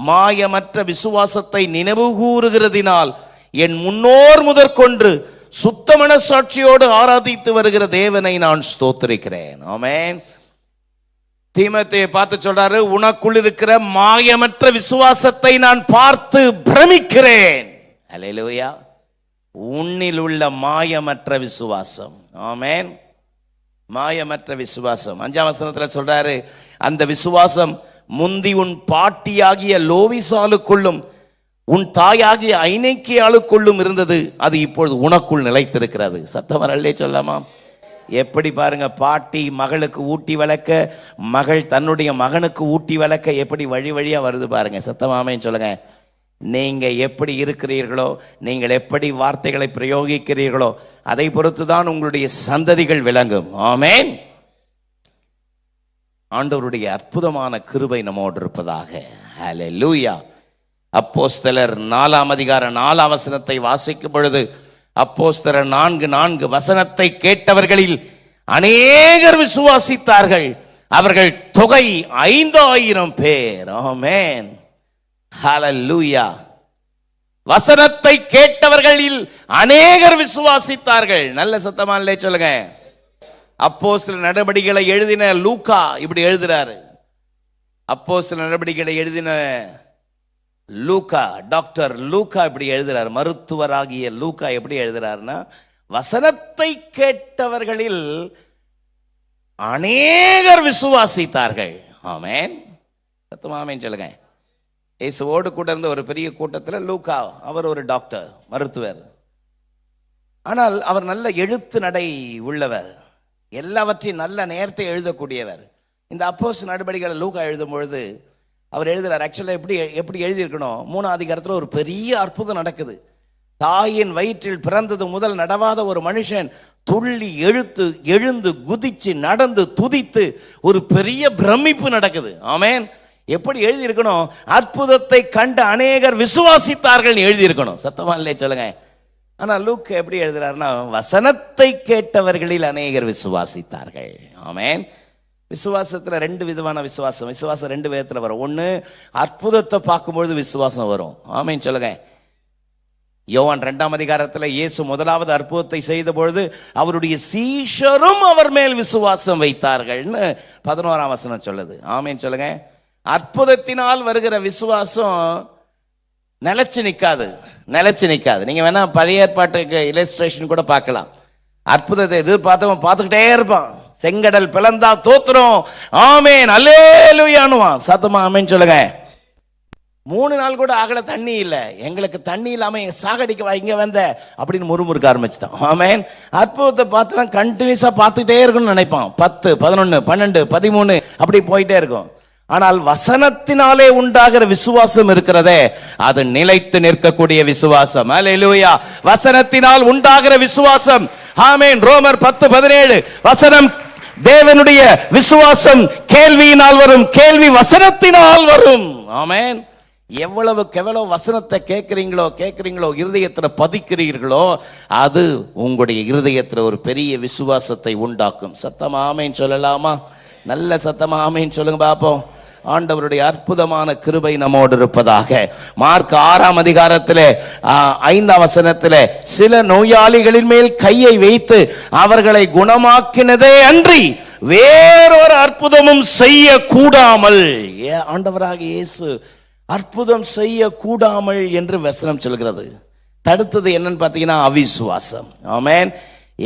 மாயமற்ற விசுவாசத்தை நினைவு கூறுகிறதினால் என் முன்னோர் முதற்கொண்டு சுத்த மனசாட்சியோடு ஆராதித்து வருகிற தேவனை நான் ஸ்தோத்திரிக்கிறேன். ஆமென். தீமோத்தேயை பார்த்து சொல்றாரு, உனக்குள் இருக்கிற மாயமற்ற விசுவாசத்தை நான் பார்த்து பிரமிக்கிறேன். அல்லேலூயா. உன்னில் உள்ள மாயமற்ற விசுவாசம். ஆமென். மாயமற்ற விசுவாசம். 5 வசனத்துல சொல்றாரு, அந்த விசுவாசம் முந்தி உன் பாட்டியாகிய லோவிசாலுக்குள்ளும் உன் தாயாகிய ஐநேக்கியாளுக்குள்ளும் இருந்தது, அது இப்பொழுது உனக்குள் நிலைத்திருக்கிறது. சத்தமரல்லே சொல்லாமா? எப்படி பாருங்க, பாட்டி மகளுக்கு ஊட்டி வளர்க்க, மகள் தன்னுடைய மகனுக்கு ஊட்டி வளர்க்க எப்படி வழி வழியா வருது பாருங்க. சத்தமாமேன்னு சொல்லுங்க. நீங்க எப்படி இருக்கிறீர்களோ, நீங்கள் எப்படி வார்த்தைகளை பிரயோகிக்கிறீர்களோ அதை பொறுத்து தான் உங்களுடைய சந்ததிகள் விளங்கும். ஆமென். ஆண்டவருடைய அற்புதமான கிருபை நம்மோடு இருப்பதாக. ஹல்லேலூயா. அப்போஸ்தலர் 4 அதிகாரம் 4 வசனத்தை வாசிக்கும் பொழுது, அப்போஸ்தலர் 4:4 வசனத்தை கேட்டவர்களில் அநேகர் விசுவாசித்தார்கள். அவர்கள் தொகை 5000 பேர். ஆமென். ஹல்லேலூயா. வசனத்தை கேட்டவர்களில் அநேகர் விசுவாசித்தார்கள். நல்ல சத்தமானே சொல்லுங்க. அப்போஸ்தலர் நடபடிகளை எழுதின லூக்கா இப்படி எழுதுறாரு. அப்போஸ்தலர் நடபடிகளை எழுதின லூக்கா, டாக்டர் லூக்கா இப்படி எழுதுறார். மருத்துவராகிய லூக்கா எப்படி எழுதுறாருன்னா, வசனத்தை கேட்டவர்களில் அநேகர் விசுவாசித்தார்கள். ஆமென். சத்தமாமேன்னு சொல்லுங்க. இயேசுவோடு கூட இருந்த ஒரு பெரிய கூட்டத்தில் லூக்கா, அவர் ஒரு டாக்டர், மருத்துவர். ஆனால் அவர் நல்ல எழுத்து நடை உள்ளவர், எல்லாவற்றையும் நல்ல நேரத்தை எழுதக்கூடியவர். இந்த அப்போஸ்தலர் நடபடிகளை லூக்கா எழுதும் பொழுது அவர் எழுதுறார். ஆக்சுவலாக எப்படி எழுதியிருக்கணும், 3ஆம் அதிகாரத்தில் ஒரு பெரிய அற்புதம் நடக்குது. தாயின் வயிற்றில் பிறந்தது முதல் நடவாத ஒரு மனுஷன் துள்ளி எழுந்து குதிச்சு நடந்து துதித்து ஒரு பெரிய பிரமிப்பு நடக்குது. ஆமென். எப்படி எழுதியிருக்கணும், அற்புதத்தை கண்ட அநேகர் விசுவாசித்தார்கள் எழுதியிருக்கணும். சத்தமா இல்லையே சொல்லுங்க. ஆனா லூக் எப்படி எழுதுறாருன்னா, வசனத்தை கேட்டவர்களில் அநேகர் விசுவாசித்தார்கள். ஆமென். விசுவாசத்துல 2 விதமான விசுவாசம் 2 விதத்துல வரும். ஒண்ணு, அற்புதத்தை பார்க்கும்பொழுது விசுவாசம் வரும். ஆமென் சொல்லுங்க. யோவான் 2ஆம் அதிகாரத்தில் இயேசு முதலாவது அற்புதத்தை செய்த பொழுது அவருடைய சீஷரும் அவர் மேல் விசுவாசம் வைத்தார்கள்னு 11ஆம் வசனம் சொல்லுது. ஆமென் சொல்லுங்க. அற்புதத்தினால் வருகிற விசுவாசம் நிலைச்சு நிக்காது. நீங்க வேணா பழைய ஏற்பாட்டுக்கு இல்லஸ்ட்ரேஷன் கூட பார்க்கலாம். அற்புதத்தை எதிர்பார்த்தவன் பார்த்துக்கிட்டே இருப்பான். செங்கடல் பிளந்தா தோத்துறோம், ஆமென் அல்லேலூயான்னுவான். சத்தமா ஆமென் சொல்லுங்க. 3 நாள் கூட ஆகல, தண்ணி இல்ல, எங்களுக்கு தண்ணி இல்லாம சாகடிக்கவா இங்க வந்த அப்படின்னு முறுமுறுக்க ஆரம்பிச்சிட்டான். ஆமென். அற்புதத்தை பார்த்தவன் கண்டினியூஸா பார்த்துட்டே இருக்கணும்னு நினைப்பான். 10, 11, 12, 13 அப்படி போயிட்டே இருக்கும். ஆனால் வசனத்தினாலே உண்டாகிற விசுவாசம் இருக்கிறதே, அது நிலைத்து நிற்கக்கூடிய விசுவாசம். அல்லேலூயா. வசனத்தினால் உண்டாகிற விசுவாசம். ஆமென். ரோமர் 10:17 வசனம் தேவனுடைய விசுவாசம் கேள்வியினால் வரும், கேள்வி வசனத்தினால் வரும். ஆமென். எவ்வளவு வசனத்தை கேட்கிறீங்களோ இருதயத்தில் பதிக்கிறீர்களோ அது உங்களுடைய இருதயத்தில் ஒரு பெரிய விசுவாசத்தை உண்டாக்கும். சத்தமா ஆமென் சொல்லலாமா? நல்ல சத்தமா ஆமென் சொல்லுங்க பாப்போம். ஆண்டவருடைய அற்புதமான கிருபை நம்மோடு இருப்பதாக. மார்க் 6ஆம் அதிகாரத்திலே 5ஆம் வசனத்திலே சில நோயாளிகளின் மேல் கையை வைத்து அவர்களை குணமாக்கினதே அன்றி வேறொரு அற்புதமும் செய்ய கூடாமல், ஆண்டவராக இயேசு அற்புதம் செய்ய கூடாமல் என்று வசனம் சொல்கிறது. தடுத்தது என்னன்னு பார்த்தீங்கன்னா அவிசுவாசம். ஆமென்.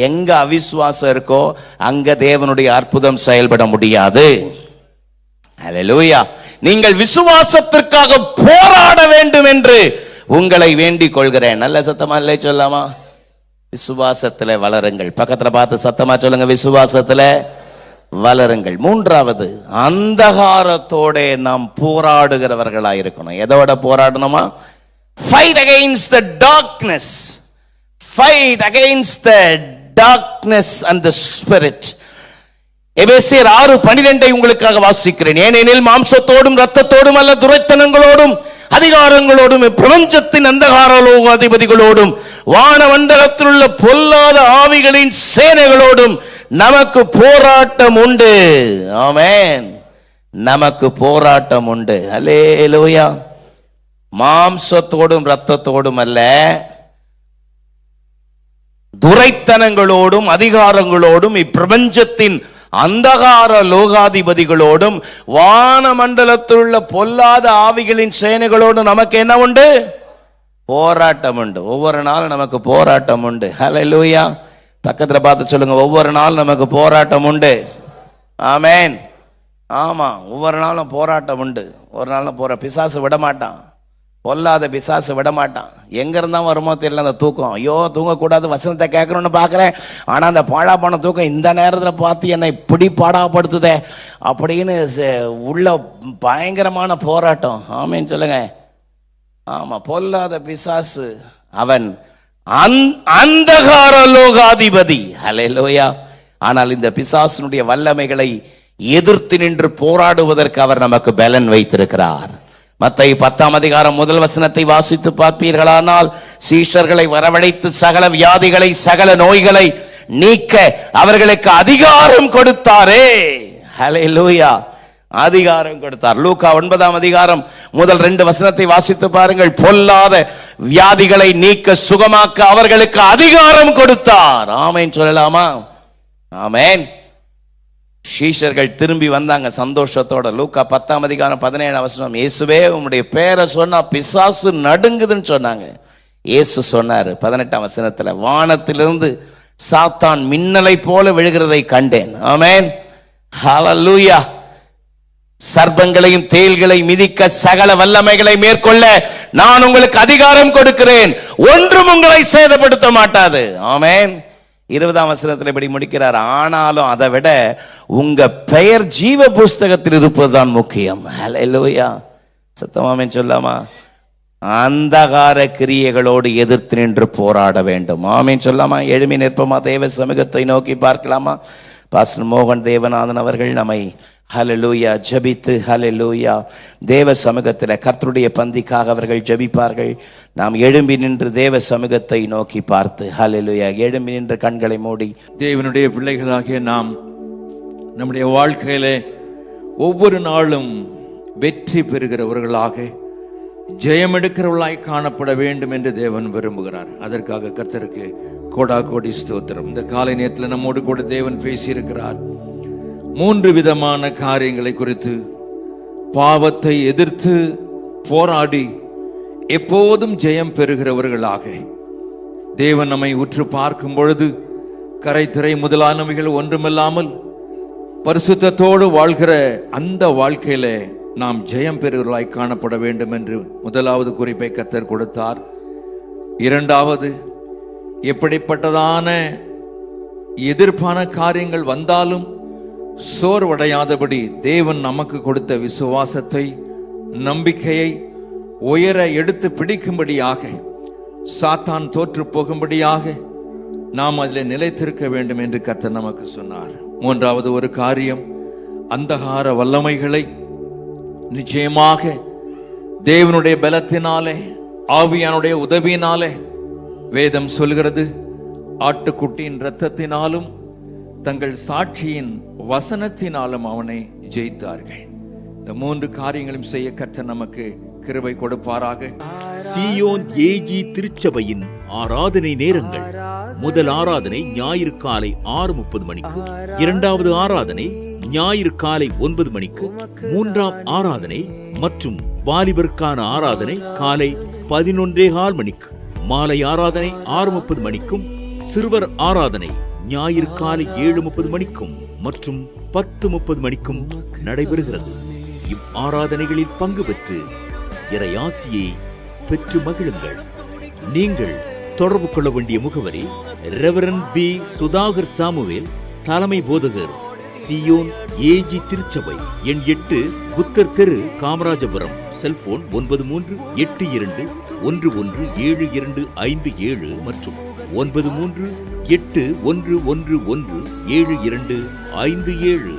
எங்க அவிசுவாசம் இருக்கோ அங்க தேவனுடைய அற்புதம் செயல்பட முடியாது. அல்லேலூயா. நீங்கள் விசுவாசத்திற்காக போராட வேண்டும் என்று உங்களை வேண்டிக் கொள்கிறேன். நல்ல சத்தமா இல்லை சொல்லாமா? விசுவாசத்துல வளருங்கள். பக்கத்துல பார்த்து சத்தமா சொல்லுங்க, விசுவாசத்துல வளருங்கள். 3வது, அந்தகாரத்தோட நாம் போராடுகிறவர்களாக இருக்கணும். எதோட போராடணுமா? fight against the darkness, fight against the darkness and the spirit. எபேசியர் 6:12 உங்களுக்காக வாசிக்கிறேன். ஏனெனில் மாம்சத்தோடும் இரத்தத்தோடும் அல்ல, துரைத்தனங்களோடும் அதிகாரங்களோடும் பிரபஞ்சத்தின் அந்தகார லோகாதிபதிகளோடும் வானமண்டலத்தில் உள்ள பொல்லாத ஆவிகளின் சேனைகளோடும் நமக்கு போராட்டம் உண்டு. ஆமென். நமக்கு போராட்டம் உண்டு. அல்லேலூயா. மாம்சத்தோடும் இரத்தத்தோடும் அல்ல, துரைத்தனங்களோடும் அதிகாரங்களோடும் இப்பிரபஞ்சத்தின் அந்தகார லோகாதிபதிகளோடும் வானமண்டலத்தில் உள்ள பொல்லாத ஆவிகளின் சேனைகளோடும் நமக்கு என்ன உண்டு? போராட்டம் உண்டு. ஒவ்வொரு நாளும் நமக்கு போராட்டம் உண்டு. ஹல்லேலூயா. பக்கத்துல பார்த்து சொல்லுங்க, ஒவ்வொரு நாளும் நமக்கு போராட்டம் உண்டு. ஆமென். ஆமா, ஒவ்வொரு நாளும் போராட்டம் உண்டு. ஒரு நாளும் பிசாசு விட மாட்டான், பொல்லாத பிசாசு விட மாட்டான். எங்க இருந்தா வருமோ தெரியல அந்த தூக்கம். ஐயோ தூங்கக்கூடாது, வசனத்தை கேட்கணும்னு பாக்குறேன், ஆனா அந்த பாழா போன தூக்கம் இந்த நேரத்தில் பார்த்து என்னை இப்படி பாடாப்படுத்துதே அப்படின்னு உள்ள பயங்கரமான போராட்டம். ஆமென் சொல்லுங்க. ஆமா, பொல்லாத பிசாசு அவன் அந்தகார லோகாதிபதி. ஹல்லேலூயா. ஆனால் இந்த பிசாசினுடைய வல்லமைகளை எதிர்த்து நின்று போராடுவதற்கு அவர் நமக்கு பலன் வைத்திருக்கிறார். மத்தேயு 10ஆம் அதிகாரம் 1 வசனத்தை வாசித்து பார்ப்பீர்களானால், சீஷர்களை வரவழைத்து சகல வியாதிகளை சகல நோய்களை நீக்க அவர்களுக்கு அதிகாரம் கொடுத்தாரே. ஹல்லேலூயா. அதிகாரம் கொடுத்தார். லூக்கா 9ஆம் அதிகாரம் 1-2 வசனத்தை வாசித்து பாருங்கள். பொல்லாத வியாதிகளை நீக்க சுகமாக்க அவர்களுக்கு அதிகாரம் கொடுத்தார். ஆமென் சொல்லலாமா? ஆமென். சீஷர்கள் திரும்பி வந்தாங்க சந்தோஷத்தோட. லூக்கா 10ஆம் அதிகாரம் 17ஆம் வசனம், இயேசுவே உம்முடைய பேரை சொன்னா பிசாசு நடுங்குதுன்னு சொன்னாங்க. இயேசு சொன்னார் 18ஆம் வசனத்துல, வானத்திலிருந்து சாத்தான் மின்னலை போல விழுகிறதை கண்டேன். ஆமென். ஹல்லேலூயா. சர்ப்பங்களையும் தேள்களை மிதிக்க சகல வல்லமைகளை மேற்கொள்ள நான் உங்களுக்கு அதிகாரம் கொடுக்கிறேன், ஒன்றும் உங்களை சேதப்படுத்த மாட்டாது. ஆமென். 20ஆம் வசனத்தில் இப்படி முடிக்கிறார். ஆனாலும் அதை விட உங்க பெயர் ஜீவ புஸ்தகத்தில் இருப்பதுதான் முக்கியம். ஹல்லேலூயா. சத்தமாமேன் சொல்லாமா? அந்தகார கிரியைகளோடு எதிர்த்து நின்று போராட வேண்டும். ஆமேன் சொல்லாமா? எழுமி நிற்பமா? தேவ சமூகத்தை நோக்கி பார்க்கலாமா? பாஸ்டர் மோகன் தேவநாதன் அவர்கள் நம்மை ஹல்லேலூயா ஜெபித்து ஹல்லேலூயா தேவ சமூகத்தில் கர்த்தருடைய பந்திக்காக அவர்கள் ஜெபிப்பார்கள். நாம் எழும்பி நின்று தேவ சமூகத்தை நோக்கி பார்த்து ஹல்லேலூயா எழும்பி நின்று கண்களை மூடி தேவனுடைய பிள்ளைகளாகிய நாம் நம்முடைய வாழ்க்கையிலே ஒவ்வொரு நாளும் வெற்றி பெறுகிறவர்களாக ஜெயம் எடுக்கிறவர்களாய் காணப்பட வேண்டும் என்று தேவன் விரும்புகிறார். அதற்காக கர்த்தருக்கு கோடா கோடி ஸ்தோத்திரம். இந்த காலை நேரத்தில் நம்மோடு கூட தேவன் பேசியிருக்கிறார். 3 விதமான காரியங்களை குறித்து. பாவத்தை எதிர்த்து போராடி எப்போதும் ஜெயம் பெறுகிறவர்களாக தேவன் நம்மை உற்று பார்க்கும் பொழுது கரைத்திரை முதலானவைகள் ஒன்றுமில்லாமல் பரிசுத்தத்தோடு வாழ்கிற அந்த வாழ்க்கையில நாம் ஜெயம் பெறுகிறவர்களாய் காணப்பட வேண்டும் என்று முதலாவது குறிப்பை கர்த்தர் கொடுத்தார். இரண்டாவது, எப்படிப்பட்டதான எதிர்ப்பான காரியங்கள் வந்தாலும் சோர்வடையாதபடி தேவன் நமக்கு கொடுத்த விசுவாசத்தை நம்பிக்கையை உயர எடுத்து பிடிக்கும்படியாக, சாத்தான் தோற்று போகும்படியாக நாம் அதில் நிலைத்திருக்க வேண்டும் என்று கர்த்தர் நமக்கு சொன்னார். மூன்றாவது ஒரு காரியம், அந்தகார வல்லமைகளை நிச்சயமாக தேவனுடைய பலத்தினாலே ஆவியானுடைய உதவியினாலே வேதம் சொல்கிறது ஆட்டுக்குட்டியின் இரத்தத்தினாலும் தங்கள் சாட்சியின் வசனத்தினாலும் அவனை ஜெயித்தார்கள். இந்த 3 காரியங்களும் செய்ய கர்த்தர் நமக்கு கிருபை கொடுப்பாராக. சீயோன் ஏஜி திருச்சபையின் ஆராதனை நேரங்கள்: முதல் ஆராதனை ஞாயிறு காலை 6:30 மணிக்கு, இரண்டாவது ஆராதனை ஞாயிறு காலை 9 மணிக்கு, மூன்றாம் ஆராதனை மற்றும் வாலிபருக்கான ஆராதனை காலை 11:15 மணிக்கு, மாலை ஆராதனை 6:30 மணிக்கும், சிறுவர் ஆராதனை ஞாயிறு காலை 7:30 மணிக்கும் மற்றும் 10:30 மணிக்கும் நடைபெறுகிறது. இவ் ஆராதனைகளில் பங்கு பெற்று இறையாசியை பெற்று மகிழுங்கள். நீங்கள் தொடர்பு கொள்ள வேண்டிய முகவரி: ரெவரண்ட் பி. சுதாகர் சாமுவேல், தலைமை போதகர், சீயோன் ஏஜி திருச்சபை, எண் 8, புத்தர் தெரு, காமராஜபுரம். செல்போன் 93-8111-7257 மற்றும் 93-8111-7257.